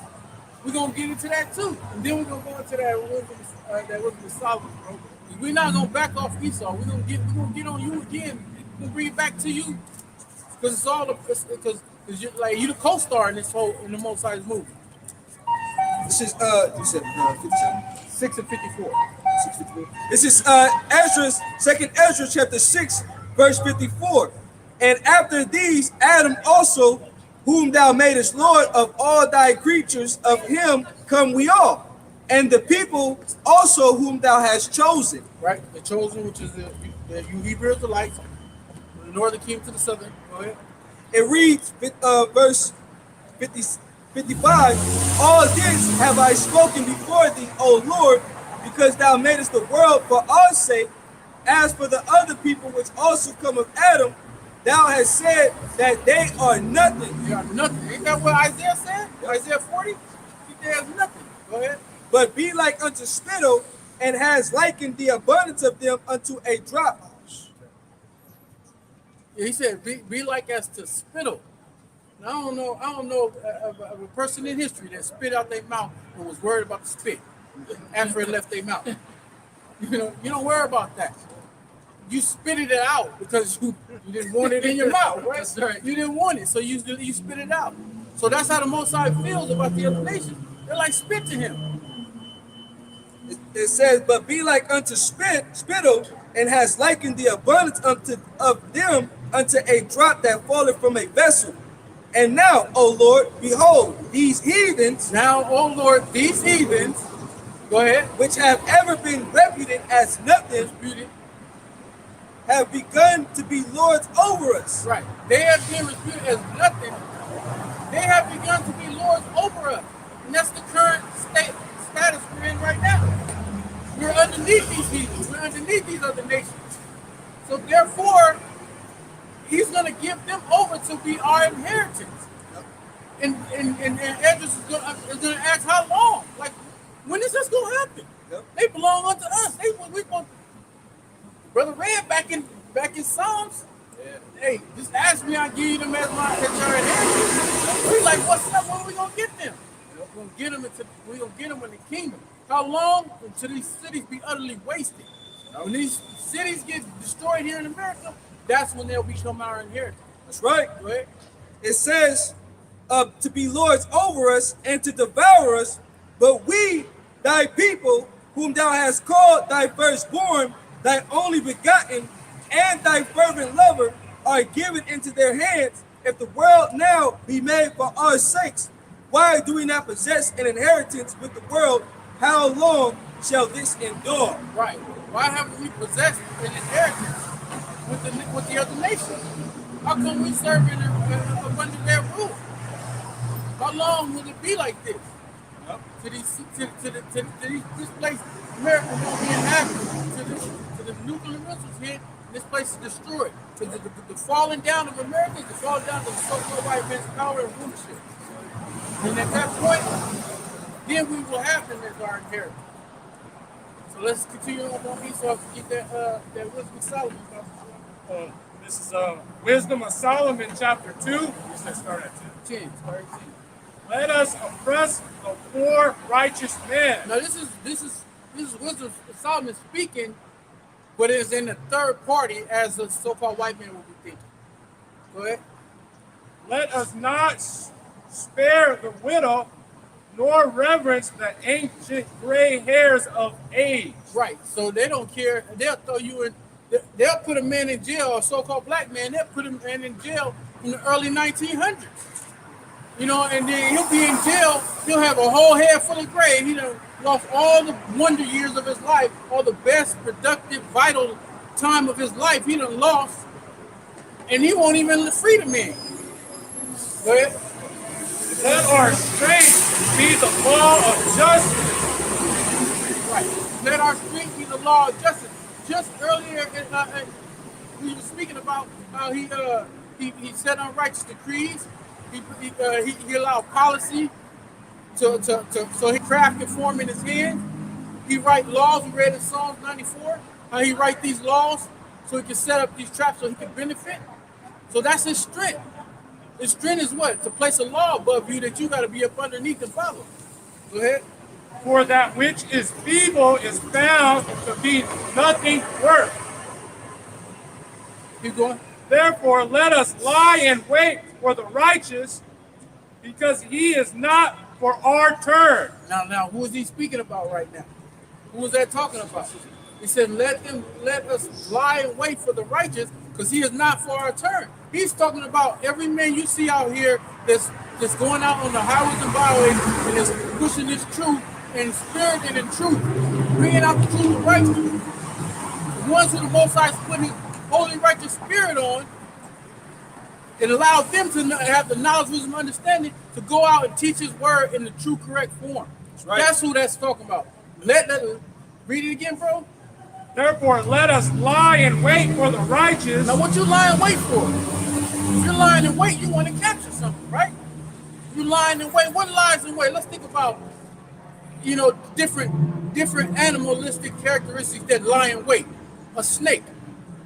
We're gonna get into that too, and then we're gonna go into that wisdom of Solomon, bro. We're not gonna back off Esau. We're gonna get on you again. We're gonna bring it back to you because it's all because you're the co-star in the Most High's movie. This is you said 57? 6 and 54. 6:54. This is Ezra's 2nd Ezra chapter 6 verse 54. And after these Adam also, whom thou madest Lord of all thy creatures, of him come we all, and the people also whom thou hast chosen. Right, the chosen, which is the you Hebrew Israelites, from the northern kingdom to the southern. Go ahead. It reads, verse 55. All this have I spoken before thee, O Lord, because thou madest the world for our sake. As for the other people which also come of Adam, thou hast said that they are nothing. They are nothing. Ain't that what Isaiah said? Isaiah 40? They are nothing. Go ahead. But be like unto spittle, and has likened the abundance of them unto a drop. Yeah, he said, be like as to spittle. Now, I don't know of a person in history that spit out their mouth and was worried about the spit after it left their mouth. You don't worry about that. You spitted it out because you didn't want it in your mouth, right? That's right. You didn't want it, so you spit it out. So that's how the Most High feels about the other nations. They're like spit to him. It says, but be like unto spittle, and has likened the abundance of them unto a drop that falleth from a vessel. And now, O Lord, behold, these heathens. Now, O Lord, these heathens, Go ahead. which have ever been reputed as nothing, Disputed. have begun to be lords over us. Right. They have been disputed as nothing. They have begun to be lords over us. And that's the current status we're in right now. We're underneath these people. We're underneath these other nations. So therefore, he's going to give them over to be our inheritance. And Esdras is going to ask how long? Like, when is this going to happen? Yep. They belong unto us. We going. Brother Red back in Psalms. Yeah. Hey, just ask me, I'll give you them as your inheritance. We like, what's up? When are we gonna get them? We're gonna get them in the kingdom. How long? Until these cities be utterly wasted. When these cities get destroyed here in America, that's when they'll become our inheritance. That's right. Go ahead. It says to be lords over us and to devour us, but we, thy people, whom thou hast called thy firstborn, thy only begotten, and thy fervent lover, are given into their hands. If the world now be made for our sakes, why do we not possess an inheritance with the world? How long shall this endure? Right. Why haven't we possessed an inheritance with the other nations? How come we serve under their rule? How long will it be like this? To this place, America won't be inhabited. To the nuclear missiles hit, this place is destroyed. To the falling down of America is the falling down of the so-called white man's power and rulership. And at that point, then we will have them as our inheritance. So let's continue on Esau to get that Wisdom of Solomon. This is Wisdom of Solomon, chapter 2. You said start at 10. Start at 10. Let us oppress the poor righteous man. Now this is Wisdom of Solomon speaking, but it's in the third party as the so-called white man will be thinking. Go ahead. Let us not spare the widow, nor reverence the ancient gray hairs of age. Right. So they don't care. They'll throw you in. They'll put a man in jail, a so-called black man. They'll put him in jail in the early 1900s. You know, and then he'll be in jail. He'll have a whole head full of gray. He done lost all the wonder years of his life, all the best, productive, vital time of his life. He done lost, and he won't even free the man. Go ahead. Let our strength be the law of justice. Right. Let our strength be the law of justice. Just earlier, we were speaking about how he set unrighteous decrees. He allowed policy to so he crafted form in his hand. He write laws. We read in Psalms 94 how he write these laws so he can set up these traps so he can benefit. So that's his strength. His strength is what? To place a law above you that you got to be up underneath and follow. Go ahead. For that which is feeble is found to be nothing worth. Keep going. Therefore, let us lie in wait for the righteous, because he is not for our turn. Now, who is he speaking about right now? Who is that talking about? He said, let us lie in wait for the righteous, because he is not for our turn. He's talking about every man you see out here that's going out on the highways and byways and is pushing this truth in spirit and in truth, bringing out the truth of righteousness. The ones who the Most High is putting his holy righteous spirit on, it allowed them to have the knowledge, wisdom, understanding to go out and teach his word in the true, correct form. That's right. That's who that's talking about. Read it again, bro. Therefore, let us lie in wait for the righteous. Now, what you lying in wait for? If you're lying in wait, you want to capture something, right? You're lying in wait. What lies in wait? Let's think about, different animalistic characteristics that lie in wait. A snake,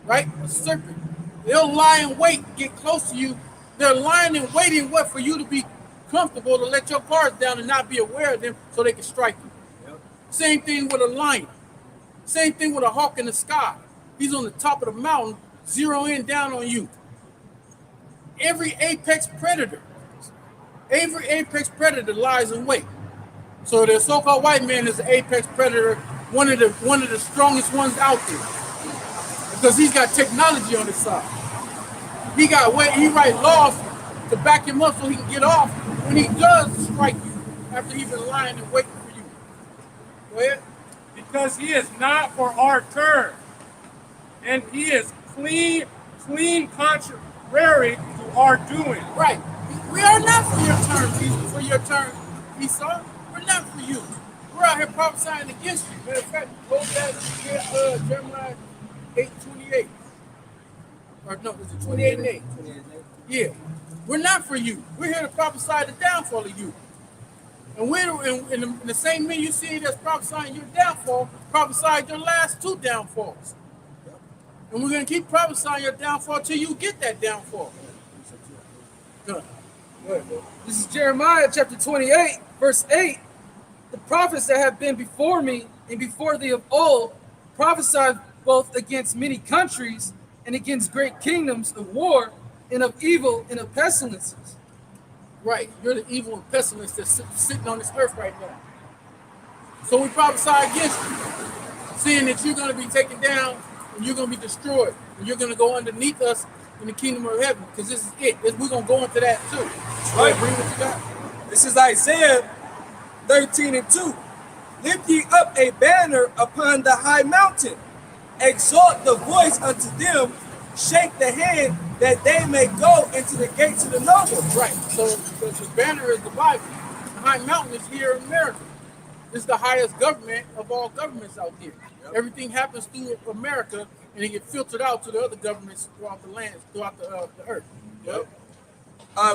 right? A serpent. They'll lie in wait, get close to you. They're lying and waiting for you to be comfortable to let your guards down and not be aware of them so they can strike you. Yep. Same thing with a lion. Same thing with a hawk in the sky. He's on the top of the mountain, zeroing down on you. Every apex predator lies in wait. So the so-called white man is an apex predator, one of the strongest ones out there, because he's got technology on his side. He write laws to back him up so he can get off when he does strike you after he's been lying and waiting for you. Go ahead. Because he is not for our turn, and he is clean contrary to our doing. Right. We are not for your turn, for your turn, Esau. We're not for you. We're out here prophesying against you. Matter of fact, go back to Jeremiah 8:28. Or no, is it 28:8? Yeah. We're not for you. We're here to prophesy the downfall of you. And we're in the same men you see that's prophesying your downfall, prophesied your last two downfalls. And we're going to keep prophesying your downfall till you get that downfall. Good. This is Jeremiah chapter 28, verse 8. The prophets that have been before me and before thee of old prophesied both against many countries and against great kingdoms of war and of evil and of pestilences. Right. You're the evil and pestilence that's sitting on this earth right now. So we prophesy against you, saying that you're going to be taken down and you're going to be destroyed and you're going to go underneath us in the kingdom of heaven, because this is it. We're going to go into that too. Right. Read what you got. This is Isaiah 13:2. Lift ye up a banner upon the high mountain. Exalt the voice unto them. Shake the hand that they may go into the gates of the noble. Right. So the banner is the Bible. The high mountain is here in America. This is the highest government of all governments out there. Yep. Everything happens through America, and it gets filtered out to the other governments throughout the land, throughout the earth. Yep.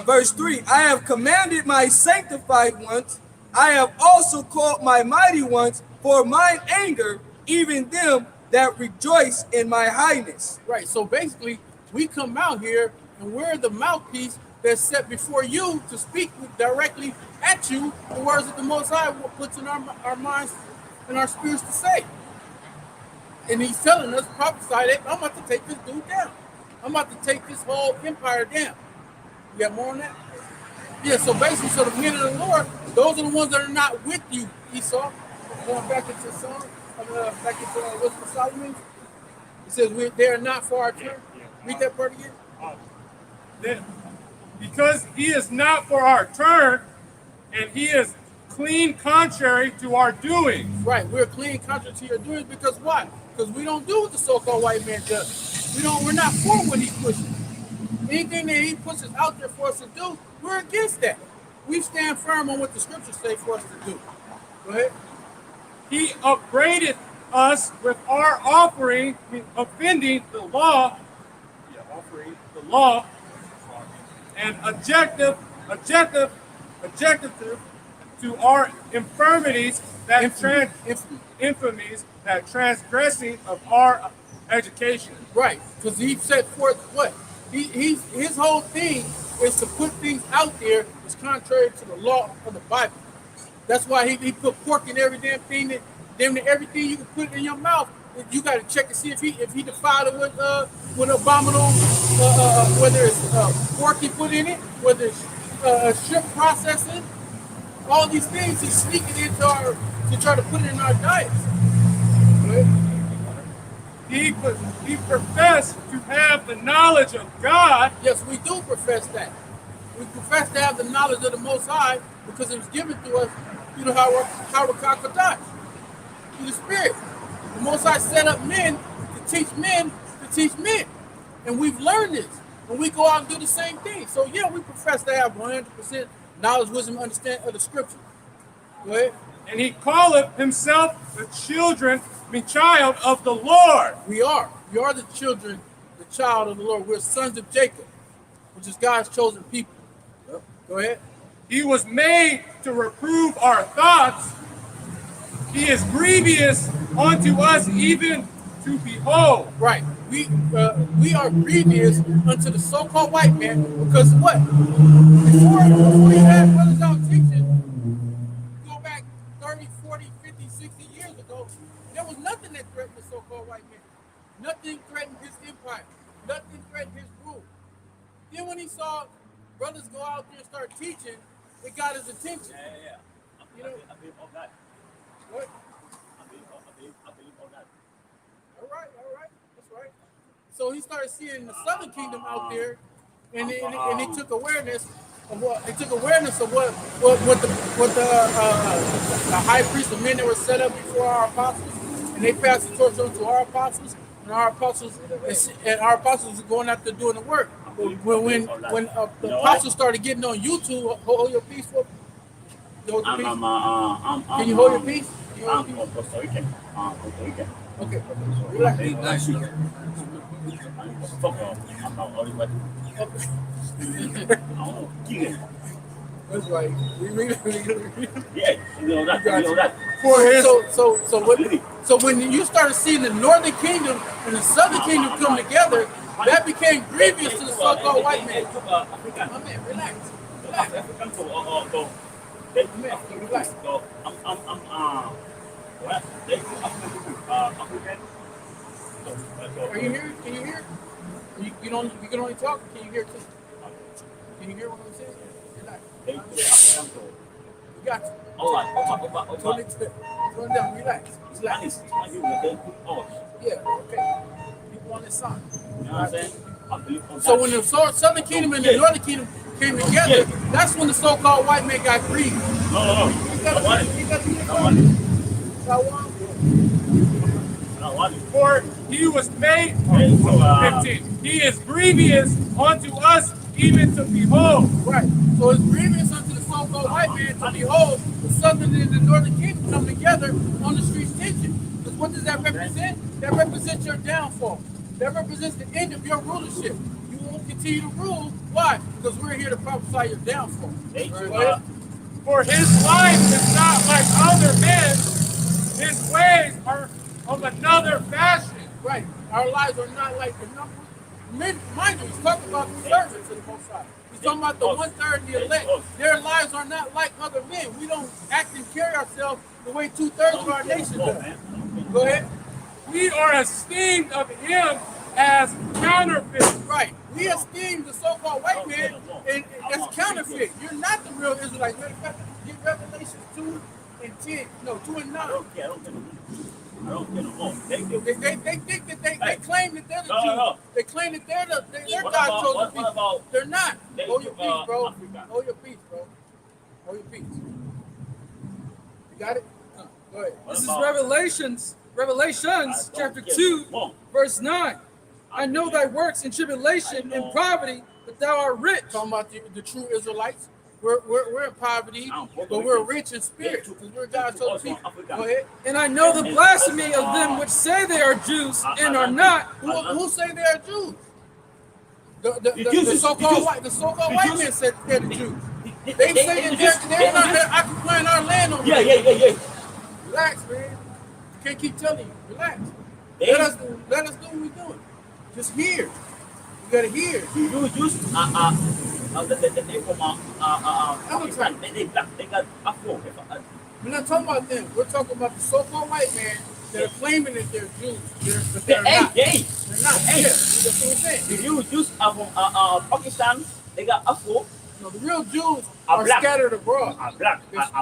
Verse 3. I have commanded my sanctified ones. I have also called my mighty ones for mine anger, even them that rejoice in my highness. Right. So basically, we come out here and we're the mouthpiece that's set before you to speak directly at you the words that the Most High puts in our minds and our spirits to say. And he's telling us, prophesy that I'm about to take this dude down. I'm about to take this whole empire down. You got more on that? Yeah, so basically, so the men of the Lord, those are the ones that are not with you, Esau. Going back into Psalm, back into Wisdom of Solomon. It says they are not for our turn. Read that part again. Because he is not for our turn, and he is clean contrary to our doing. Right, we're clean contrary to your doings because why? Because we don't do what the so-called white man does. We're not for what he pushes. Anything that he pushes out there for us to do, we're against that. We stand firm on what the scriptures say for us to do. Go ahead. He upbraided us with our offering, offending the law, and objective to our infirmities that infamies that transgressing of our education. Right, because he set forth what? His whole thing is to put things out there that's contrary to the law of the Bible. That's why he put pork in every damn thing that everything you can put in your mouth. You got to check to see if he defiled it with abominable, whether it's pork he put in it, whether it's shrimp processing, all these things he's sneaking into to try to put it in our diets. He professed to have the knowledge of God. Yes, we do profess that. We profess to have the knowledge of the Most High because it was given to us through the Harakakadash, through the Spirit. The Most High set up men to teach men. And we've learned this. And we go out and do the same thing. So yeah, we profess to have 100% knowledge, wisdom, understanding of the scripture. Go ahead. And he calleth himself the child of the Lord. We are the children, the child of the Lord. We're sons of Jacob, which is God's chosen people. Yep. Go ahead. He was made to reprove our thoughts. He is grievous unto us even to behold. Right. We are grievous unto the so-called white man because what? Before you had brothers out teaching, go back 30, 40, 50, 60 years ago, there was nothing that threatened the so-called white man. Nothing threatened his empire. Nothing threatened his rule. Then when he saw brothers go out there and start teaching, it got his attention. Yeah. You know? I believe all that. What? I believe all that. All right. That's right. So he started seeing the Southern Kingdom out there, and he took awareness of what they took awareness of what the high priest, the men that were set up before our apostles, and they passed the torch on to our apostles, and our apostles are going out there doing the work. When the apostles started getting on YouTube, hold your peace for. Can you hold your peace? Can you hold your peace? Costa Rican. Costa Rican. Okay, relax. Nice. Fuck off. I'm not only what. That's right. Yeah, you know that. You know that. For his, so when you started seeing the northern kingdom and the southern kingdom come together, that became grievous to the so-called white man. My man, relax. African to Relax. What? They African. Are you here? Can you hear? You can only talk. Can you hear too? Can you hear what I'm saying? Relax. They African to. We got you. All right. Turn down. Relax. Spanish. Yeah. Okay. People on this side. You know what I'm saying? I believe on So that. when the southern kingdom and the northern kingdom came together, that's when the so-called white man got grieved. No. You got For he was made, 15. He is grievous unto us even to behold. Right. So it's grievous unto the so-called white man to behold the southern and the northern kingdom come together on the streets teaching. Because what does that represent? That represents your downfall. That represents the end of your rulership. You won't continue to rule. Why? Because we're here to prophesy your downfall. For his life is not like other men. His ways are of another fashion. Right. Our lives are not like the number. Mind you, he's talking about the servants of the Most High. He's talking about the 1/3 of the elect. Their lives are not like other men. We don't act and carry ourselves the way 2/3 of our nation does. Go ahead. We are esteemed of him as counterfeit. Right. We esteem the so-called white man as counterfeit. You're not the real Israelite. Matter of fact, get Revelation 2 and 10. No, 2 and 9. I don't care no more. Thank you. They think that they claim that they're the Jews. No. They claim that they're What God's about- chosen what people. about- They're not. Hold your peace, bro. Africa. Hold your peace, bro. Hold your peace. You got it? Go ahead. This is Revelations chapter 2, verse 9. I know thy works in tribulation and poverty, but thou art rich. Talking about the true Israelites. We're in poverty, but we're rich in spirit because we're God's chosen people. Go ahead. And I know the blasphemy of them which say they are Jews and are not. Who say they are Jews? The so-called white men said they're the Jews. They say that they're occupying our land over there. Yeah. Relax, man. You can't keep telling you. Relax. Let us do what we're doing. Just hear. You gotta hear. You use they got Afro. We're not talking about them. We're talking about the so-called white man that are claiming that they're Jews. But they're not. They're not. Yeah, that's what we're saying. If you use Pakistan, they got Afro. No, the real Jews Are are black. scattered abroad. Black,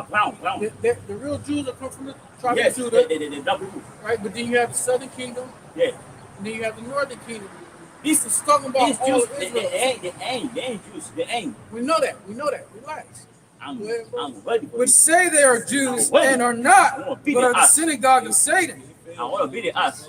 brown. The real Jews are come from the tribe Yes, of Judah, they black people. right? But then you have the southern kingdom, Yeah. and then you have the northern kingdom. These It's talking about These all Jews, of they Israel. ain't Jews. They ain't. We know that. Relax. I'm ready for Which this. say they are Jews and are not, but are the synagogue of Satan. I want to be the ass.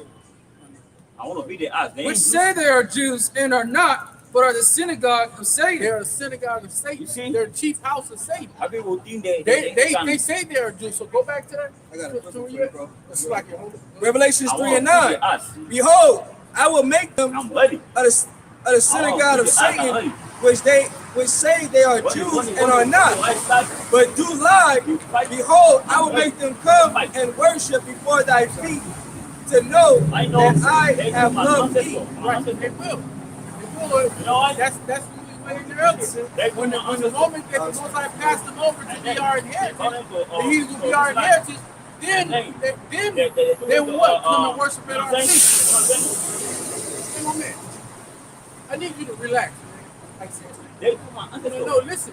They Which ain't say they are Jews and are not, but are the synagogue of Satan. They're a synagogue of Satan. You see? They're a chief house of Satan. Jews. People think They say they're Jews. So go back to that. I got it. To where you at. It's like your Revelations I 3 wanna and be 9. the ass. Behold, I will make them I'm ready. of the synagogue of Satan, which say they are Jews and are not, but do lie. Behold, I will make them come and worship before thy feet, to know that I have loved thee. Right. They will. You know what? That's what we were saying earlier. When the moment that the Most High passed them over to be our inheritance, and He will be our inheritance, then they will what? Come and worship at our feet. Hey, my man, I need you to relax, man. Like seriously. No, listen.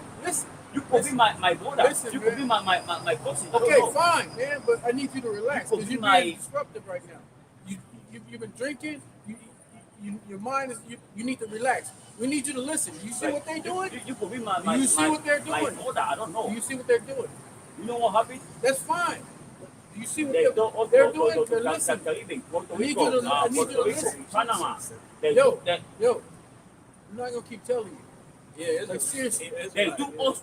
You could be my brother. Listen, You could be man. my cousin. I don't Okay, know. fine, man, but I need you to relax You because could you're be my- being disruptive right now. You've been drinking. your mind is you need to relax. We need you to listen. You see what they're doing? You could be my. You see what they're my doing? order. I don't know. Do you see what they're doing? You know what happened? That's fine. Do you see what They they're doing? They're to listening. Caribbean, Puerto I need Rico, you to- I need you to Puerto Rico, listen. Panama. They Yo, do that. yo, I'm not gonna keep telling you. Yeah, it's Like seriously. They do us.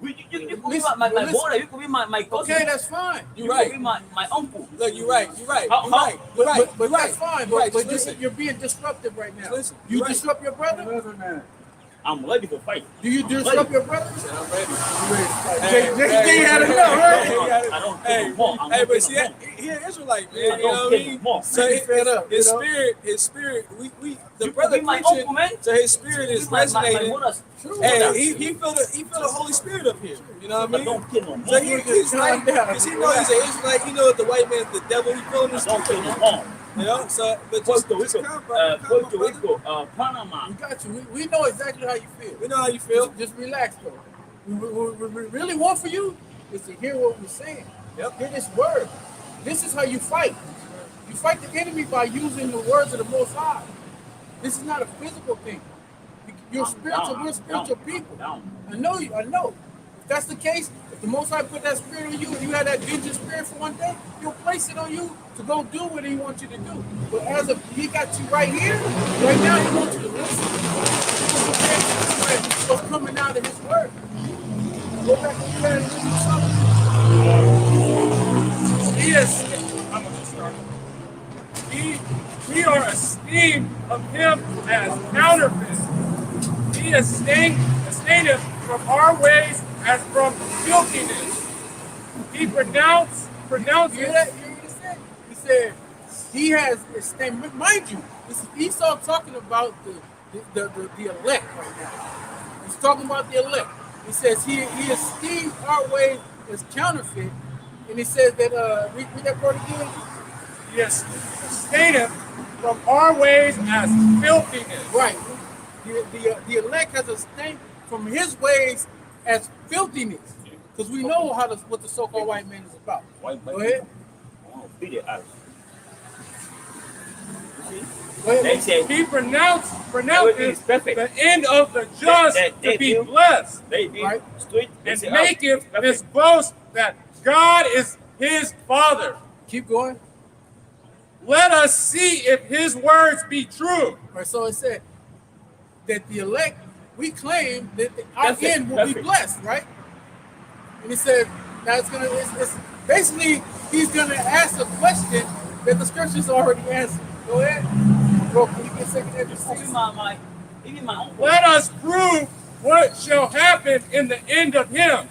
You could be Listen, my listen. brother. You could be my cousin. Okay, that's fine. You're You right. could be my uncle. Look, you're right. You're right. How- You're right. You're right. But You're right. that's fine. You're right. But Just listen. you're being disruptive right now. Just listen. You You're right. disrupt your brother? I'm ready to fight. Do you I'm disrupt ready. your brother? I'm ready. They had enough, right? I don't Hey, care no more. I'm hey, not but care see, no more. he an Israelite, man. I You know don't what I care mean? no more. So He fed up, his you know? spirit, the You brother could be my preaching, uncle, man. so his spirit is My resonating. brother's True. Hey, he feel the Holy Spirit up here. You know what I I mean? don't care no more. So he's like, Calm down. because he knows he's an Israelite. He knows the white man's the devil. He feeling I this don't care stuff, no more. you know. So, but just Puerto calm, Rico, bro. Calm, Puerto brother. Rico, Panama. We got you. We know exactly how you feel. We know how you feel. Just relax, though. What we really want for you is to hear what we're saying. Yep. Hear this word. This is how you fight. You fight the enemy by using the words of the Most High. This is not a physical thing. You're I'm spiritual. down, We're I'm spiritual down, people. I'm down. I know you. I know. If that's the case, if the Most High put that spirit on you and you had that vengeance spirit for one day, He'll place it on you to go do what He wants you to do. But as of He got you right here, right now, He wants you to listen. What's coming out of His word? Go back and learn and do something. He is. I'm gonna start. We are esteemed of him as counterfeit. He is abstaineth from our ways as from filthiness. He pronounces. You hear that? You hear what he said? He said he has esteemed. Mind you, this is Esau talking about the elect right now. He's talking about the elect. He says he esteemed our ways as counterfeit, and he says that read that part again. He is abstaineth from our ways as filthiness. Right. The elect has abstained from his ways as filthiness, because we know what the so-called white man is about. Go ahead. I want to beat it out. You see? Go ahead. They say He pronounces everything is perfect. the end of the just They to be do. blessed, They be Right. straight. They and say, maketh perfect. his boast that God is his Father. Keep going. Let us see if his words be true. Right, so it said that the elect, we claim that our Perfect, end will be perfect. blessed, right? And he said, now it's basically, he's going to ask a question that the scriptures already answered. Go ahead. Bro, can you get second Ezra 6? Even my uncle. Let us prove what shall happen in the end of him.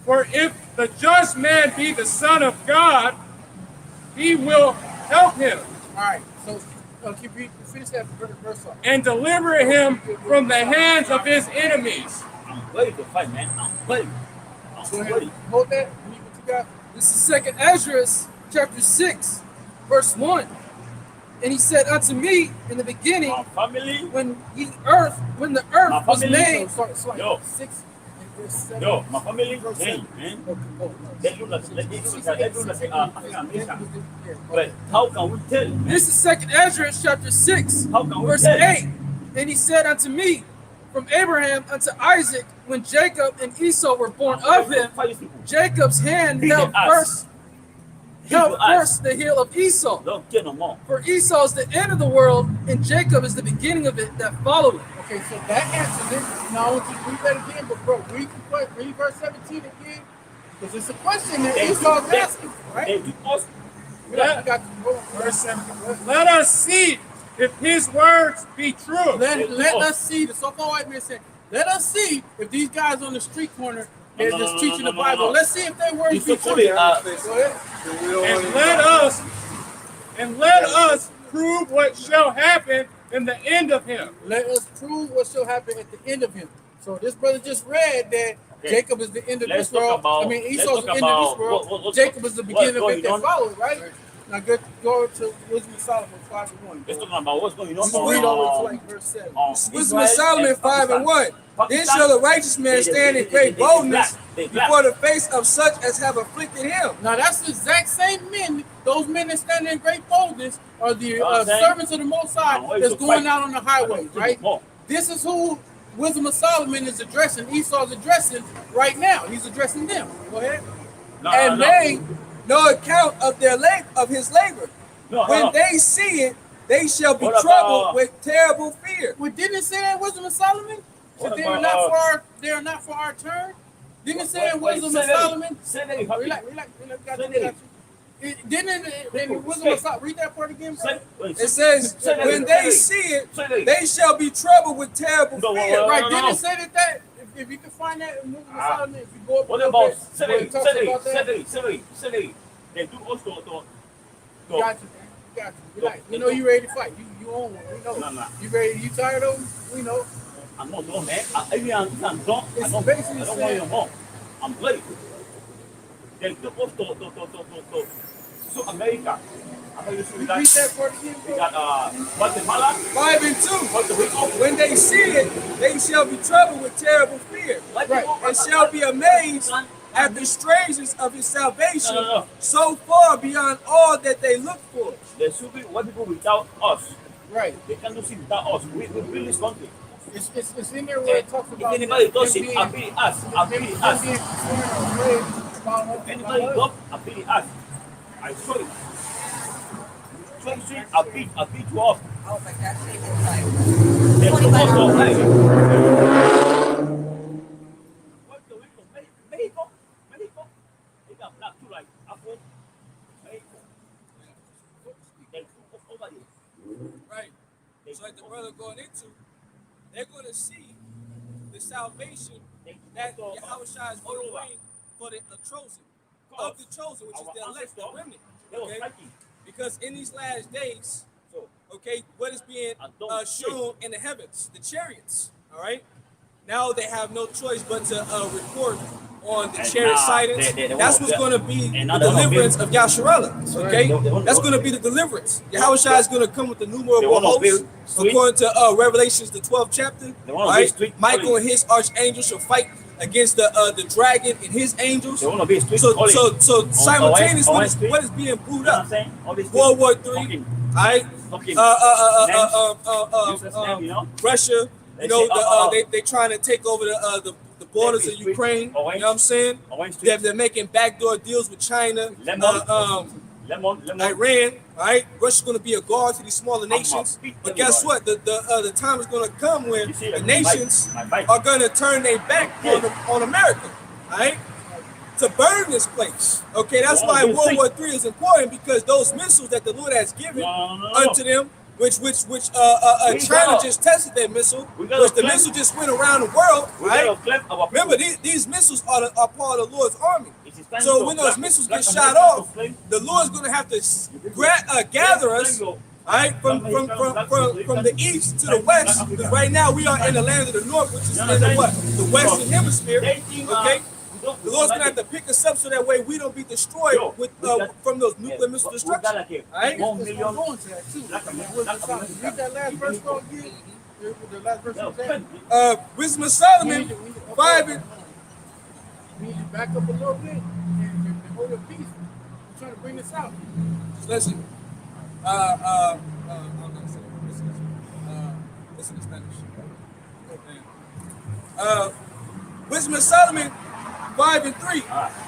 For if the just man be the Son of God, he will help him All right, so keep reading, finish that verse off. and deliver him from the hands of his enemies. I'm ready to fight, man. I'm ready. Go I'm ahead. ready. Hold that. Read what you got. This is Second Ezra, chapter 6, verse 1. And he said unto me in the beginning, My family. when the earth My was family- made. It's like Yo. 6 and verse 7. Yo, my family. Verse Hey, 7. man. Okay, go. They look like African American. Yeah, But how can we tell, man? This is Second Ezra, chapter 6, How can we verse tell? 8. And he said unto me, from Abraham unto Isaac, when Jacob and Esau were born of him, Fight these people. Jacob's hand Beat held the ass. first People ask. first the heel of Esau. Don't care no more. For Esau is the end of the world, and Jacob is the beginning of it that followed it. Okay, so that answers it. Now I want you to read that again, but bro, read verse 17 again. Because it's a question that They Esau's do- asking, right? They do us. We got to go. Verse 7. Let us see if his words be true. Let us see. The so-called white man said, let us see if these guys on the street corner, they're No, just no, teaching no, the no, Bible. no. Let's see if their words You be support true. it, Go ahead. And let us prove what shall happen in the end of him. Let us prove what shall happen at the end of him. So this brother just read that Okay. Jacob is the end of Let's this world. talk about- I mean, let's Esau's talk the end about of this world. what- Jacob is the beginning of what's it that going on. followed, right? Now go to Wisdom of Solomon 5:1. It's talking about what's going on. You can read all the way to like verse 7. Wisdom of Solomon 5 and 1. Then shall the righteous man stand in great boldness before the face of such as have afflicted him. Now that's the exact same men. Those men that stand in great boldness are the Okay. servants of the Most High Now, wait that's to going fight. out on the highways, right? More. This is who Wisdom of Solomon is addressing. Esau's addressing right now. He's addressing them. Go ahead. No, And no, they no account of their of his labor. no, When no. they see it, they shall be What troubled about- with terrible fear. Well, didn't it say that in Wisdom of Solomon? What That they are about, not for our. They are not for our turn. Didn't it say in Wisdom of Solomon? Say that. Happy. Relax. Got Say you. that. Didn't it in Wisdom of Solomon? Read that part again, bro. Say- wait, It says, say that. when they see it, Say that. they shall be troubled with terrible No, fear. no, Right, no, didn't no. it say that if you can find that in Wisdom of Solomon, if you go up What a little about bit, where it talks about that, celery? They do also to got you. Relax. We know you ready to fight. You own one. We know. No. You ready? You tired of them? We know. I'm not done, man. I'm done. It's I don't basically want saying- you more. I'm ready. They do also to America. I know you see Read that. that part again, We bro. got Guatemala, 5 and 2. Puerto Rico. When they see it, they shall be troubled with terrible fear, Right. and shall be amazed at the strangeness of his salvation, No. so far beyond all that they look for. There should be white people without us. Right. They can't do it without us. We build this country. It's in there where it talks If about anybody does them it, being- I beat us. I beat them us. being concerned or afraid about us. Anybody does, I beat us. I show you. I beat you off. Oh my gosh, they did like They're 25 supposed to hours. play. Puerto Rico, Mexico. They got black too, like Afro. Mexico. They took over here. Right. They So like the took brother going into, they're going to see the salvation They that took Yahweh Shai is going to bring for the chosen, of the chosen, which is the elect, the remnant. They were Okay? fighting. Because in these last days, So, okay, what is being I don't shown in the heavens, the chariots, all right? Now they have no choice but to report on the And chariot now sightings. they That's won't- what's going to be and the now they won't be- deliverance of Yasharella, okay? They won't- That's going to be the deliverance. Yahweh Shai is going to come with the They numerable won't be hosts, sweet. according to Revelations, the 12th chapter, They won't all be right? street Michael calling. and his archangels shall fight against the dragon and his angels. they want to be street So calling. simultaneously, on what street. is being brewed You know what up? I'm saying? All these World War things, III, fucking- all right? fucking useless name, you know? Russia, They you know, say, they trying to take over the borders of Street, Ukraine. You know Orange. what I'm saying? Orange Street. They're making backdoor deals with China, Lemon. Lemon. Iran. All right, Russia's going to be a guard to these smaller nations. beat But guess what? everybody. The time is going to come when You see the that? nations My bike. are going to turn their back on America. All right. To burn this place. Okay, that's They why wanna be World free. War III is important, because those missiles that the Lord has given No. unto them, which We China gotta- just tested their missile, we gotta which the claim- missile just went around the world, We right? gotta claim our Remember, people. these missiles are part of the Lord's army. It is time So to when those black- missiles black get shot Americans off, to claim- the Lord's going to have to gather us, all right, from the east to the west. Because right now we are in the land of the north, which is in the what? The western hemisphere. They think, Okay. The Lord's like gonna have to pick us up so that way we don't be destroyed Yo, with we got- from those nuclear missile destruction. All right? It's going to that too. Wisdom of Solomon. Read that last verse, bro, again. The last verse was that. Wisdom of Solomon, 5 and We need to back up a little bit and hold your peace. I'm trying to bring this out. listen. I'm not saying listen to Spanish. Wisdom of Solomon, 5 and 3,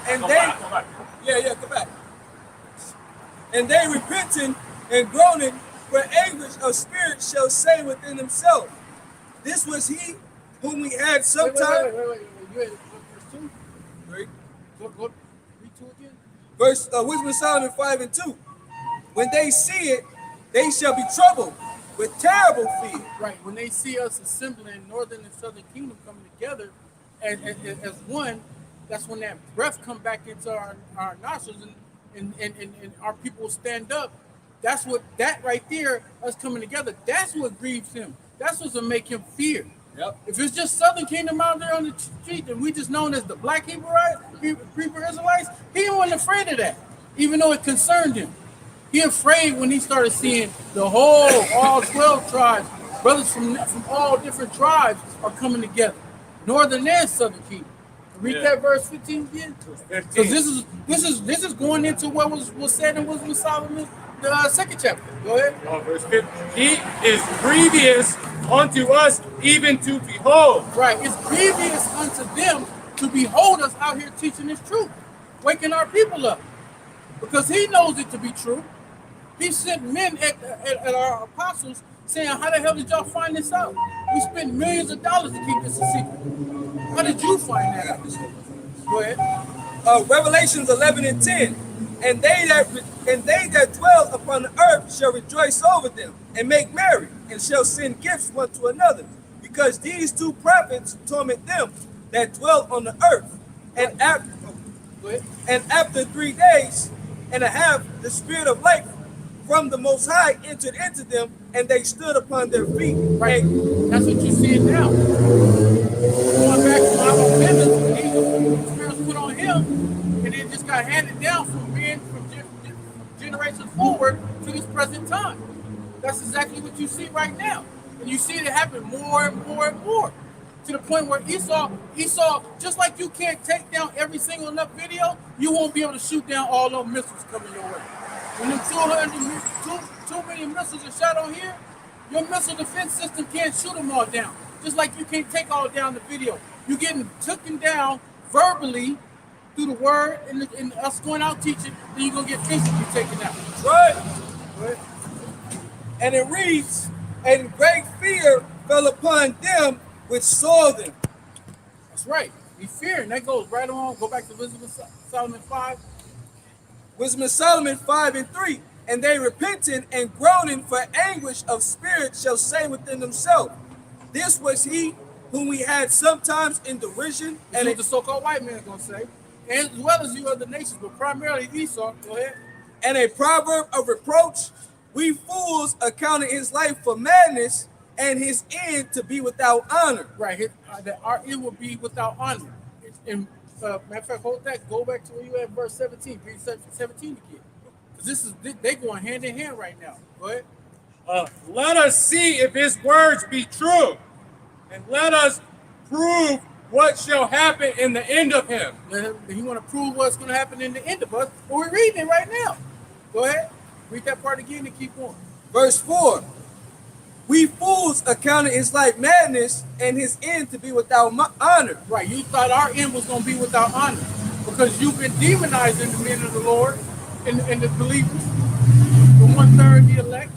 and Come they back. come back. And they repenting and groaning for anguish of spirit shall say within themselves, this was he whom we had sometime. Wait. You had verse 2? Right. Go read 2 again. Verse Wisdom of Solomon 5 and 2. When they see it, they shall be troubled with terrible fear. Right. When they see us assembling Northern and Southern Kingdom coming together as one, that's when that breath come back into our nostrils and our people will stand up. That's what that right there, us coming together, that's what grieves him. That's what's gonna make him fear. Yep. If it's just Southern Kingdom out there on the street and we just known as the Black Hebrew Israelites, he wasn't afraid of that, even though it concerned him. He afraid when he started seeing the whole, all 12 tribes, brothers from all different tribes are coming together, northern and southern kingdom. Read Yeah. that verse 15 again. So 15. this is going into what was said in Wisdom of Solomon, the second chapter. Go ahead. Verse 15. He is grievous unto us even to behold. Right. It's grievous unto them to behold us out here teaching this truth, waking our people up, because he knows it to be true. He sent men at our apostles saying, how the hell did y'all find this out? We spent millions of dollars to keep this a secret. How did you find that out? Go ahead. Revelations 11 and 10. And they that dwell upon the earth shall rejoice over them and make merry, and shall send gifts one to another, because these two prophets torment them that dwell on the earth. And after, Go ahead. and after 3 days and a half, the spirit of life from the Most High entered into them, and they stood upon their feet. Right. And That's what you see now. Going back to Bible Bivens, the spirits put on him, and it just got handed down from men from generations forward to this present time. That's exactly what you see right now. And you see it happen more and more and more. To the point where Esau, just like you can't take down every single enough video, you won't be able to shoot down all those missiles coming your way. When them 2 million missiles are shot on here, your missile defense system can't shoot them all down. Just like you can't take all down the video. You're getting taken down verbally through the word and us going out teaching, then you're going to get physically taken out. right. Right? And it reads, and great fear fell upon them which saw them. That's right. Be fearing. That goes right on. Go back to Wisdom of Solomon 5. Wisdom of Solomon 5 and 3. And they repenting and groaning for anguish of spirit shall say within themselves, this was he whom we had sometimes in derision, And and what the so-called white man is going to say. And as well as you other nations, but primarily Esau. Go ahead. a proverb of reproach. We fools accounted his life for madness, and his end to be without honor. Right. That our end will be without honor. And matter of fact, hold that. Go back to where you at verse 17. Read 17 again. Because they going hand in hand right now. Go ahead. Let us see if his words be true, and let us prove what shall happen in the end of him. You want to prove what's going to happen in the end of us? Well, we're reading it right now. Go ahead. Read that part again and keep going. Verse 4. We fools accounted his life madness, and his end to be without honor. Right. You thought our end was going to be without honor because you've been demonizing the men of the Lord and the believers, the 1/3, the elect,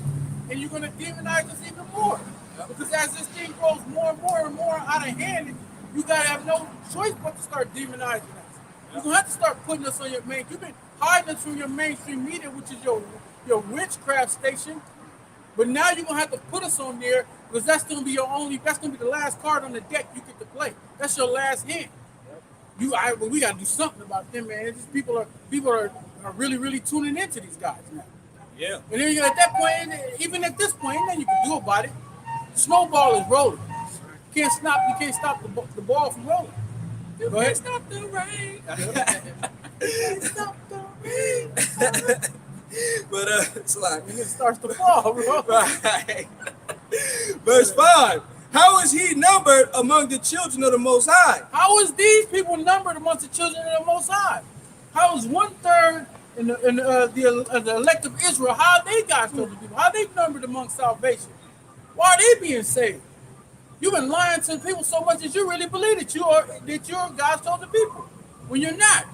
and you're going to demonize us even more. Because as this thing grows more and more out of hand, you got to have no choice but to start demonizing us. You're going to have to start putting us on your main. You've been hiding us from your mainstream media, which is your witchcraft station. But now you're going to have to put us on there because that's going to be that's going to be the last card on the deck you get to play. That's your last hand. We got to do something about them, man. These people are really, really tuning into these guys now. Yeah. And then at that point, even at this point, ain't nothing you can do about it. Snowball is rolling. You can't stop the ball from rolling. Go ahead. Stop the rain. Stop the rain. But it's like, And it starts to fall, bro. right. Verse 5. How is he numbered among the children of the Most High? How is these people numbered amongst the children of the Most High? How is 1/3 in the elect of Israel? How are they God's chosen people? How are they numbered among salvation? Why are they being saved? You've been lying to the people so much that you really believe that you're God's chosen people when you're not.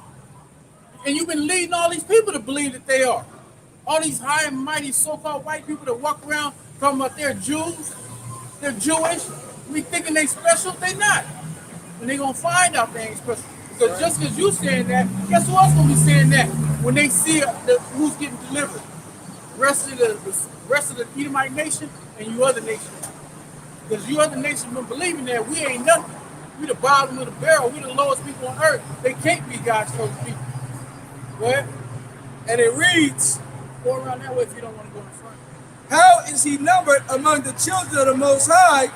And you've been leading all these people to believe that they are. All these high and mighty so-called white people that walk around talking about they're Jews, they're Jewish, we thinking they special, they not. And they're gonna find out they ain't special. Because just because you saying that, guess who else gonna be saying that when they see who's getting delivered? The rest of the Edomite nation and you other nations. Because you other nations been believing that we ain't nothing. We the bottom of the barrel, we the lowest people on earth. They can't be God's chosen people. Go ahead. And it reads, Go around that way if you don't want to go in front. how is he numbered among the children of the Most High?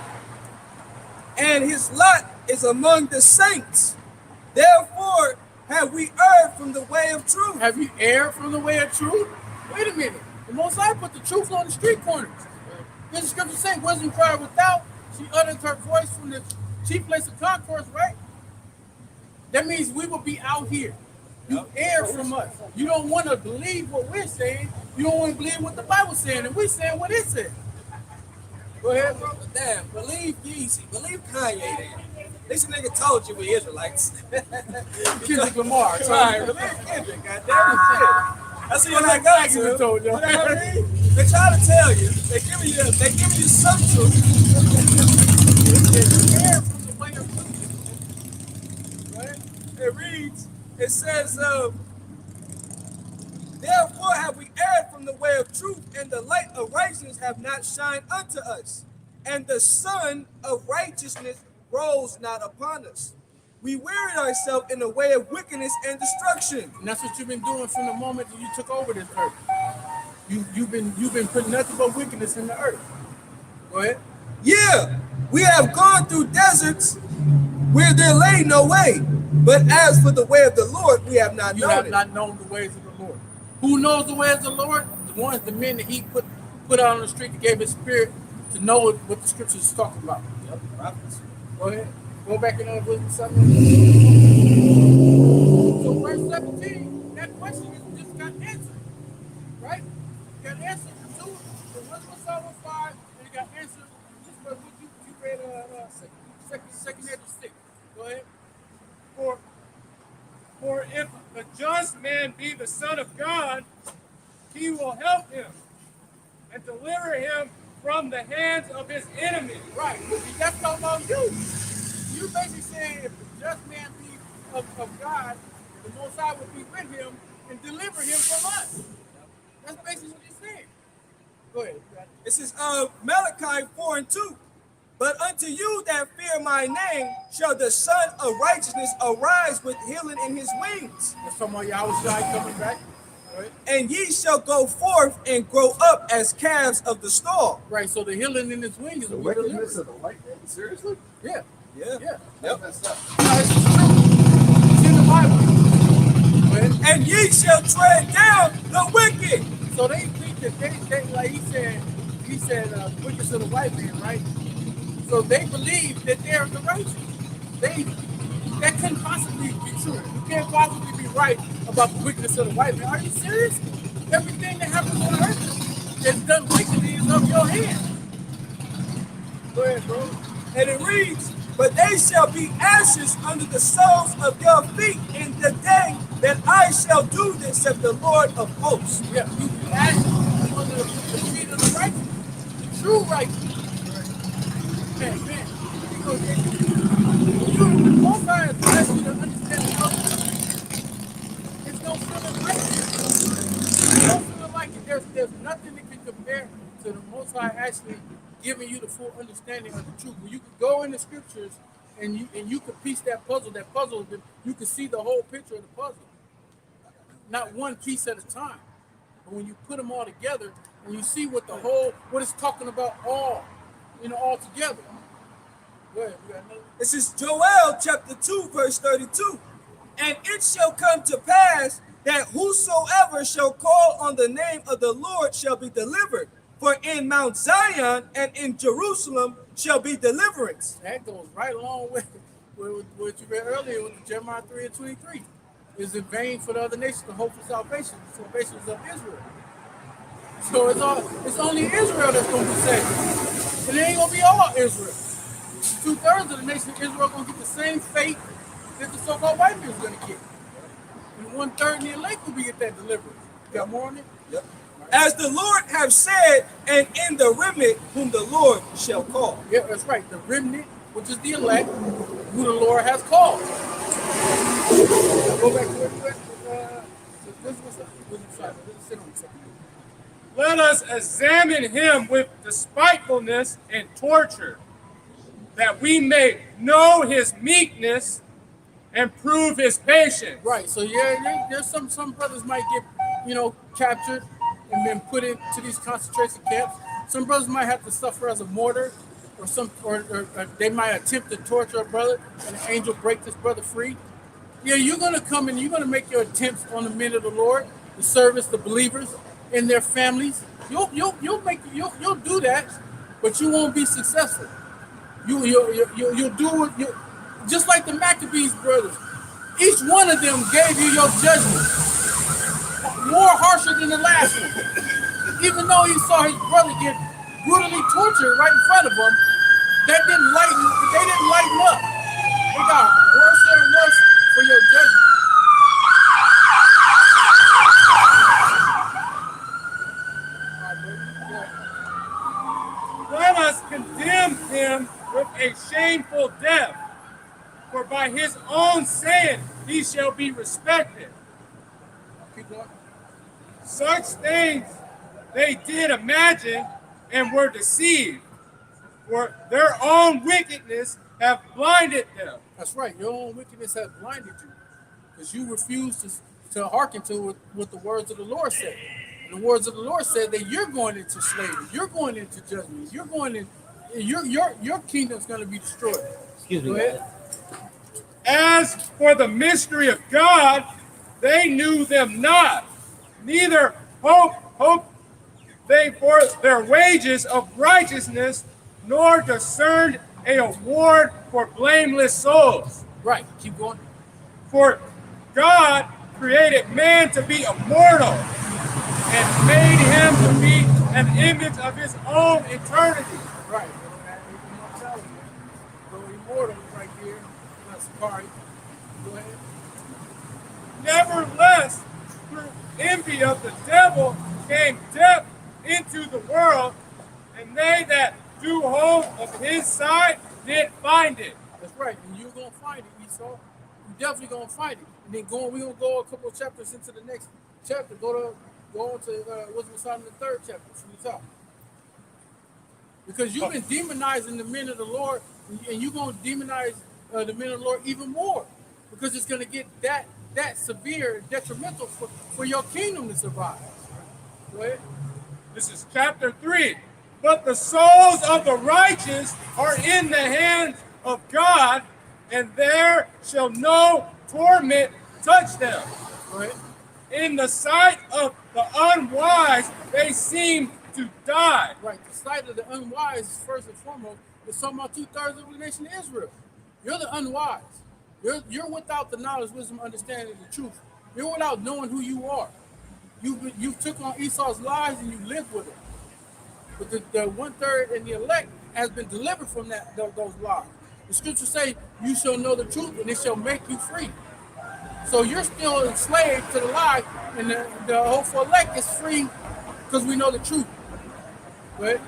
And his lot is among the saints. Therefore have we erred from the way of truth. Have you erred from the way of truth? Wait a minute. The Most High put the truth on the street corners. There's a scripture saying, wisdom cried without, she uttered her voice from the chief place of concourse, right? That means we will be out here. You err from us. You don't want to believe what we're saying. You don't want to believe what the Bible's saying, and we're saying what it says. Go ahead, bro. Damn, believe Yeezy. Believe Kanye then. This nigga told you we Israelites. Kendrick Lamar. Right, believe Kendrick, goddamn. That's what I got to. told you. You know what I mean? They try to tell you. They giving you some truth. Err from the way of truth. Right? It reads, it says, therefore have we erred from the way of truth, and the light of righteousness have not shined unto us, and the sun of righteousness rose not upon us. We wearied ourselves in the way of wickedness and destruction. And that's what you've been doing from the moment that you took over this earth. You've been putting nothing but wickedness in the earth. Go ahead. Yeah, we have gone through deserts where there lay no way. But as for the way of the Lord, we have not You known have it. not known the ways of the Lord. Who knows the ways of the Lord? The men that he put out on the street that gave his spirit to know what the scriptures is talking about. Yep, prophets. Go ahead. Go back and book 7. So verse 17, that question just got answered. Right? You got answered to two. The wisdom of Psalm 5, and you got answered. This was what you read second Ezra 6. Go ahead. For if the just man be the Son of God, he will help him and deliver him from the hands of his enemies. Right. That's talking about you. You basically saying if the just man be of God, the Most High will be with him and deliver him from us. That's basically what you're saying. Go ahead. This is Malachi 4:2. But unto you that fear my name shall the Son of Righteousness arise with healing in his wings. That's talking about Yahushua coming back. All right. And ye shall go forth and grow up as calves of the stall. Right. So the healing in his wings is The what we're wickedness delivering. of the white man? Seriously? Yeah. Yeah. Yeah. Yep. That's up. No, it's true. It's in the Bible. Go ahead. And ye shall tread down the wicked. So they think that they like he said wickedness of the white man, right? So they believe that they're the righteous. That couldn't possibly be true. You can't possibly be right about the wickedness of the white man. Are you serious? Everything that happens on earth is done wickedly is of your hand. Go ahead, bro. And it reads, but they shall be ashes under the soles of your feet in the day that I shall do this, saith the Lord of hosts. Yeah, you be ashes under the feet of the righteous, the true righteous. Man, you most times blessed you to understand the gospel. It's no feeling like it. It's no feeling like it. There's nothing that can compare to the Most High actually giving you the full understanding of the truth. When you can go in the scriptures and you can piece that puzzle, you can see the whole picture of the puzzle. Not one piece at a time. But when you put them all together and you see what it's talking about all together. Go ahead, you got another? This is Joel chapter 2, verse 32. And it shall come to pass that whosoever shall call on the name of the Lord shall be delivered. For in Mount Zion and in Jerusalem shall be deliverance. That goes right along with what you read earlier with Jeremiah 3:23. Is in vain for the other nations to hope for salvation. The salvation is of Israel. So it's only Israel that's going to be saved. And it ain't going to be all Israel. 2/3 of the nation of Israel are going to get the same fate that the so-called white man is going to get. And 1/3 in the elect will be get that deliverance. You got more on it? Yep. As the Lord have said, and in the remnant whom the Lord shall call. Yeah, that's right. The remnant, which is the elect, who the Lord has called. Go back to it. Let us examine him with despitefulness and torture, that we may know his meekness and prove his patience. Right. So yeah, there's some brothers might get, captured and then put into these concentration camps. Some brothers might have to suffer as a martyr, or they might attempt to torture a brother, and an angel break this brother free. Yeah, you're gonna come and you're gonna make your attempts on the men of the Lord, the service, the believers, in their families. You'll do that, but you won't be successful. You'll do it. Just like the Maccabees brothers. Each one of them gave you your judgment, more harsher than the last one. Even though he saw his brother get brutally tortured right in front of him, they didn't lighten up. They got worse and worse for your judgment. Let us condemn him with a shameful death, for by his own saying he shall be respected. Keep going. Such things they did imagine and were deceived, for their own wickedness have blinded them. That's right. Your own wickedness has blinded you because you refuse to hearken to what the words of the Lord say. The words of the Lord said that you're going into slavery, you're going into judgment, you're going in, your kingdom's going to be destroyed. Excuse Go me. ahead. As for the mystery of God, they knew them not, neither hope they for their wages of righteousness, nor discerned a award for blameless souls. Right. Keep going. For God created man to be immortal and made him to be an image of his own eternity. Right. So immortal right here. That's Sakari. Go ahead. Nevertheless, through envy of the devil came death into the world, and they that do hold of his side did find it. That's right. And you're going to find it, Esau. You're definitely going to find it. And then we're going to go a couple of chapters into the next chapter. Go on to what's beside the third chapter from the top. Because you've been demonizing the men of the Lord, and you're going to demonize the men of the Lord even more. Because it's going to get that severe and detrimental for your kingdom to survive. Go ahead. This is chapter 3. But the souls of the righteous are in the hands of God, and there shall no torment touch them. Go ahead. In the sight of the unwise, they seem to die. Right. The sight of the unwise, first and foremost, is talking about 2/3 of the nation of Israel. You're the unwise. You're without the knowledge, wisdom, understanding, and the truth. You're without knowing who you are. You took on Esau's lies and you lived with it. But the 1/3 and the elect has been delivered from those lies. The scriptures say, "You shall know the truth, and it shall make you free." So you're still enslaved to the lie, and the hopeful elect is free because we know the truth. Right?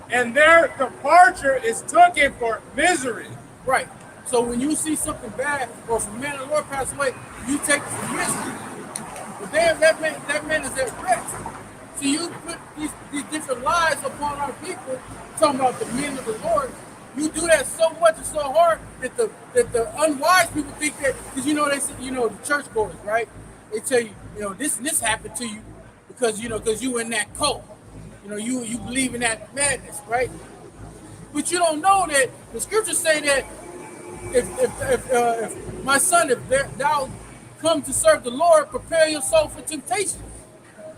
And their departure is taken for misery. Right. So when you see something bad, or if a man of the Lord pass away, you take it for misery. But that man is at rest. So you put these different lies upon our people, talking about the men of the Lord. You do that so much and so hard that the unwise people think that, because they say, the churchgoers, right? They tell you, this happened to you because you in that cult. You believe in that madness, right? But you don't know that the scriptures say that if my son, if thou come to serve the Lord, prepare your soul for temptation.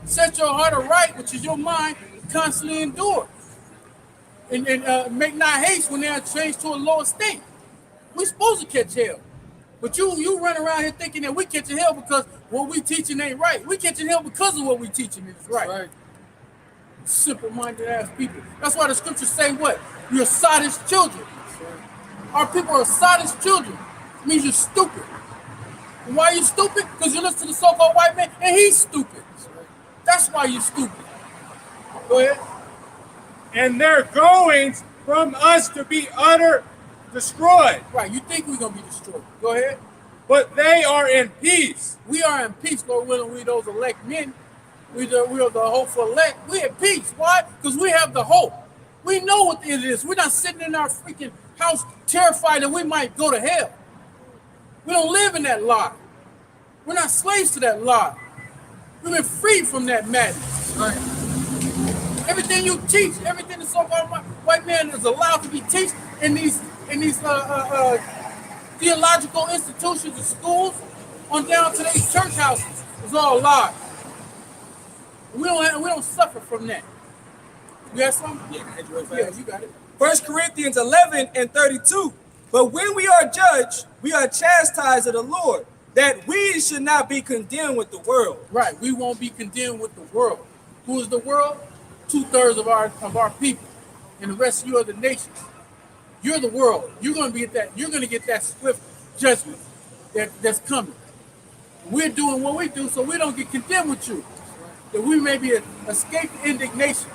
Set your heart aright, which is your mind, constantly endure. And make not haste when they are changed to a lower state. We're supposed to catch hell. But you run around here thinking that we catching hell because what we teaching ain't right. We catching hell because of what we teaching is right. Right. Simple-minded ass people. That's why the scriptures say what? You're Sodom's children. Our people are Sodom's children. It means you're stupid. And why are you stupid? Because you listen to the so-called white man and he's stupid. That's why you're stupid. Go ahead. And their goings from us to be utter destroyed. Right, you think we're going to be destroyed. Go ahead. But they are in peace. We are in peace, Lord willing, we those elect men. We are the hopeful elect. We in peace. Why? Because we have the hope. We know what it is. We're not sitting in our freaking house terrified that we might go to hell. We don't live in that lie. We're not slaves to that lie. We've been freed from that madness. Right. Everything you teach, everything the so-called white man is allowed to be taught in these theological institutions and schools, on down to these church houses, is all lies. We don't suffer from that. You got something? Yeah, can I do it Yeah, fast? you got it. 1 Corinthians 11 and 32. But when we are judged, we are chastised of the Lord, that we should not be condemned with the world. Right. We won't be condemned with the world. Who is the world? 2/3 of our people, and the rest of you are the nations. You're the world. You're gonna be at that. You're gonna get that swift judgment that's coming. We're doing what we do so we don't get condemned with you. That we may be escape the indignation.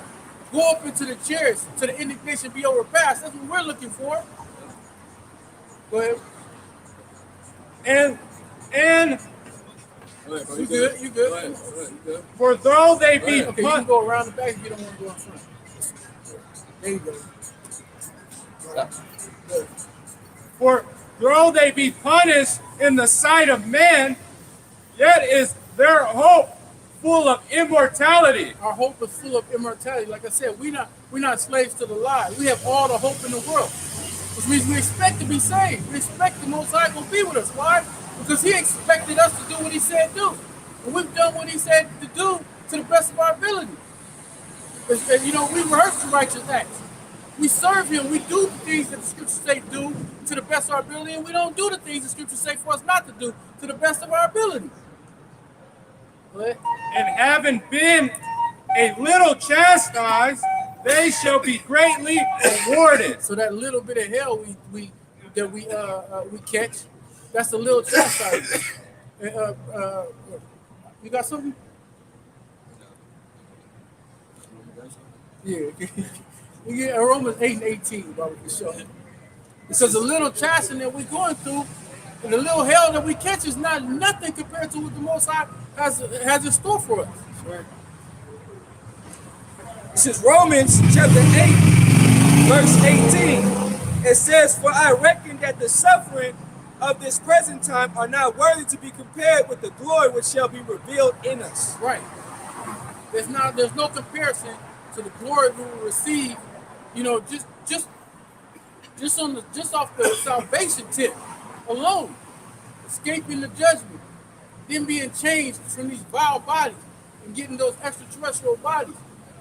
Go up into the chairs so the indignation be overpassed. That's what we're looking for. Go ahead. And Go ahead, bro. You good? You good? Go ahead. You good? for though they be Okay, you can go around the back if you don't want to go in front. There you go. Good. For though they be punished in the sight of men, yet is their hope full of immortality. Our hope is full of immortality. Like I said, we're not slaves to the lie. We have all the hope in the world, which means we expect to be saved. We expect the Most High will be with us. Why? Because He expected us to do what He said do, and we've done what He said to do to the best of our ability. You know, we rehearse the righteous acts. We serve Him. We do the things that the Scriptures say do to the best of our ability, and we don't do the things the Scriptures say for us not to do to the best of our ability. Go ahead. And having been a little chastised, they shall be greatly rewarded. So that little bit of hell we catch, that's a little chastisement. You got something? Yeah. We get Romans 8 and 18, Baba, for sure. Because the little chastisement that we're going through, and the little hell that we catch is not nothing compared to what the Most High has in store for us. Right. This is Romans chapter 8, verse 18. It says, For I reckon that the suffering of this present time are not worthy to be compared with the glory which shall be revealed in us. Right. There's no comparison to the glory we will receive, you know, just off the salvation tip alone, escaping the judgment, then being changed from these vile bodies and getting those extraterrestrial bodies,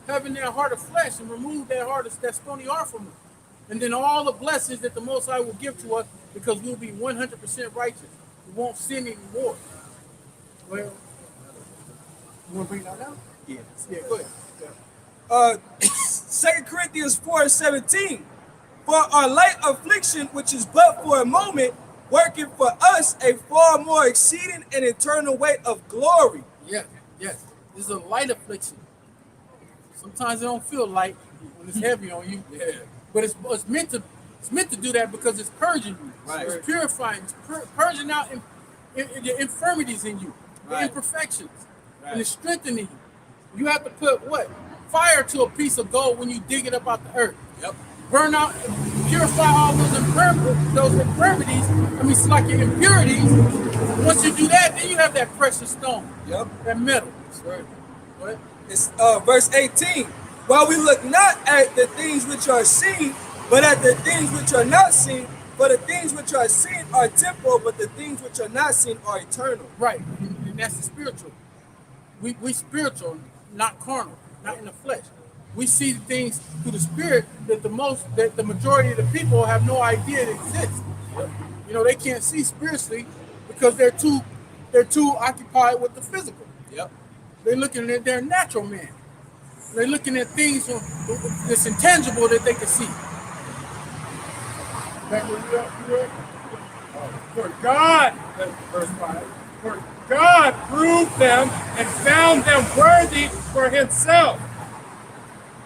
having that heart of flesh and remove that stony heart from us. And then all the blessings that the Most High will give to us because we'll be 100% righteous. We won't sin anymore. Well, you want to bring that out? Yeah. Yeah, go ahead. 2 Corinthians 4 and 17. For our light affliction, which is but for a moment, working for us a far more exceeding and eternal weight of glory. Yes. This is a light affliction. Sometimes it don't feel light when it's heavy on you. Yeah. But it's meant to do that because it's purging you. Right. It's purifying. It's purging out the infirmities in you, the Right. imperfections, Right. and it's strengthening you. You have to put what? Fire to a piece of gold when you dig it up out the earth. Yep. Burn out, purify all those infirmities. I mean, it's like your impurities. Once you do that, then you have that precious stone, Yep. that metal. Right. What? It's verse 18. While we look not at the things which are seen, but at the things which are not seen. For the things which are seen are temporal, but the things which are not seen are eternal. Right, and that's the spiritual. We spiritual, not carnal, not in the flesh. We see things through the spirit that the majority of the people have no idea it exists. You know, they can't see spiritually because they're too occupied with the physical. Yep. They're looking at their natural man. They're looking at things that's intangible that they can see. Back where you at? For God, verse 5, for God proved them and found them worthy for Himself.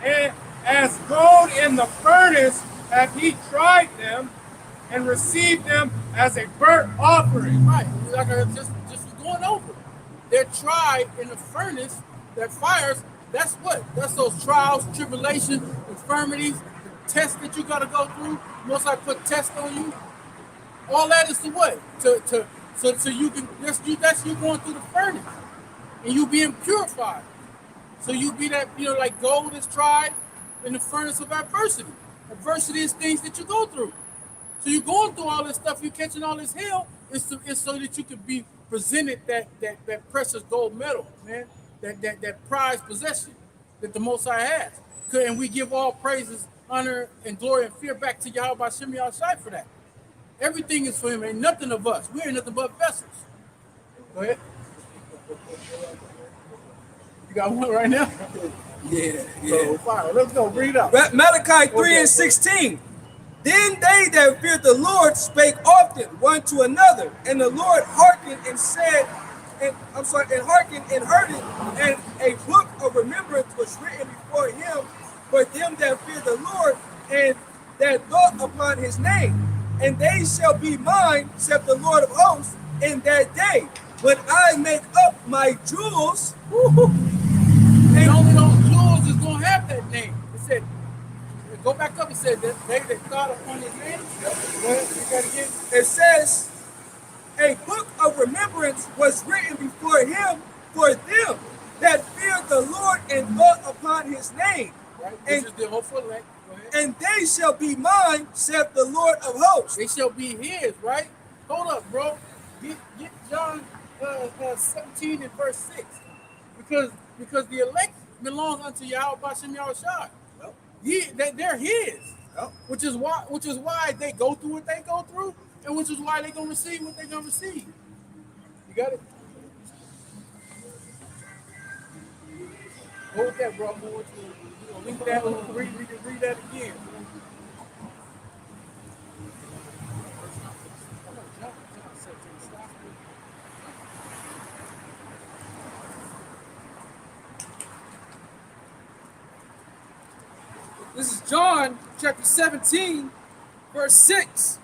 And as gold in the furnace hath He tried them and received them as a burnt offering. Right, like just going over. They're tried in the furnace that fires. That's what? That's those trials, tribulations, infirmities, the tests that you got to go through. Most I put tests on you. All that is to what? So you can that's you going through the furnace and you being purified. So you be that, you know, like gold is tried in the furnace of adversity. Adversity is things that you go through. So you're going through all this stuff, you're catching all this hell, it's so that you can be presented that precious gold medal, man. that prized possession that the Most High has. And we give all praises, honor, and glory and fear back to Yahweh Shem Shai for that. Everything is for him, ain't nothing of us. We ain't nothing but vessels. Go ahead. You got one right now? Yeah, So, fine. Let's go. Read up. Malachi 3 and 16. Then they that feared the Lord spake often one to another, and the Lord hearkened and said, and hearkened and heard it, and a book of remembrance was written before him for them that fear the Lord and that thought upon his name. And they shall be mine, saith the Lord of hosts, in that day, when I make up my jewels. And only those jewels is going to have that name. It said, go back up. It said that they that thought upon his name. Go ahead, read that again. It says, a book of remembrance was written before him for them that feared the Lord and thought upon his name. Right? This is the hopeful elect. Go ahead. And they shall be mine, saith the Lord of hosts. They shall be his, right? Hold up, bro. Get John 17 and verse 6. Because the elect belongs unto Yahweh Shem Shai. They're his. Yep. Which is why they go through what they go through, and which is why they're gonna receive what they're gonna receive. You got it? Hold that, bro. Link that. Read that again. This is John chapter 17, verse 6.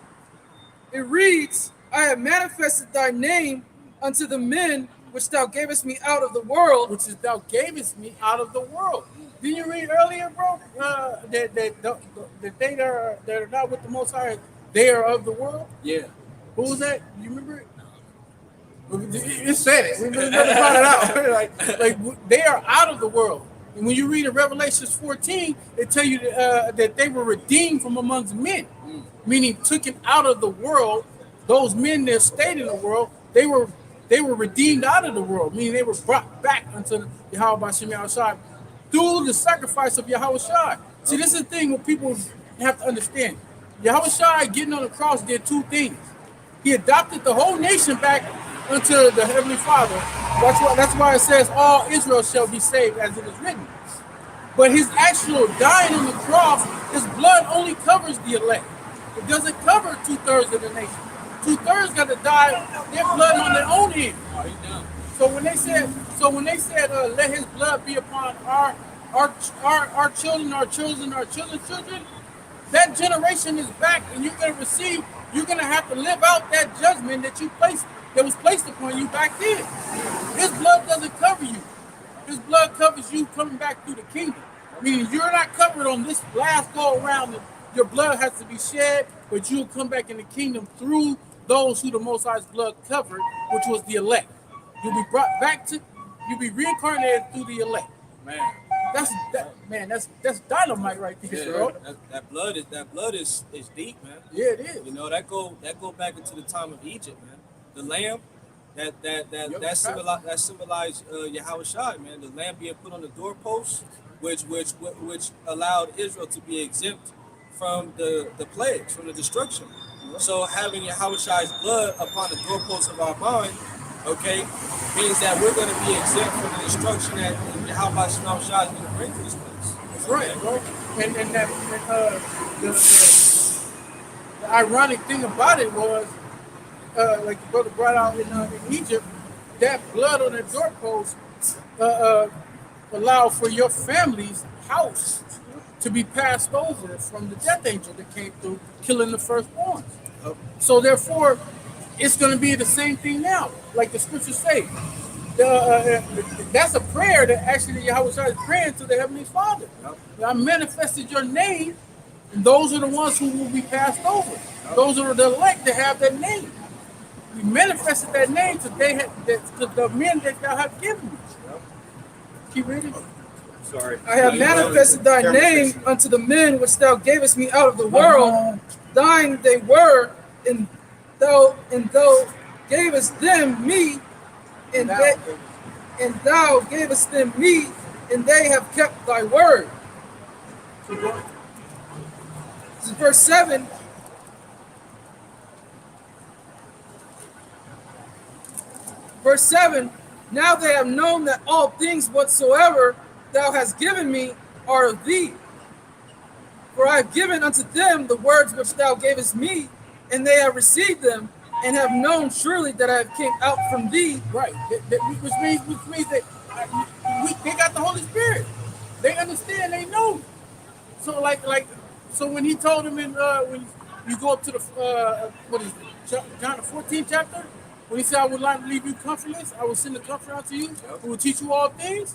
It reads, I have manifested thy name unto the men which thou gavest me out of the world. Which is thou gavest me out of the world. Didn't you read earlier, bro? That they that are not with the Most High, they are of the world. Yeah. Who was that? You remember it? It said it. We never brought it out. like they are out of the world. And when you read in Revelations 14, they tell you that they were redeemed from amongst men, meaning taken out of the world. Those men that stayed in the world, they were redeemed out of the world, meaning they were brought back unto Yahweh Shem Shai through the sacrifice of Yahweh Shai. See, this is the thing what people have to understand. Yahweh Shai getting on the cross did two things. He adopted the whole nation back unto the Heavenly Father. That's why it says all Israel shall be saved, as it is written. But his actual dying on the cross, his blood only covers the elect. It doesn't cover 2/3 of the nation. 2/3 got to die their blood on their own end. So when they said, let his blood be upon our children, our children's children, that generation is back, and you're gonna have to live out that judgment that was placed upon you back then. His blood doesn't cover you. His blood covers you coming back through the kingdom. Meaning you're not covered on this last go around. Your blood has to be shed, but you'll come back in the kingdom through those who the Most High's blood covered, which was the elect. You'll be brought back you'll be reincarnated through the elect. That's dynamite right there, bro. That blood is deep, man. Yeah, it is. You know, that go back into the time of Egypt, man. The lamb that symbolized Yahweh Shai, man. The lamb being put on the doorpost, which allowed Israel to be exempt from the plagues, from the destruction. So having Yahweh Shai's blood upon the doorpost of our mind, okay, means that we're going to be exempt from the destruction that Yahweh Shai is going to bring to this place. That's right, bro. And the ironic thing about it was, like the brother brought out in Egypt, that blood on the doorpost allowed for your family's house to be passed over from the death angel that came through, killing the firstborn. So therefore, it's going to be the same thing now, like the scriptures say. That's a prayer that actually Yahweh is praying to the Heavenly Father. I manifested your name, and those are the ones who will be passed over. Those are the elect that have that name. We manifested that name to the men that thou have given me. Keep reading. Sorry. I have manifested thy name unto the men which thou gavest me out of the world. Thine they were, and thou gavest them me, and and thou gavest them meat, and they have kept thy word. This is verse 7. Verse 7, now they have known that all things whatsoever thou hast given me are of thee. For I have given unto them the words which thou gavest me, and they have received them, and have known surely that I have came out from thee. Right. Which means that they got the Holy Spirit. They understand. They know. So so when he told them when you go up to the what is it, John the 14th chapter, when he said, "I would not leave you comfortless. I will send the Comforter unto you, who will teach you all things."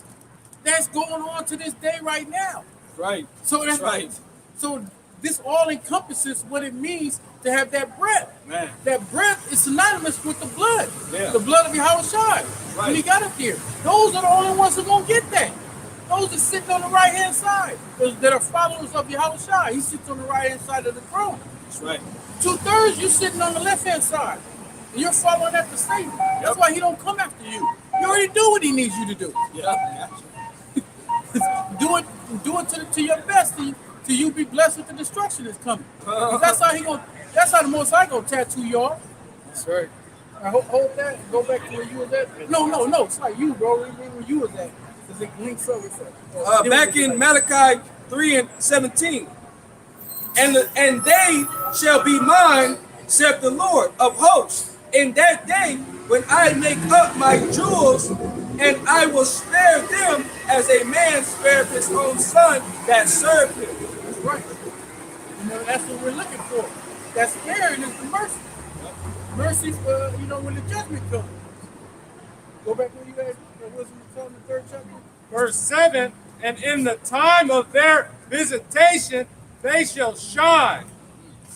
That's going on to this day right now. Right. So that's right. So this all encompasses what it means to have that breath. Man. That breath is synonymous with the blood. Yeah. The blood of Yahweh Shai. Right. When he got up there. Those are the only ones who are going to get that. Those are sitting on the right hand side. Those that are followers of Yahweh Shai. He sits on the right hand side of the throne. That's right. 2/3 you sitting on the left hand side. And you're following after Satan. That's why he don't come after you. You already do what he needs you to do. Yeah. Do it to your best till you be blessed with the destruction that's coming. 'Cause that's how the Most High gonna tattoo y'all. That's right. I hold that. Go back to where you was at. No. It's like you, bro. Where you was at? Because it links up with that. Back in Malachi 3:17. And they shall be mine, saith the Lord of hosts, in that day when I make up my jewels, and I will spare them as a man spared his own son that served him. That's right. That's what we're looking for. That sparing is the mercy. Mercy, when the judgment comes. Go back where you guys was in the 3rd chapter. Verse 7, and in the time of their visitation, they shall shine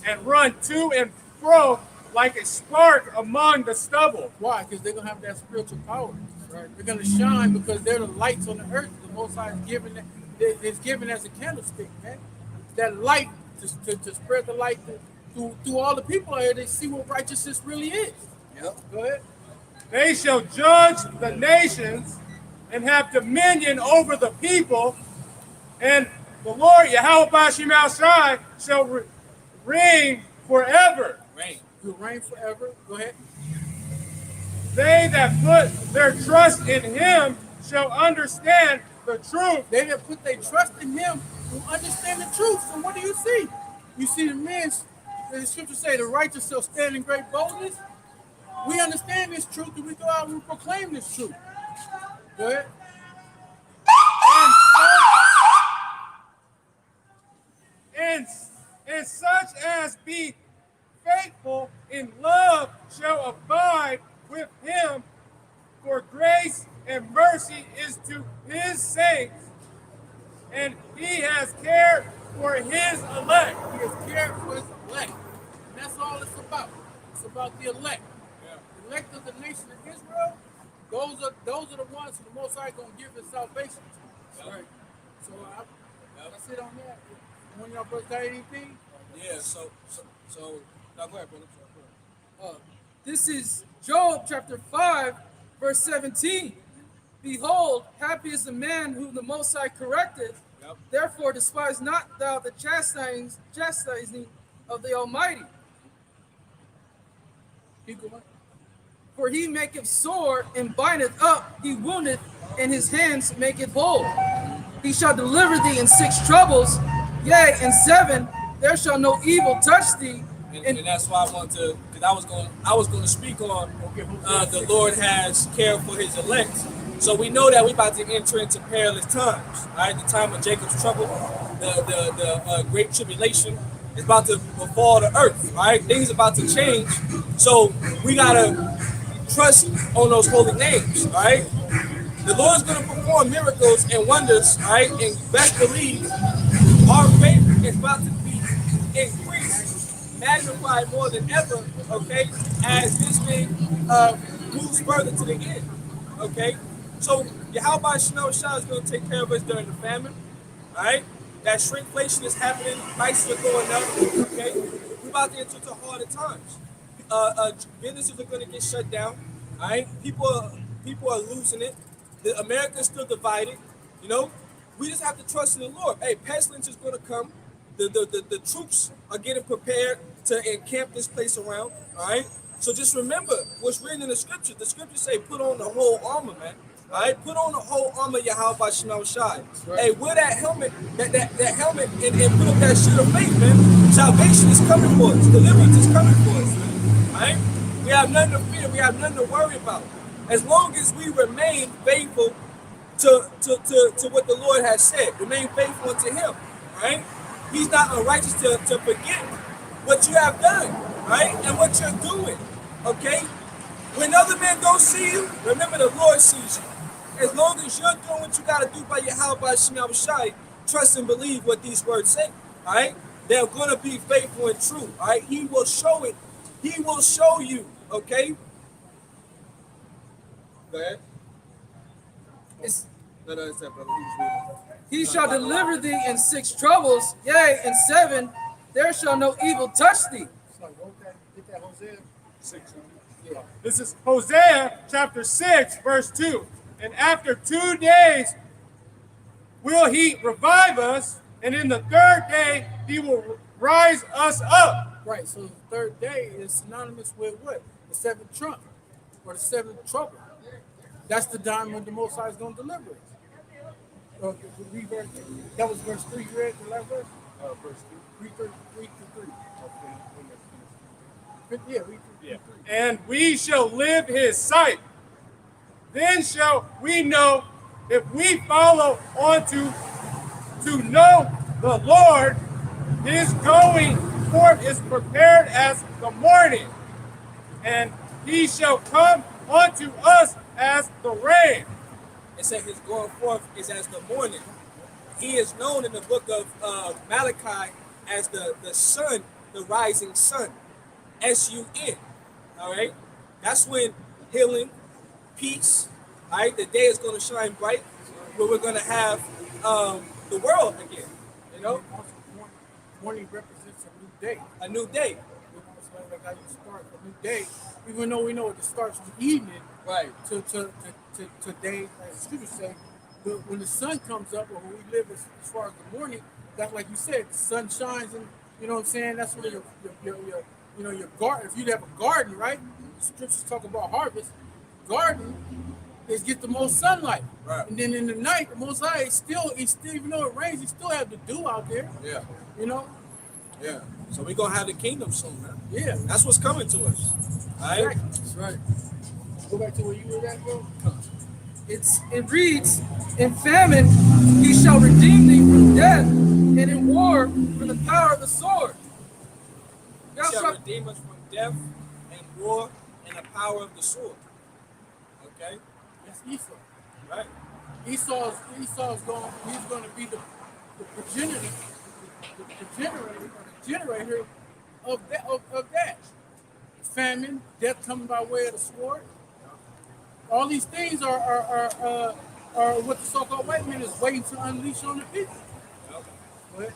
and run to and fro like a spark among the stubble. Why? Because they're going to have that spiritual power. Right? They're going to shine because they're the lights on the earth. The Most High is given as a candlestick, man. That light to spread the light through all the people out here. They see what righteousness really is. Yep. Go ahead. They shall judge the nations and have dominion over the people, and the Lord Yahweh Bashim Shai shall reign forever. Reign. You'll reign forever. Go ahead. They that put their trust in him shall understand the truth. They that put their trust in him will understand the truth. So what do you see? You see the scripture say, the righteous shall stand in great boldness. We understand this truth, and we go out and we proclaim this truth. Go ahead. And such as be faithful in love shall abide with him, for grace and mercy is to his saints, and he has cared for his elect. He has cared for his elect. And that's all it's about. It's about the elect. The elect of the nation of Israel, those are the ones who the Most High going to give his salvation to. Right. So that's it on that. One of y'all brothers got anything? Yeah, so now go ahead, brother. This is Job chapter 5, verse 17. Behold, happy is the man whom the Most High correcteth. Yep. Therefore despise not thou the chastising of the Almighty. Keep going. For he maketh sore and bindeth up, he woundeth, and his hands maketh whole. He shall deliver thee in 6 troubles, yea, in 7 there shall no evil touch thee. And that's why I want to, because I was going to speak on the Lord has cared for his elect. So we know that we're about to enter into perilous times, right? The time of Jacob's trouble, the great tribulation is about to befall the earth, right? Things about to change. So we gotta trust on those holy names, right? The Lord's gonna perform miracles and wonders, right? And best believe our faith is about to be increased, magnified more than ever, okay, as this thing moves further to the end, okay? So Yahweh Shai is going to take care of us during the famine, all right? That shrinkflation is happening, prices are going up, okay? We're about to enter into harder times. Businesses are going to get shut down, all right? People are losing it. America is still divided. You know, we just have to trust in the Lord. Hey, pestilence is going to come. The troops are getting prepared to encamp this place around. All right. So just remember what's written in the scriptures. The scriptures say, put on the whole armor, man. All right, put on the whole armor, Yahweh Shema Shai. Right. Hey, wear that helmet, that helmet, and put up that shield of faith, man. Salvation is coming for us. Deliverance is coming for us, man. All right, we have nothing to fear. We have nothing to worry about. As long as we remain faithful to what the Lord has said, remain faithful unto Him. Right? He's not unrighteous to forget what you have done, right, and what you're doing. Okay. When other men don't see you, remember the Lord sees you. As long as you're doing what you got to do by Yahweh Shema Shai, trust and believe what these words say. All right, they're going to be faithful and true. All right, He will show it. He will show you. Okay. Go ahead. It's, No, it's that, brother. He was reading. he shall deliver thee in 6 troubles, yea, in 7 there shall no evil touch thee. So, okay, get that Hosea. 6. This is Hosea chapter 6, verse 2. And after 2 days will he revive us, and in the 3rd day he will rise us up. Right, so the 3rd day is synonymous with what? The 7th trump, or the 7th trouble. That's the time when the Most High is going to deliver us. That was verse 3, you read the last verse? Verse 3 to 3. Yeah, read 3. Yeah. And we shall live his sight. Then shall we know if we follow on to know the Lord. His going forth is prepared as the morning, and he shall come unto us as the rain. It said his going forth is as the morning. He is known in the book of Malachi as the sun, the rising sun. S-U-N. All right. That's when healing, peace, all right, the day is going to shine bright, where we're going to have the world again. You know, Morning represents a new day. a new day. You know, it's like how you start a new day, even though we know it starts with evening. Right. To day, like the scriptures say, when the sun comes up, or when we live as far as the morning, that, like you said, the sun shines, and you know what I'm saying. That's where your garden. If you have a garden, right? The scriptures talk about harvest. Garden is get the most sunlight, Right. and then in the night, the Most High is still even though it rains, he still have the dew out there. Yeah. You know. Yeah. So we're going to have the kingdom soon, man. Yeah. That's what's coming to us. All right. That's right. Go back to where you were at, bro. It reads, in famine he shall redeem thee from death, and in war from the power of the sword. He Thou shall shalt redeem us from death and war and the power of the sword. Okay. That's Esau. Right. Esau's going. He's going to be the progenitor, the generator of that. Famine, death coming by way of the sword. All these things are what the so-called white man is waiting to unleash on the people. But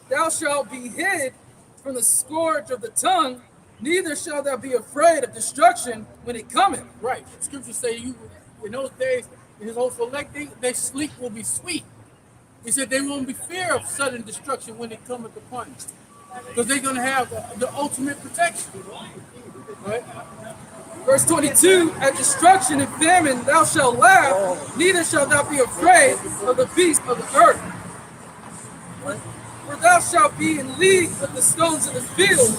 Thou shalt be hid from the scourge of the tongue, neither shalt thou be afraid of destruction when it cometh. right, the scriptures say you in those days, in his whole select, their sleep will be sweet. He said they won't be fear of sudden destruction when it cometh upon you, because they're going to have the ultimate protection. Right? Verse 22, at destruction and famine thou shalt laugh, neither shalt thou be afraid of the beasts of the earth. For thou shalt be in league with the stones of the field,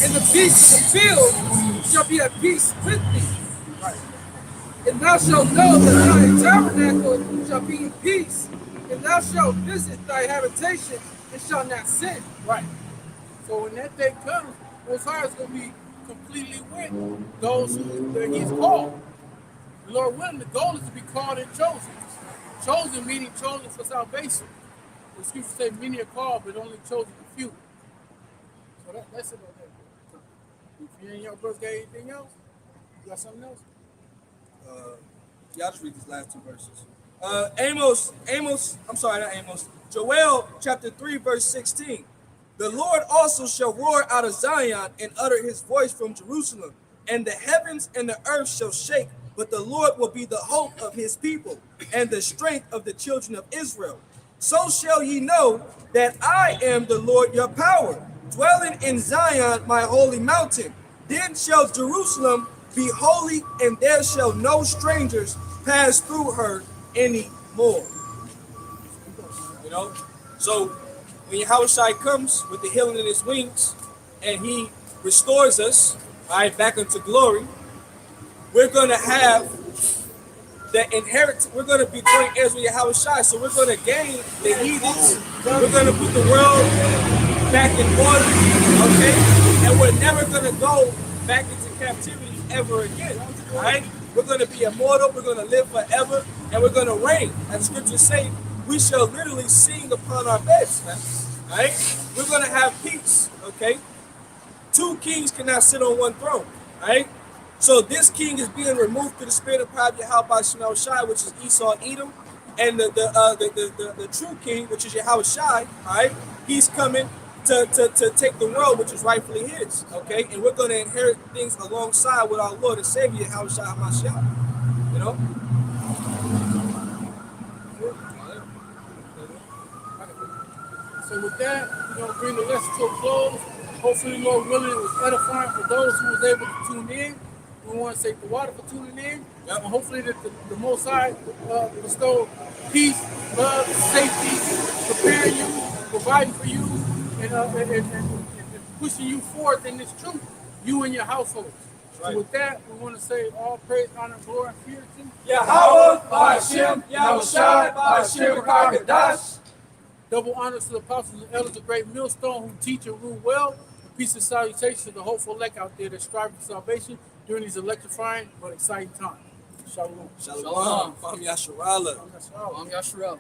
and the beasts of the field shall be at peace with thee. And thou shalt know that thy tabernacle shall be in peace, and thou shalt visit thy habitation and shalt not sin. Right. So when that day comes, Most High is going to be completely with those that he's called. The Lord willing, the goal is to be called and chosen. Chosen meaning chosen for salvation. The scriptures say many are called, but only chosen a few. So that's it about that. If you and your brothers got anything else? You got something else? Y'all just read these last 2 verses. Joel chapter 3, verse 16. The Lord also shall roar out of Zion and utter his voice from Jerusalem, and the heavens and the earth shall shake but the Lord will be the hope of his people and the strength of the children of Israel. So shall ye know that I am the Lord your power, dwelling in Zion, my holy mountain. Then shall Jerusalem be holy, and there shall no strangers pass through her any more. You know, so when Yahushua comes with the healing in his wings, and he restores us, right, back into glory, we're going to have the inheritance. We're going to be joint heirs with Yahushua, so we're going to gain the heathens. We're going to put the world back in order, okay? And we're never going to go back into captivity ever again, all right? We're going to be immortal, we're going to live forever, and we're going to reign. As the scriptures say, we shall literally sing upon our beds, man, all right? We're going to have peace, okay? Two kings cannot sit on one throne, all right? So this king is being removed through the spirit of pride Yahweh Shemel Shai, which is Esau Edom, and the true king, which is Yahweh Shai, all right? He's coming to take the world, which is rightfully his, okay? And we're going to inherit things alongside with our Lord and Savior Yahweh Shai HaMashiach, you know? So with that, we're going to bring the lesson to a close. Hopefully, Lord willing, it was edifying for those who was able to tune in. We want to thank the water for tuning in. And hopefully that the Most High bestow peace, love, safety, preparing you, providing for you, and pushing you forth in this truth, you and your households. Right. So with that, we want to say all praise, honor, glory, and fear to you. Yahweh, Ba'ashem, Yahushai, Ba'ashem, Kadash. Double honors to the apostles and elders of Great Millstone who teach and rule well. Peace and salutation to the hopeful elect out there that strive for salvation during these electrifying but exciting times. Shalom. Shalom. Kwam Yasharala. Am Yasharella.